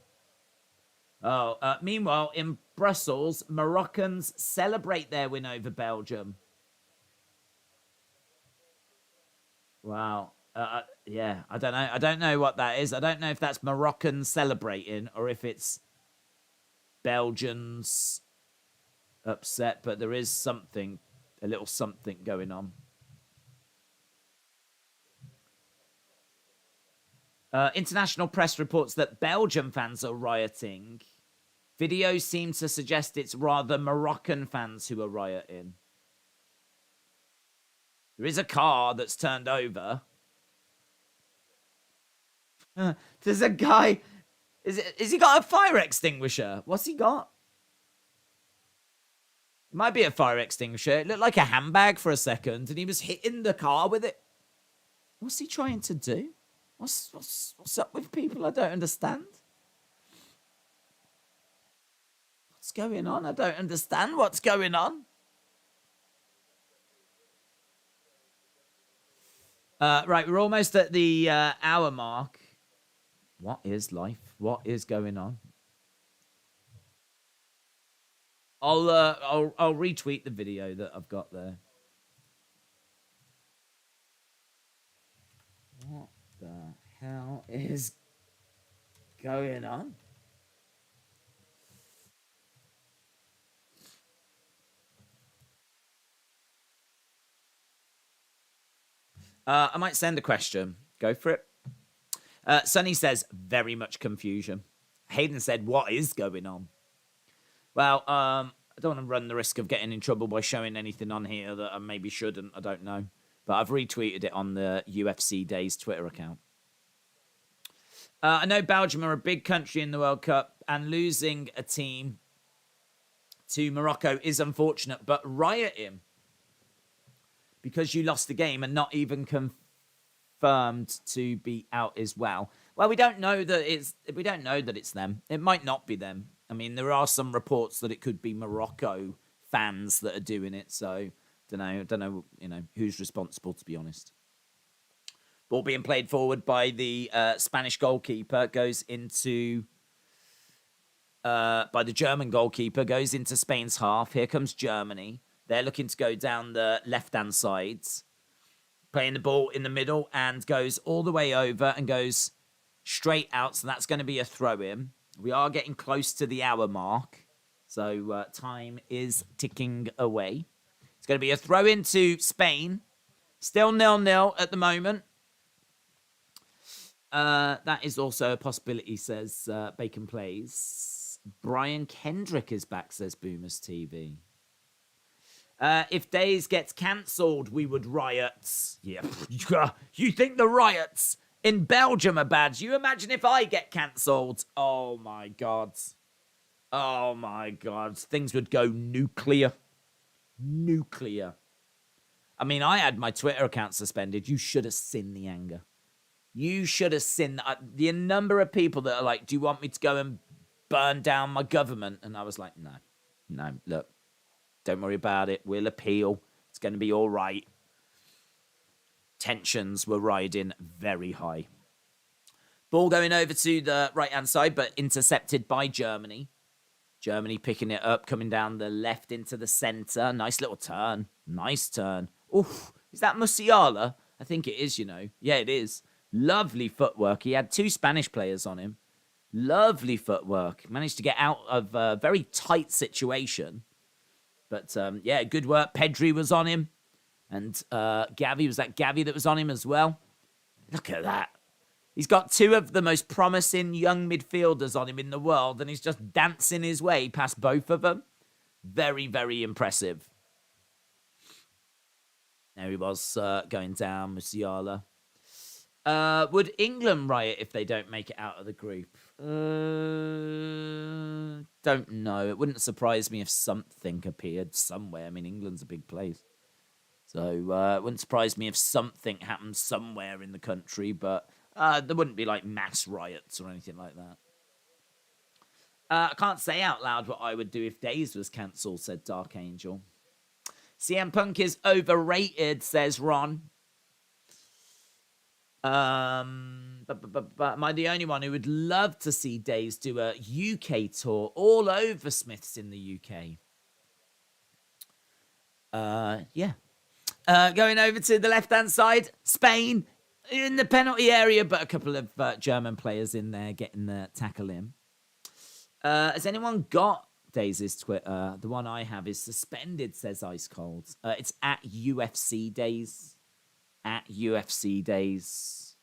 Meanwhile, in Brussels, Moroccans celebrate their win over Belgium. Wow. Yeah, I don't know. I don't know what that is. I don't know if that's Moroccans celebrating or if it's Belgians upset, but there is something, a little something going on. International press reports that Belgium fans are rioting. Videos seem to suggest it's rather Moroccan fans who are rioting. There is a car that's turned over. There's a guy. Is he got a fire extinguisher? What's he got? It might be a fire extinguisher. It looked like a handbag for a second, and he was hitting the car with it. What's he trying to do? What's up with people? I don't understand. What's going on? I don't understand what's going on. Right, we're almost at the hour mark. What is life? What is going on? I'll retweet the video that I've got there. What the hell is going on? I might send a question. Go for it. Sonny says, very much confusion. Hayden said, what is going on? Well, I don't want to run the risk of getting in trouble by showing anything on here that I maybe shouldn't. I don't know. But I've retweeted it on the UFC Days Twitter account. I know Belgium are a big country in the World Cup, and losing a team to Morocco is unfortunate, but riot him because you lost the game and not even confirmed to be out as well. Well, we don't know that it's them. It might not be them. I mean, there are some reports that it could be Morocco fans that are doing it. So don't know, who's responsible, to be honest. Ball being played forward by the Spanish goalkeeper goes into by the German goalkeeper goes into Spain's half. Here comes Germany. They're looking to go down the left-hand sides, playing the ball in the middle, and goes all the way over and goes straight out. So that's going to be a throw-in. We are getting close to the hour mark, so time is ticking away. It's going to be a throw-in to Spain. Still 0-0 at the moment. That is also a possibility, says Bacon Plays. Brian Kendrick is back, says Boomers TV. If Days gets cancelled, we would riot. Yeah, you think the riots in Belgium are bad? You imagine if I get cancelled? Oh my god. Oh my god. Things would go nuclear. Nuclear. I mean, I had my Twitter account suspended. You should have seen the anger. You should have seen the number of people that are like, do you want me to go and burn down my government? And I was like, no, look, don't worry about it. We'll appeal. It's going to be all right. Tensions were riding very high. Ball going over to the right-hand side, but intercepted by Germany. Germany picking it up, coming down the left into the centre. Nice little turn. Nice turn. Oof. Is that Musiala? I think it is, Yeah, it is. Lovely footwork. He had 2 Spanish players on him. Lovely footwork. Managed to get out of a very tight situation. But, yeah, good work. Pedri was on him. And Gavi, was that Gavi that was on him as well? Look at that. He's got 2 of the most promising young midfielders on him in the world, and he's just dancing his way past both of them. Very, very impressive. There he was going down, Musiala. Would England riot if they don't make it out of the group? Don't know. It wouldn't surprise me if something appeared somewhere. I mean, England's a big place. So it wouldn't surprise me if something happened somewhere in the country, but there wouldn't be like mass riots or anything like that. I can't say out loud what I would do if Days was cancelled, said Dark Angel. CM Punk is overrated, says Ron. But am I the only one who would love to see Days do a UK tour all over Smiths in the UK? Yeah. Going over to the left-hand side, Spain in the penalty area, but a couple of German players in there getting the tackle in. Has anyone got Days' Twitter? The one I have is suspended, says Ice Cold. It's at UFC Days. At UFC Days.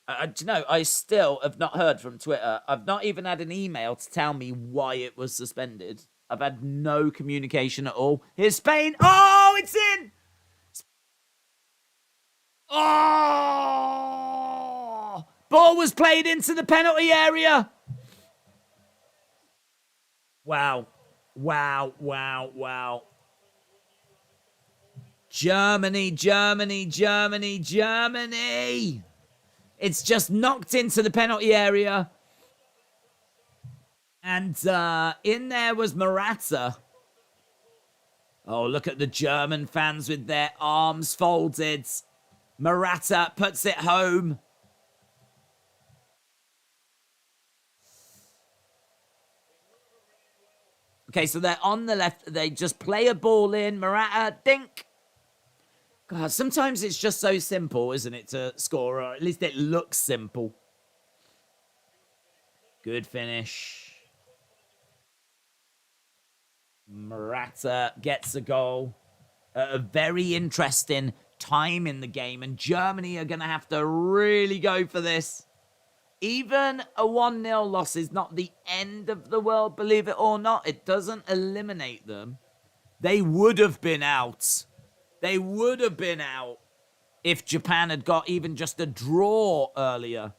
Do you know, I still have not heard from Twitter. I've not even had an email to tell me why it was suspended. I've had no communication at all. Here's Spain. Oh, it's in! Oh! Ball was played into the penalty area. Wow. Wow, wow, wow. Germany, Germany, Germany, Germany. It's just knocked into the penalty area. And in there was Morata. Oh, look at the German fans with their arms folded. Morata puts it home. Okay, so they're on the left. They just play a ball in. Morata, dink. God, sometimes it's just so simple, isn't it, to score? Or at least it looks simple. Good finish. Morata gets a goal. A very interesting time in the game. And Germany are going to have to really go for this. Even a 1-0 loss is not the end of the world, believe it or not. It doesn't eliminate them. They would have been out. They would have been out if Japan had got even just a draw earlier.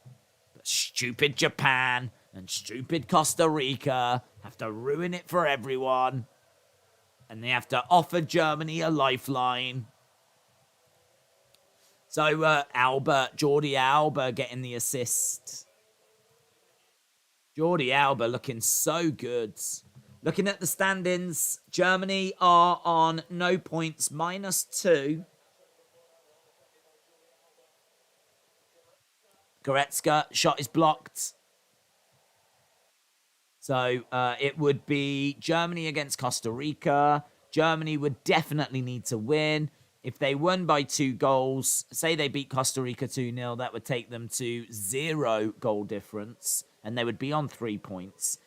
But stupid Japan and stupid Costa Rica have to ruin it for everyone. And they have to offer Germany a lifeline. So Jordi Alba getting the assist. Jordi Alba looking so good. Looking at the standings, Germany are on no points, -2. Goretzka, shot is blocked. So it would be Germany against Costa Rica. Germany would definitely need to win. If they won by 2 goals, say they beat Costa Rica 2-0, that would take them to 0 goal difference, and they would be on 3 points.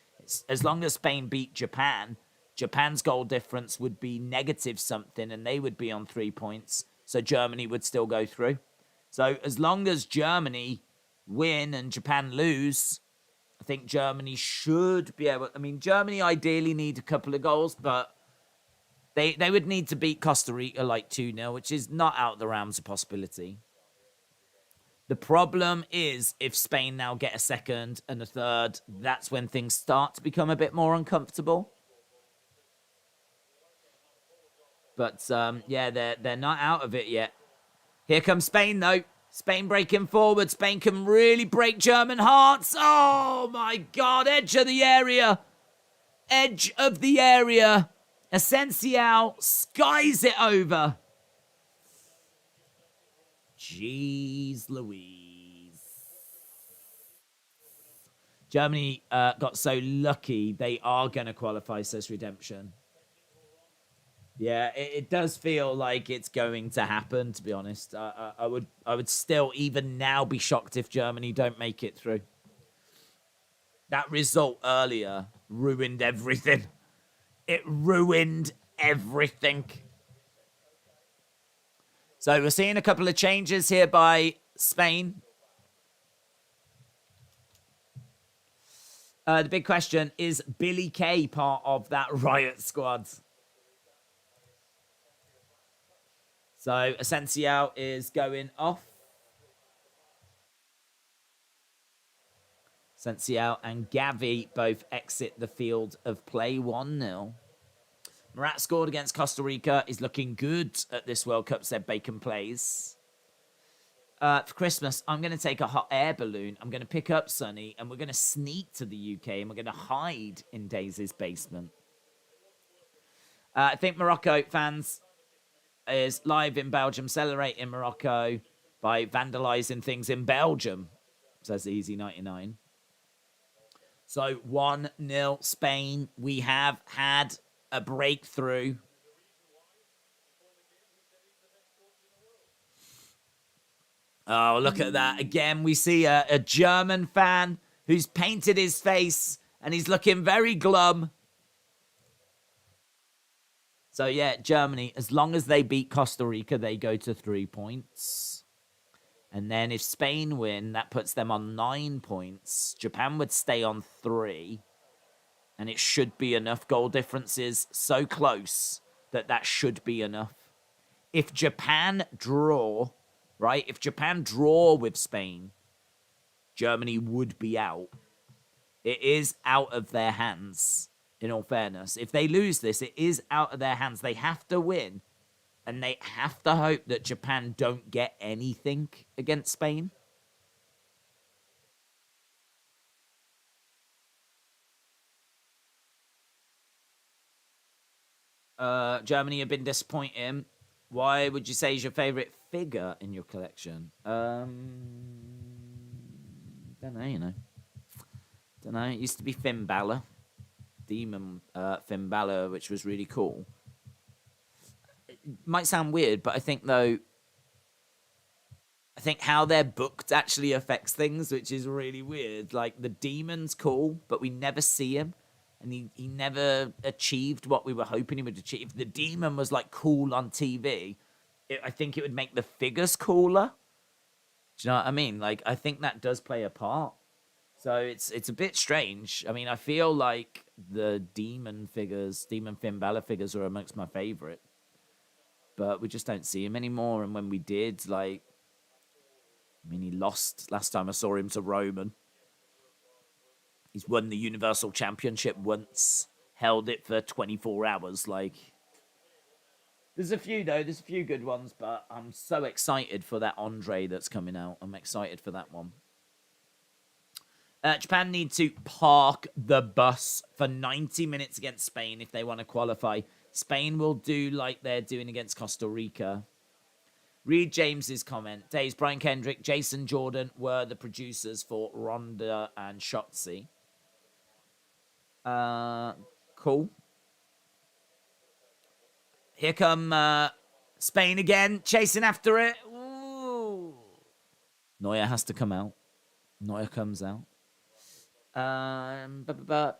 As long as Spain beat Japan, Japan's goal difference would be negative something, and they would be on 3 points, so Germany would still go through. So as long as Germany win and Japan lose, I think Germany should be able... I mean, Germany ideally need a couple of goals, but they would need to beat Costa Rica like 2-0, which is not out of the realms of possibility. The problem is if Spain now get a second and a third, that's when things start to become a bit more uncomfortable. But, yeah, they're not out of it yet. Here comes Spain, though. Spain breaking forward. Spain can really break German hearts. Oh, my God. Edge of the area. Edge of the area. Asensio skies it over. Jeez Louise. Germany got so lucky they are going to qualify, says Redemption. Yeah, it does feel like it's going to happen, to be honest. I would still, even now, be shocked if Germany don't make it through. That result earlier ruined everything. It ruined everything. So we're seeing a couple of changes here by Spain. The big question, is Billy Kay part of that riot squad? So Asensio is going off. Asensio and Gavi both exit the field of play 1-0. Murat scored against Costa Rica. Is looking good at this World Cup, said Bacon Plays. For Christmas, I'm going to take a hot air balloon. I'm going to pick up Sonny, and we're going to sneak to the UK, and we're going to hide in Daisy's basement. I think Morocco fans is live in Belgium, celebrating Morocco by vandalising things in Belgium, says Easy99. So 1-0 Spain. We have had a breakthrough. Oh, look at that. Again, we see a German fan who's painted his face and he's looking very glum. So, yeah, Germany, as long as they beat Costa Rica, they go to 3 points. And then if Spain win, that puts them on 9 points. Japan would stay on 3. And it should be enough. Goal differences so close that should be enough. If Japan draw, right? If Japan draw with Spain, Germany would be out. It is out of their hands, in all fairness. If they lose this, it is out of their hands. They have to win. And they have to hope that Japan don't get anything against Spain. Germany have been disappointing. Why would you say is your favourite figure in your collection? Don't know, you know. Don't know. It used to be Finn Balor. Demon Finn Balor, which was really cool. It might sound weird, but I think, though, how they're booked actually affects things, which is really weird. Like, the Demon's cool, but we never see him. And he never achieved what we were hoping he would achieve. If the Demon was, like, cool on TV, I think it would make the figures cooler. Do you know what I mean? Like, I think that does play a part. So it's a bit strange. I mean, I feel like the Demon Finn Balor figures are amongst my favourite. But we just don't see him anymore. And when we did, like, I mean, he lost last time I saw him to Roman. He's won the Universal Championship once, held it for 24 hours. Like, there's a few, though. There's a few good ones, but I'm so excited for that Andre that's coming out. I'm excited for that one. Japan need to park the bus for 90 minutes against Spain if they want to qualify. Spain will do like they're doing against Costa Rica. Read James's comment. Days, Brian Kendrick, Jason Jordan were the producers for Ronda and Shotzi. Cool. Here come Spain again, chasing after it. Ooh. Neuer has to come out. Neuer comes out.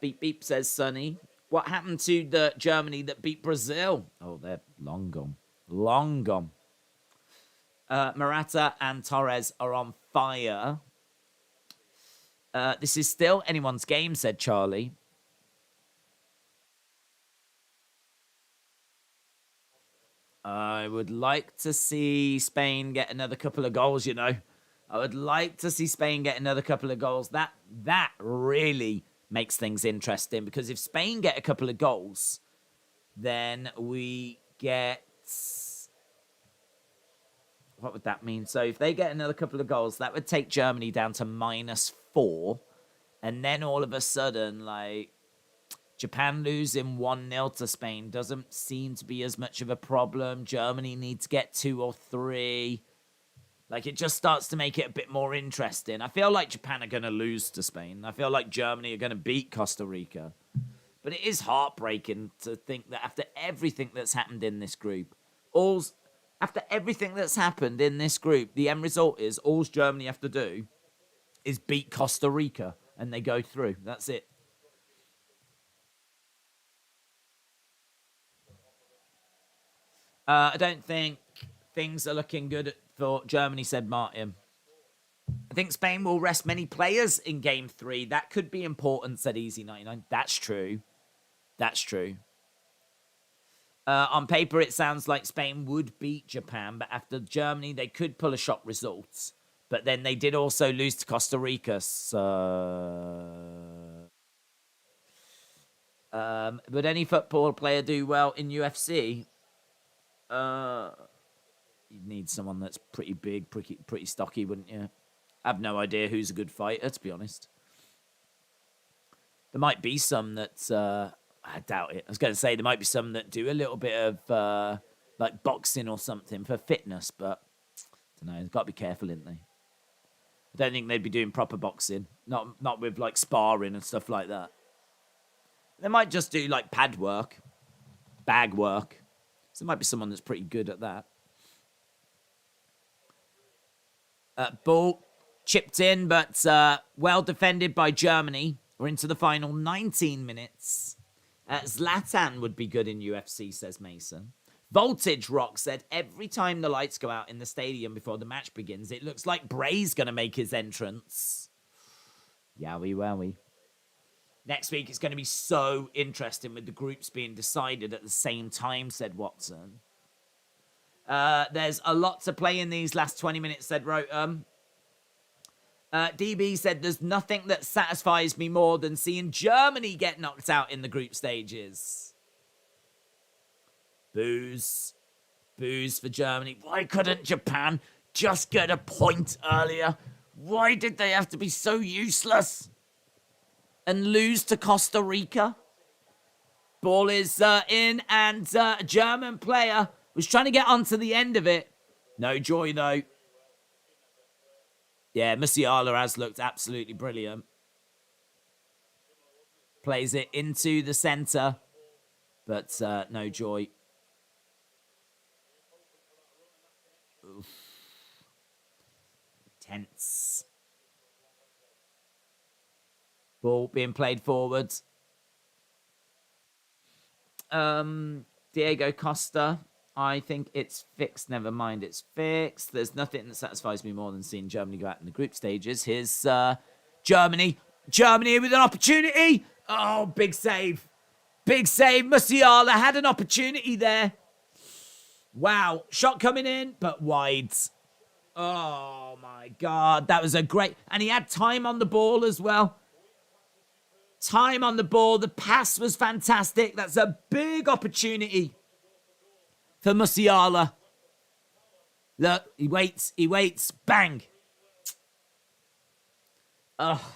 Beep beep, says Sonny. What happened to the Germany that beat Brazil? Oh, they're long gone. Long gone. Morata and Torres are on fire. This is still anyone's game, said Charlie. I would like to see Spain get another couple of goals, you know. I would like to see Spain get another couple of goals. That really makes things interesting, because if Spain get a couple of goals, then we get... What would that mean? So if they get another couple of goals, that would take Germany down to -4. And then all of a sudden, like, Japan losing 1-0 to Spain doesn't seem to be as much of a problem. Germany needs to get 2 or 3. Like, it just starts to make it a bit more interesting. I feel like Japan are going to lose to Spain. I feel like Germany are going to beat Costa Rica. But it is heartbreaking to think that after everything that's happened in this group, the end result is all Germany have to do is beat Costa Rica and they go through. That's it. I don't think things are looking good for Germany, said Martin. I think Spain will rest many players in Game 3. That could be important, said Easy99. That's true. That's true. On paper, it sounds like Spain would beat Japan, but after Germany, they could pull a shock result. But then they did also lose to Costa Rica, so... would any football player do well in UFC? You'd need someone that's pretty big, pretty stocky, wouldn't you? I have no idea who's a good fighter, to be honest. There might be some that... I doubt it. I was going to say there might be some that do a little bit of like boxing or something for fitness, but I don't know. They've got to be careful, isn't they? I don't think they'd be doing proper boxing. Not with like sparring and stuff like that. They might just do like pad work, bag work. So there might be someone that's pretty good at that. Ball chipped in, but well defended by Germany. We're into the final 19 minutes. Zlatan would be good in UFC, says Mason. Voltage Rock said, every time the lights go out in the stadium before the match begins, it looks like Bray's going to make his entrance. Yowie wowie. Next week, it's going to be so interesting with the groups being decided at the same time, said Watson. There's a lot to play in these last 20 minutes, said Rotem. DB said, there's nothing that satisfies me more than seeing Germany get knocked out in the group stages. Boos. Boos for Germany. Why couldn't Japan just get a point earlier? Why did they have to be so useless and lose to Costa Rica? Ball is in, and a German player was trying to get onto the end of it. No joy, though. Yeah, Musiala has looked absolutely brilliant. Plays it into the centre, but no joy. Oof. Tense. Ball being played forwards. Diego Costa. I think it's fixed. Never mind, it's fixed. There's nothing that satisfies me more than seeing Germany go out in the group stages. Here's Germany. Germany with an opportunity. Oh, big save. Big save. Musiala had an opportunity there. Wow. Shot coming in, but wide. Oh my God. That was a great. And he had time on the ball as well. Time on the ball. The pass was fantastic. That's a big opportunity for Musiala. Look, he waits. Bang. Oh.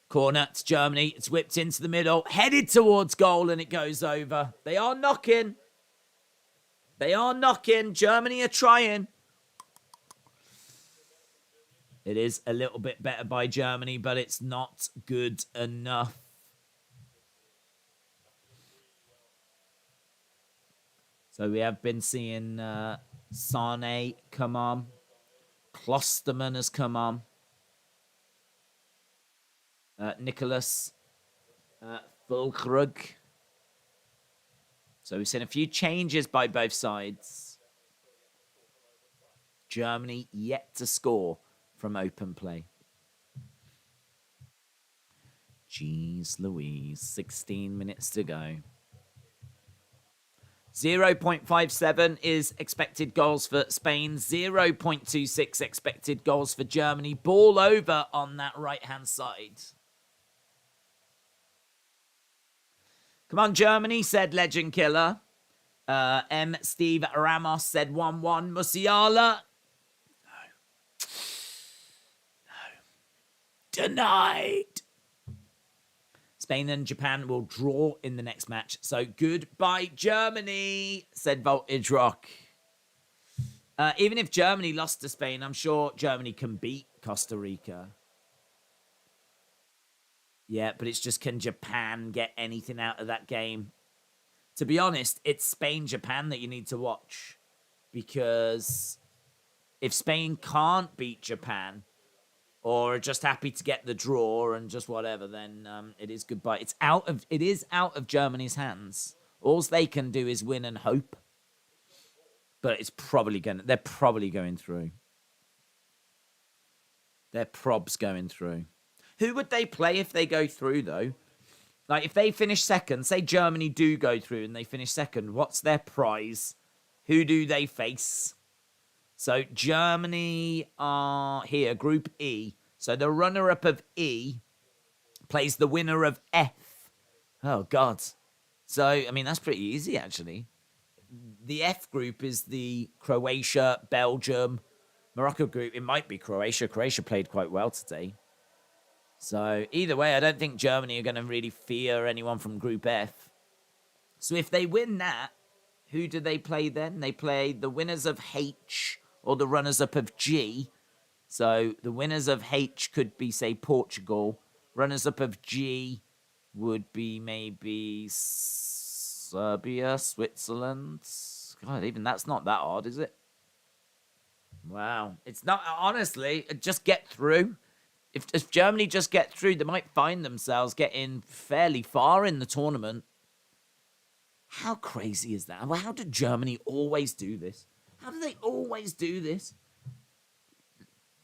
Corner, it's Germany. It's whipped into the middle, headed towards goal, and it goes over. They are knocking. Germany are trying. It is a little bit better by Germany, but it's not good enough. So we have been seeing Sane come on. Klosterman has come on. Nicholas Fulkrug. So we've seen a few changes by both sides. Germany yet to score from open play. Jeez Louise, 16 minutes to go. 0.57 is expected goals for Spain. 0.26 expected goals for Germany. Ball over on that right-hand side. Come on, Germany, said Legend Killer. Steve Ramos said 1-1. Musiala. No. Denied. Spain and Japan will draw in the next match. So goodbye, Germany, said Voltage Rock. Even if Germany lost to Spain, I'm sure Germany can beat Costa Rica. Yeah, but it's just, can Japan get anything out of that game? To be honest, it's Spain-Japan that you need to watch. Because if Spain can't beat Japan, or are just happy to get the draw and just whatever, then it is goodbye. It is out of Germany's hands. All they can do is win and hope. But they're probably going through. They're probs going through. Who would they play if they go through, though? Like, if they finish second, say Germany do go through and they finish second, what's their prize? Who do they face? So Germany are here, Group E. So the runner-up of E plays the winner of F. Oh, God. So, I mean, that's pretty easy, actually. The F group is the Croatia, Belgium, Morocco group. It might be Croatia. Croatia played quite well today. So either way, I don't think Germany are going to really fear anyone from Group F. So if they win that, who do they play then? They play the winners of H or the runners-up of G. So the winners of H could be, say, Portugal. Runners-up of G would be maybe Serbia, Switzerland. God, even that's not that hard, is it? Wow. It's not, honestly, just get through. If Germany just get through, they might find themselves getting fairly far in the tournament. How crazy is that? Well, how did Germany always do this? How do they always do this?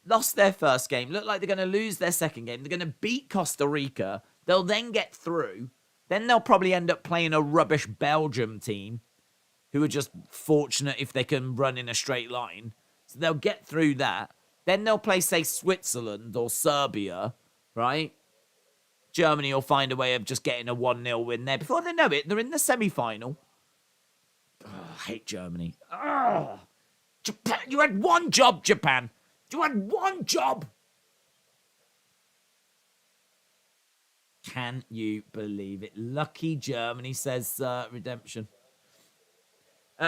Lost their first game. Look like they're going to lose their second game. They're going to beat Costa Rica. They'll then get through. Then they'll probably end up playing a rubbish Belgium team who are just fortunate if they can run in a straight line. So they'll get through that. Then they'll play, say, Switzerland or Serbia, right? Germany will find a way of just getting a 1-0 win there. Before they know it, they're in the semi-final. Oh, I hate Germany. Oh, Japan, you had one job, Japan. You had one job. Can you believe it? Lucky Germany, says Redemption.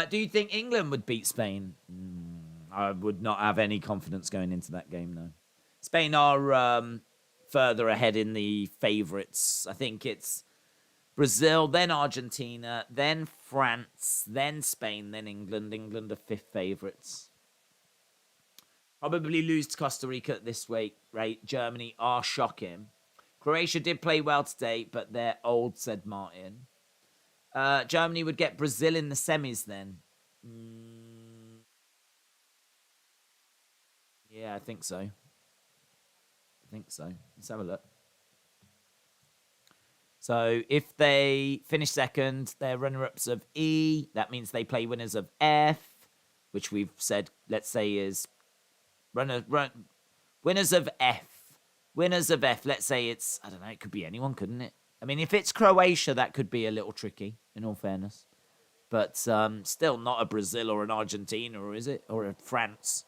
Do you think England would beat Spain? I would not have any confidence going into that game, no. Spain are further ahead in the favourites. I think it's Brazil, then Argentina, then France, then Spain, then England. England are fifth favourites. Probably lose to Costa Rica this week, right? Germany are shocking. Croatia did play well today, but they're old, said Martin. Germany would get Brazil in the semis then. Yeah, I think so. Let's have a look. So if they finish second, they're runner-ups of E. That means they play winners of F, which we've said, let's say, is winners of F. Winners of F. Let's say it's, I don't know, it could be anyone, couldn't it? I mean, if it's Croatia, that could be a little tricky, in all fairness. But still not a Brazil or an Argentina, or is it? Or a France.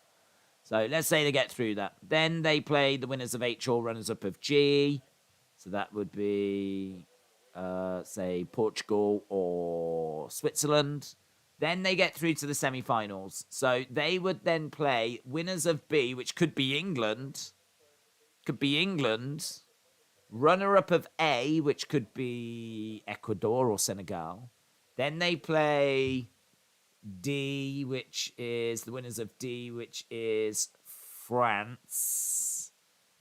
So let's say they get through that. Then they play the winners of H or runners-up of G. So that would be, say, Portugal or Switzerland. Then they get through to the semi-finals. So they would then play winners of B, which could be England. Could be England. Runner-up of A, which could be Ecuador or Senegal. Then they play D, which is the winners of D, which is France.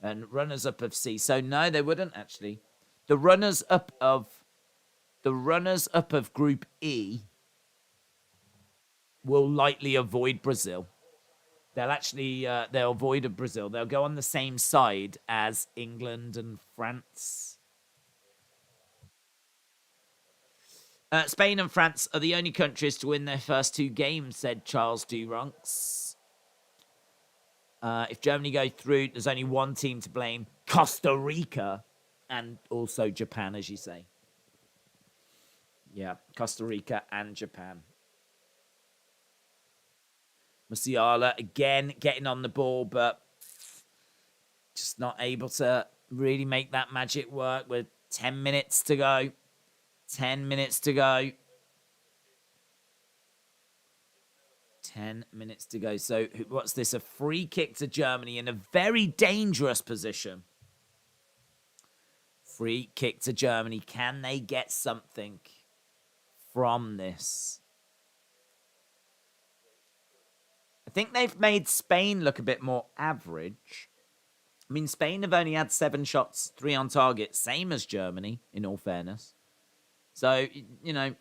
And runners-up of C. So no, they wouldn't actually. The runners-up of Group E will likely avoid Brazil. They'll avoid Brazil. They'll go on the same side as England and France. Spain and France are the only countries to win their first 2 games, said Charles Duronx. If Germany go through, there's only one team to blame, Costa Rica, and also Japan, as you say. Yeah, Costa Rica and Japan. Musiala, again, getting on the ball, but just not able to really make that magic work with 10 minutes to go. 10 minutes to go. 10 minutes to go. So what's this? A free kick to Germany in a very dangerous position. Free kick to Germany. Can they get something from this? I think they've made Spain look a bit more average. I mean, Spain have only had 7 shots, 3 on target, same as Germany, in all fairness. So, you know,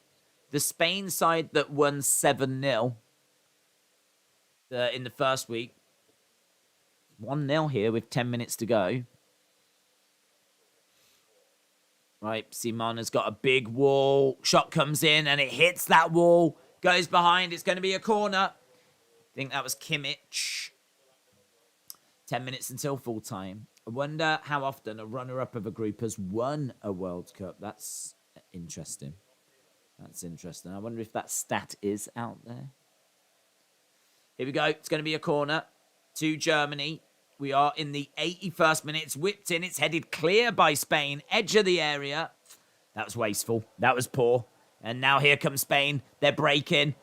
the Spain side that won 7-0 in the first week, 1-0 here with 10 minutes to go. Right, Simon has got a big wall. Shot comes in and it hits that wall. Goes behind. It's going to be a corner. I think that was Kimmich. 10 minutes until full time. I wonder how often a runner-up of a group has won a World Cup. That's interesting. That's interesting. I wonder if that stat is out there. Here we go. It's going to be a corner to Germany. We are in the 81st minute. It's whipped in. It's headed clear by Spain. Edge of the area. That was wasteful. That was poor. And now here comes Spain. They're breaking.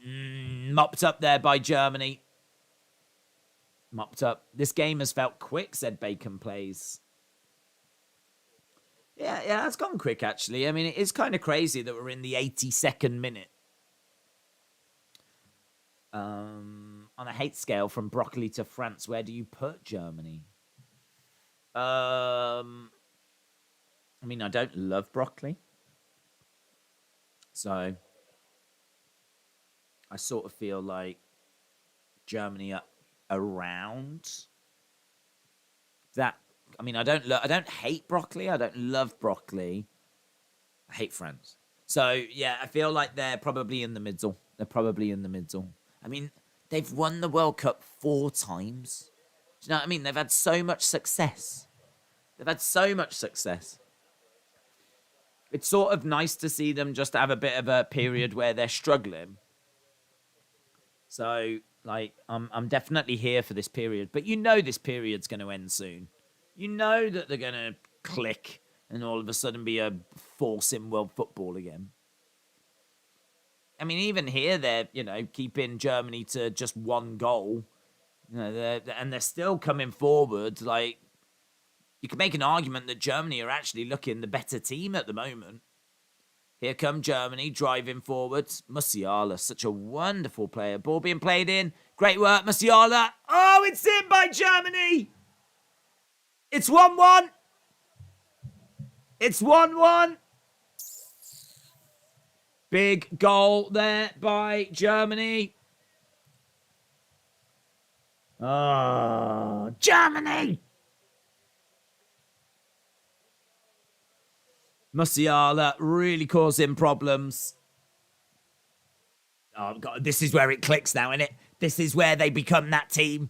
Mopped up there by Germany. Mopped up. This game has felt quick, said Bacon Plays. Yeah, it's gone quick, actually. I mean, it is kind of crazy that we're in the 82nd minute. On a hate scale from broccoli to France, where do you put Germany? I mean, I don't love broccoli. So, I sort of feel like Germany are around that. I mean, I don't hate broccoli. I don't love broccoli. I hate France. So, yeah, I feel like they're probably in the middle. I mean, they've won the World Cup 4 times. Do you know what I mean? They've had so much success. It's sort of nice to see them just have a bit of a period where they're struggling. So, like, I'm definitely here for this period. But you know this period's going to end soon. You know that they're going to click and all of a sudden be a force in world football again. I mean, even here, they're, keeping Germany to just 1 goal. They're still coming forward. Like, you can make an argument that Germany are actually looking the better team at the moment. Here come Germany, driving forwards. Musiala, such a wonderful player. Ball being played in. Great work, Musiala. Oh, it's in by Germany. It's 1-1. It's 1-1. Big goal there by Germany. Oh, Germany! Musiala really causing problems. Oh, God, this is where it clicks now, isn't it? This is where they become that team.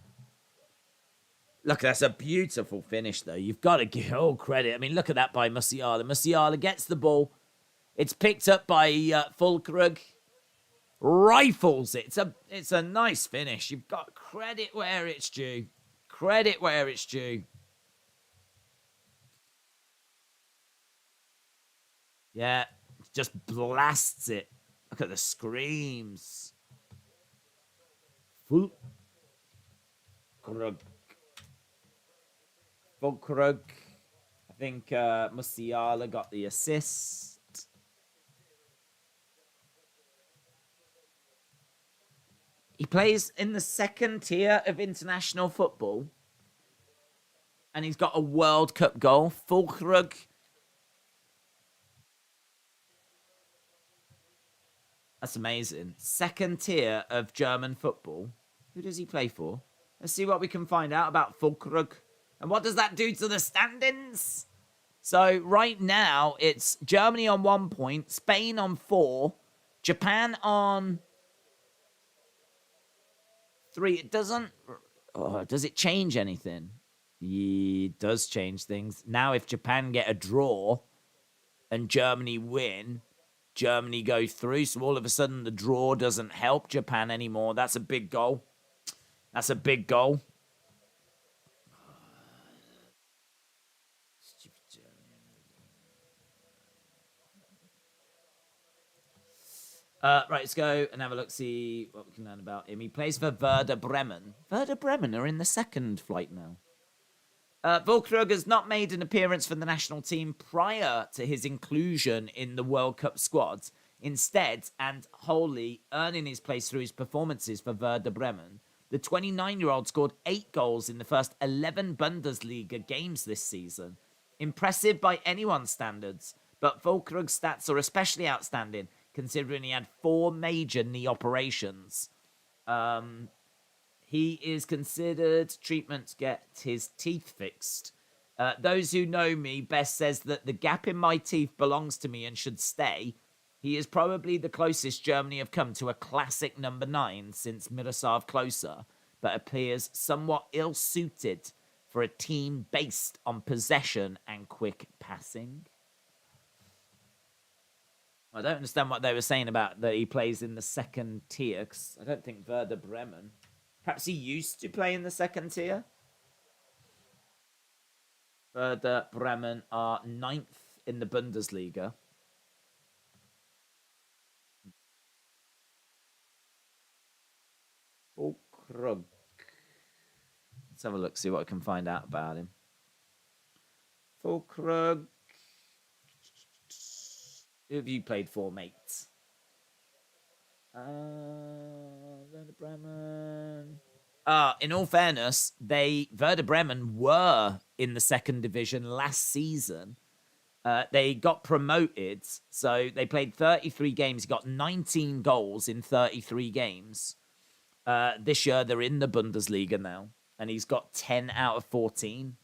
Look, that's a beautiful finish, though. You've got to give all credit. I mean, look at that by Musiala. Musiala gets the ball. It's picked up by Fulkrug. Rifles it. It's a nice finish. You've got credit where it's due. Credit where it's due. Yeah, just blasts it. Look at the screams. Fulkrug. Fulkrug. I think Musiala got the assist. He plays in the second tier of international football. And he's got a World Cup goal. Fulkrug. That's amazing. Second tier of German football. Who does he play for? Let's see what we can find out about Fulkrug. And what does that do to the standings? So right now, it's Germany on 1 point, Spain on 4, Japan on 3. It doesn't... Oh, does it change anything? It does change things. Now, if Japan get a draw and Germany win, Germany go through. So all of a sudden, the draw doesn't help Japan anymore. That's a big goal. That's a big goal. Right, let's go and have a look, see what we can learn about him. He plays for Werder Bremen. Werder Bremen are in the second flight now. Fulkrug has not made an appearance for the national team prior to his inclusion in the World Cup squad. Instead, and wholly earning his place through his performances for Werder Bremen, the 29-year-old scored 8 goals in the first 11 Bundesliga games this season. Impressive by anyone's standards, but Fulkrug's stats are especially outstanding, considering he had 4 major knee operations. He is considered treatment to get his teeth fixed. Those who know me best says that the gap in my teeth belongs to me and should stay. He is probably the closest Germany have come to a classic number 9 since Miroslav Klose, but appears somewhat ill-suited for a team based on possession and quick passing. I don't understand what they were saying about that he plays in the second tier, because I don't think Werder Bremen... Perhaps he used to play in the second tier. Werder Bremen are 9th in the Bundesliga. Fulkrug. Let's have a look, see what I can find out about him. Fulkrug. Who have you played for, mates? Werder Bremen. In all fairness, Werder Bremen were in the second division last season. They got promoted, so they played 33 games. He got 19 goals in 33 games. This year, they're in the Bundesliga now, and he's got 10 out of 14.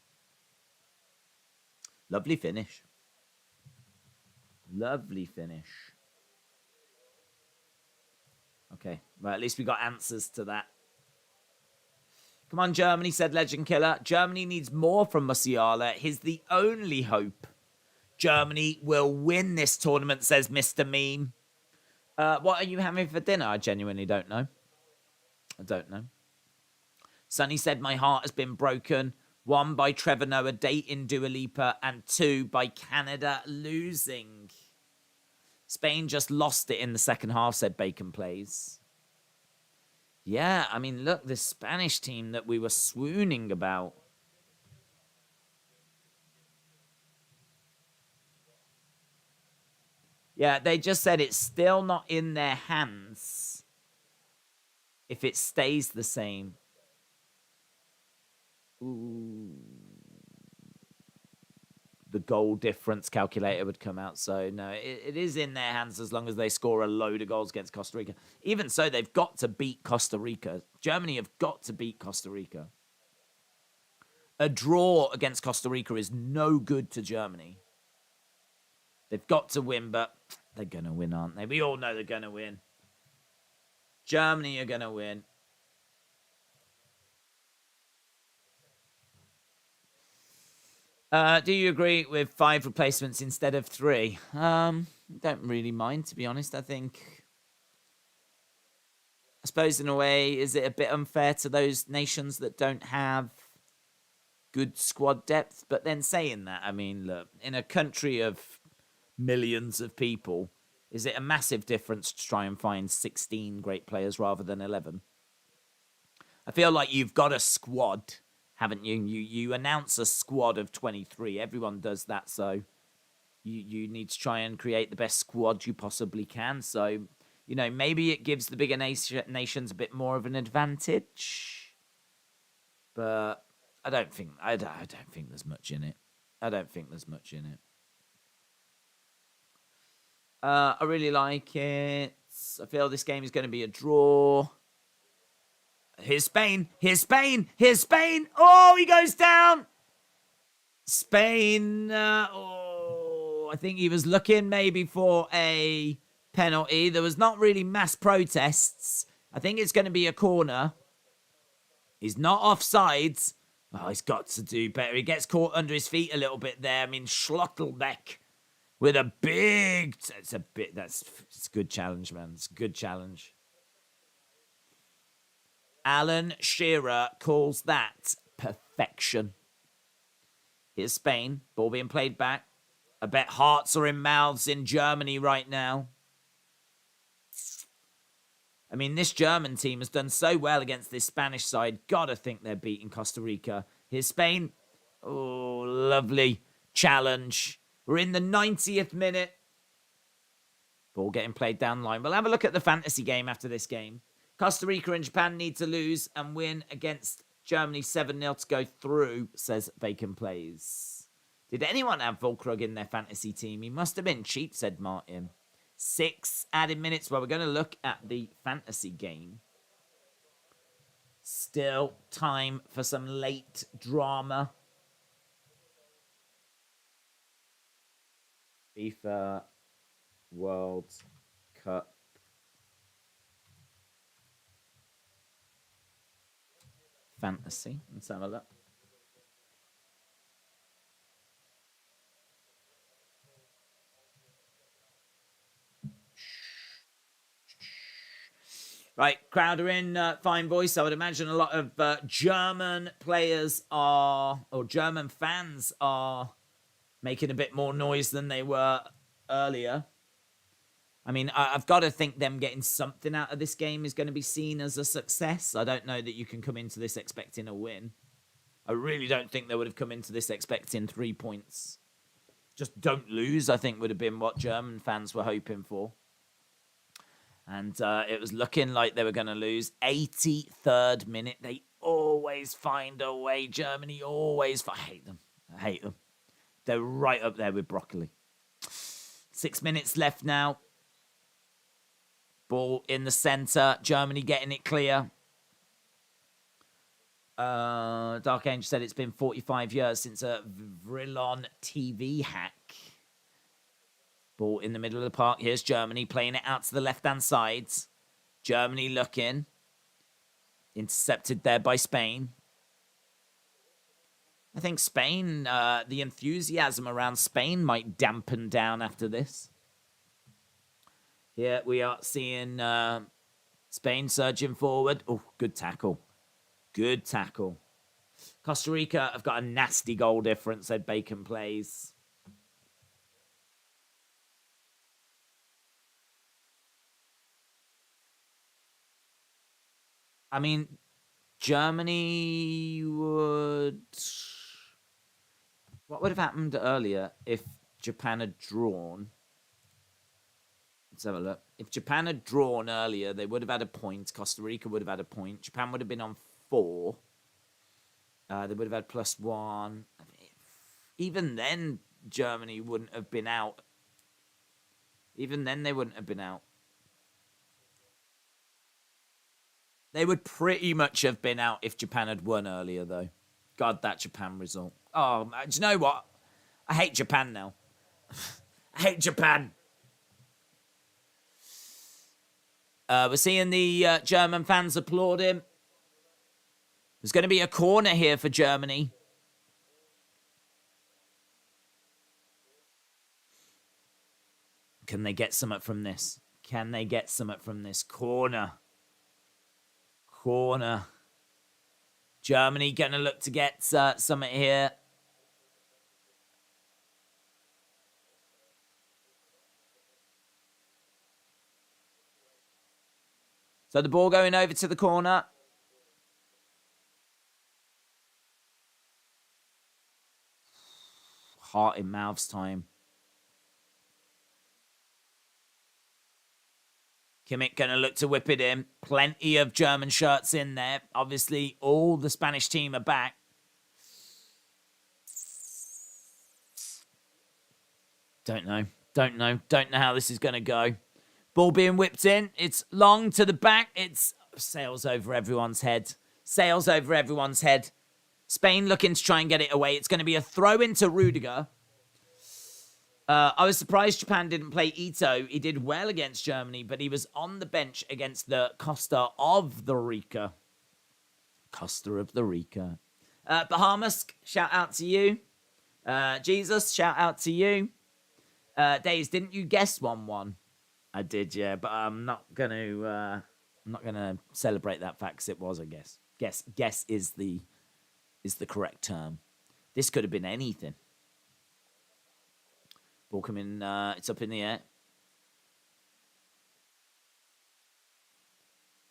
Lovely finish. Lovely finish. Okay, well, at least we got answers to that. Come on, Germany, said Legend Killer. Germany needs more from Musiala. He's the only hope. Germany will win this tournament, says Mr. Meme. What are you having for dinner? I genuinely don't know. I don't know. Sonny said, my heart has been broken. 1, by Trevor Noah dating Dua Lipa, and 2, by Canada losing. Spain just lost it in the second half, said Bacon Plays. Yeah, I mean, look, the Spanish team that we were swooning about. Yeah, they just said it's still not in their hands if it stays the same. Ooh. The goal difference calculator would come out. So, no, it is in their hands as long as they score a load of goals against Costa Rica. Even so, they've got to beat Costa Rica. Germany have got to beat Costa Rica. A draw against Costa Rica is no good to Germany. They've got to win, but they're going to win, aren't they? We all know they're going to win. Germany are going to win. Do you agree with 5 replacements instead of 3? Don't really mind, to be honest. I suppose in a way, is it a bit unfair to those nations that don't have good squad depth? But then saying that, I mean, look, in a country of millions of people, is it a massive difference to try and find 16 great players rather than 11? I feel like you've got a squad, haven't you? You announce a squad of 23. Everyone does that, so you need to try and create the best squad you possibly can. So, maybe it gives the bigger nations a bit more of an advantage. But I don't think there's much in it. I really like it. I feel this game is going to be a draw. Here's Spain. Oh, he goes down. Spain. I think he was looking maybe for a penalty. There was not really mass protests. I think it's going to be a corner. He's not offsides. Oh, he's got to do better. He gets caught under his feet a little bit there. I mean, Schlotterbeck with a big... It's a good challenge, man. It's a good challenge. Alan Shearer calls that perfection. Here's Spain. Ball being played back. I bet hearts are in mouths in Germany right now. I mean, this German team has done so well against this Spanish side. Gotta think they're beating Costa Rica. Here's Spain. Oh, lovely challenge. We're in the 90th minute. Ball getting played down the line. We'll have a look at the fantasy game after this game. Costa Rica and Japan need to lose and win against Germany 7-0 to go through, says Bacon Plays. Did anyone have Volkrug in their fantasy team? He must have been cheap, said Martin. 6 added minutes. Well, we're going to look at the fantasy game. Still time for some late drama. FIFA World Cup. Fantasy. Let's have a look. Right, crowd are in, fine voice. I would imagine a lot of German players or German fans are making a bit more noise than they were earlier. I mean, I've got to think them getting something out of this game is going to be seen as a success. I don't know that you can come into this expecting a win. I really don't think they would have come into this expecting 3 points. Just don't lose, I think, would have been what German fans were hoping for. And it was looking like they were going to lose. 83rd minute. They always find a way. Germany always... I hate them. They're right up there with broccoli. 6 minutes left now. Ball in the centre. Germany getting it clear. Dark Angel said it's been 45 years since a Vrillon TV hack. Ball in the middle of the park. Here's Germany playing it out to the left-hand side. Germany looking. Intercepted there by Spain. I think Spain, the enthusiasm around Spain might dampen down after this. Here we are seeing Spain surging forward. Oh, good tackle. Good tackle. Costa Rica have got a nasty goal difference, said Bacon Plays. I mean, Germany would... What would have happened earlier if Japan had drawn? Let's have a look. If Japan had drawn earlier, they would have had a point. Costa Rica would have had a point. Japan would have been on 4. They would have had +1. I mean, even then, Germany wouldn't have been out. Even then, they wouldn't have been out. They would pretty much have been out if Japan had won earlier, though. God, that Japan result. Oh, do you know what? I hate Japan now. I hate Japan. We're seeing the German fans applaud him. There's going to be a corner here for Germany. Can they get something from this? Can they get something from this? Corner. Germany going to look to get something here. So the ball going over to the corner. Heart in mouths time. Kimmich going to look to whip it in. Plenty of German shirts in there. Obviously, all the Spanish team are back. Don't know how this is going to go. Ball being whipped in. It's long to the back. It's sails over everyone's head. Spain looking to try and get it away. It's going to be a throw into Rudiger. I was surprised Japan didn't play Ito. He did well against Germany, but he was on the bench against the Costa of the Rica. Bahamas, shout out to you. Jesus, shout out to you. Days, didn't you guess 1-1? I did, yeah, but I'm not gonna celebrate that fact because it was a guess. Guess is the correct term. This could have been anything. Ball coming, it's up in the air.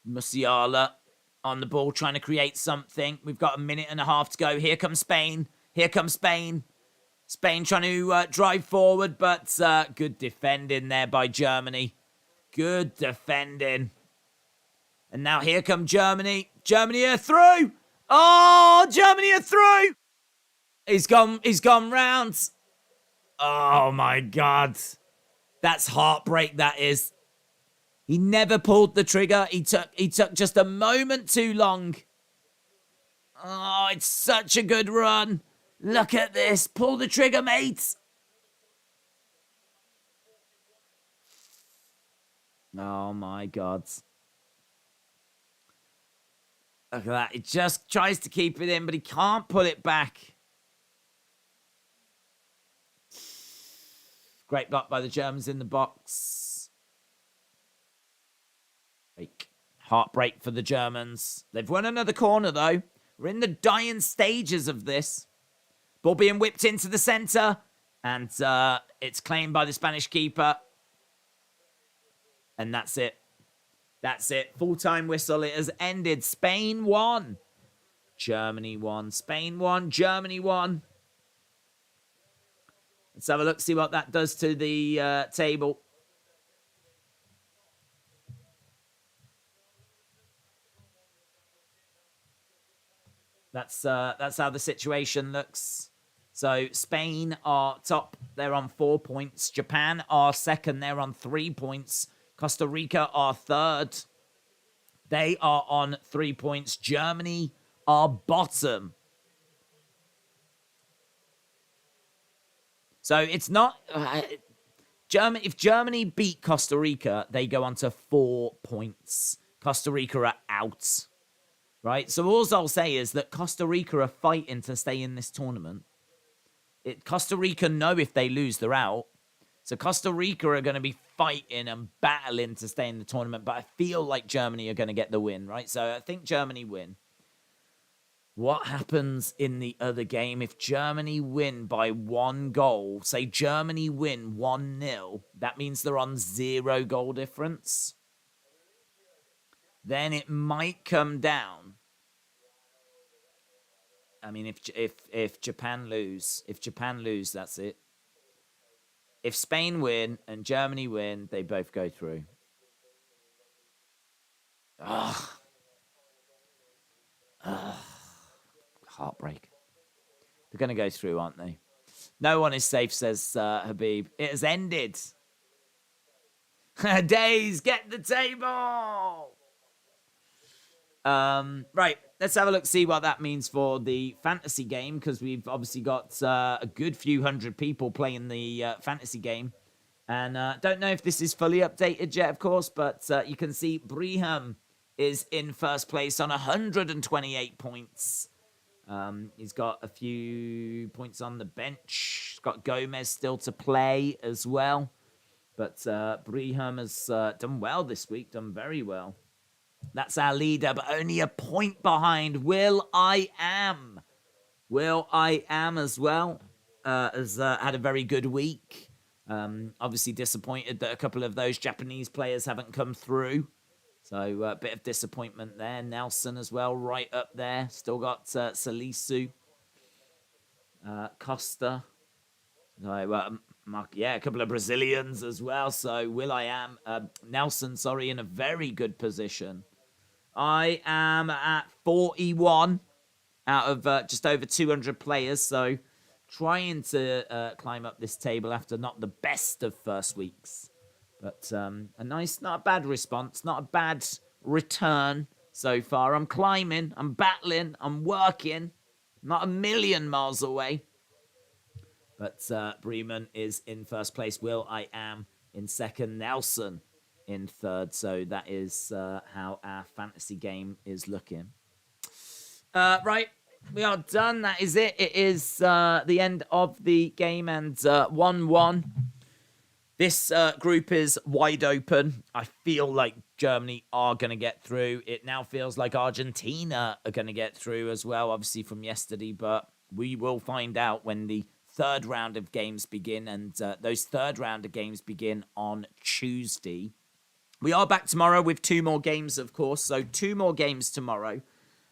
Musiala on the ball, trying to create something. We've got a minute and a half to go. Here comes Spain. Spain trying to drive forward, but good defending there by Germany. Good defending. And now here come Germany. Germany are through. Oh, Germany are through. He's gone round. Oh, my God. That's heartbreak, that is. He never pulled the trigger. He took just a moment too long. Oh, it's such a good run. Look at this. Pull the trigger, mates. Oh, my God. Look at that. He just tries to keep it in, but he can't pull it back. Great block by the Germans in the box. Heartbreak for the Germans. They've won another corner, though. We're in the dying stages of this. Ball being whipped into the centre. And it's claimed by the Spanish keeper. And that's it. That's it. Full-time whistle. It has ended. Spain won. Germany won. Spain won. Germany won. Let's have a look, see what that does to the table. That's how the situation looks. So Spain are top. They're on 4 points. Japan are second. They're on 3 points. Costa Rica are third. They are on 3 points. Germany are bottom. So it's not... if Germany beat Costa Rica, they go on to 4 points. Costa Rica are out. Right? So all I'll say is that Costa Rica are fighting to stay in this tournament. Costa Rica know if they lose, they're out. So Costa Rica are going to be fighting and battling to stay in the tournament. But I feel like Germany are going to get the win, right? So I think Germany win. What happens in the other game if Germany win by 1 goal? Say Germany win 1-0. That means they're on 0 goal difference. Then it might come down. I mean, if Japan lose, that's it. If Spain win and Germany win, they both go through. Heartbreak. They're going to go through, aren't they? No one is safe, says Habib. It has ended. Days, get the table. Right, let's have a look, see what that means for the fantasy game, because we've obviously got a good few hundred people playing the fantasy game. And don't know if this is fully updated yet, of course, but you can see Brigham is in first place on 128 points. He's got a few points on the bench. He's got Gomez still to play as well. But Brigham has done well this week, done very well. That's our leader, but only a point behind Will I Am. Will I Am as well has had a very good week. Obviously disappointed that a couple of those Japanese players haven't come through. So a bit of disappointment there. Nelson as well, right up there. Still got Salisu, Costa. A couple of Brazilians as well. So Nelson, in a very good position. I am at 41 out of just over 200 players. So trying to climb up this table after not the best of first weeks. But a nice, not a bad response, not a bad return so far. I'm climbing, I'm battling, I'm working. Not a million miles away. But Bremen is in first place. Will I Am in second. Nelson in third. So that is how our fantasy game is looking. Right. We are done. That is it. It is the end of the game and 1-1. This group is wide open. I feel like Germany are going to get through. It now feels like Argentina are going to get through as well, obviously from yesterday. But we will find out when the third round of games begin. And those third round of games begin on Tuesday. We are back tomorrow with 2 more games, of course. So 2 more games tomorrow.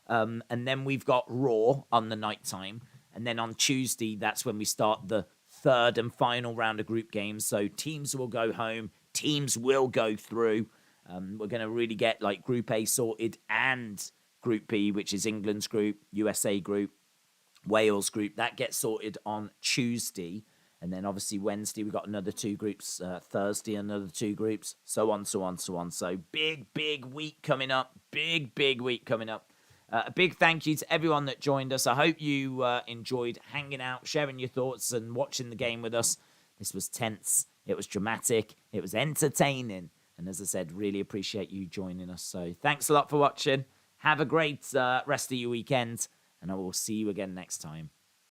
And then we've got Raw on the night time. And then on Tuesday, that's when we start the third and final round of group games. So teams will go home. Teams will go through. We're going to really get like Group A sorted and Group B, which is England's group, USA group, Wales group. That gets sorted on Tuesday. And then obviously Wednesday, we've got another 2 groups. Thursday, another 2 groups. So on, so on, so on. So big week coming up. Big week coming up. A big thank you to everyone that joined us. I hope you enjoyed hanging out, sharing your thoughts and watching the game with us. This was tense. It was dramatic. It was entertaining. And as I said, really appreciate you joining us. So thanks a lot for watching. Have a great rest of your weekend. And I will see you again next time.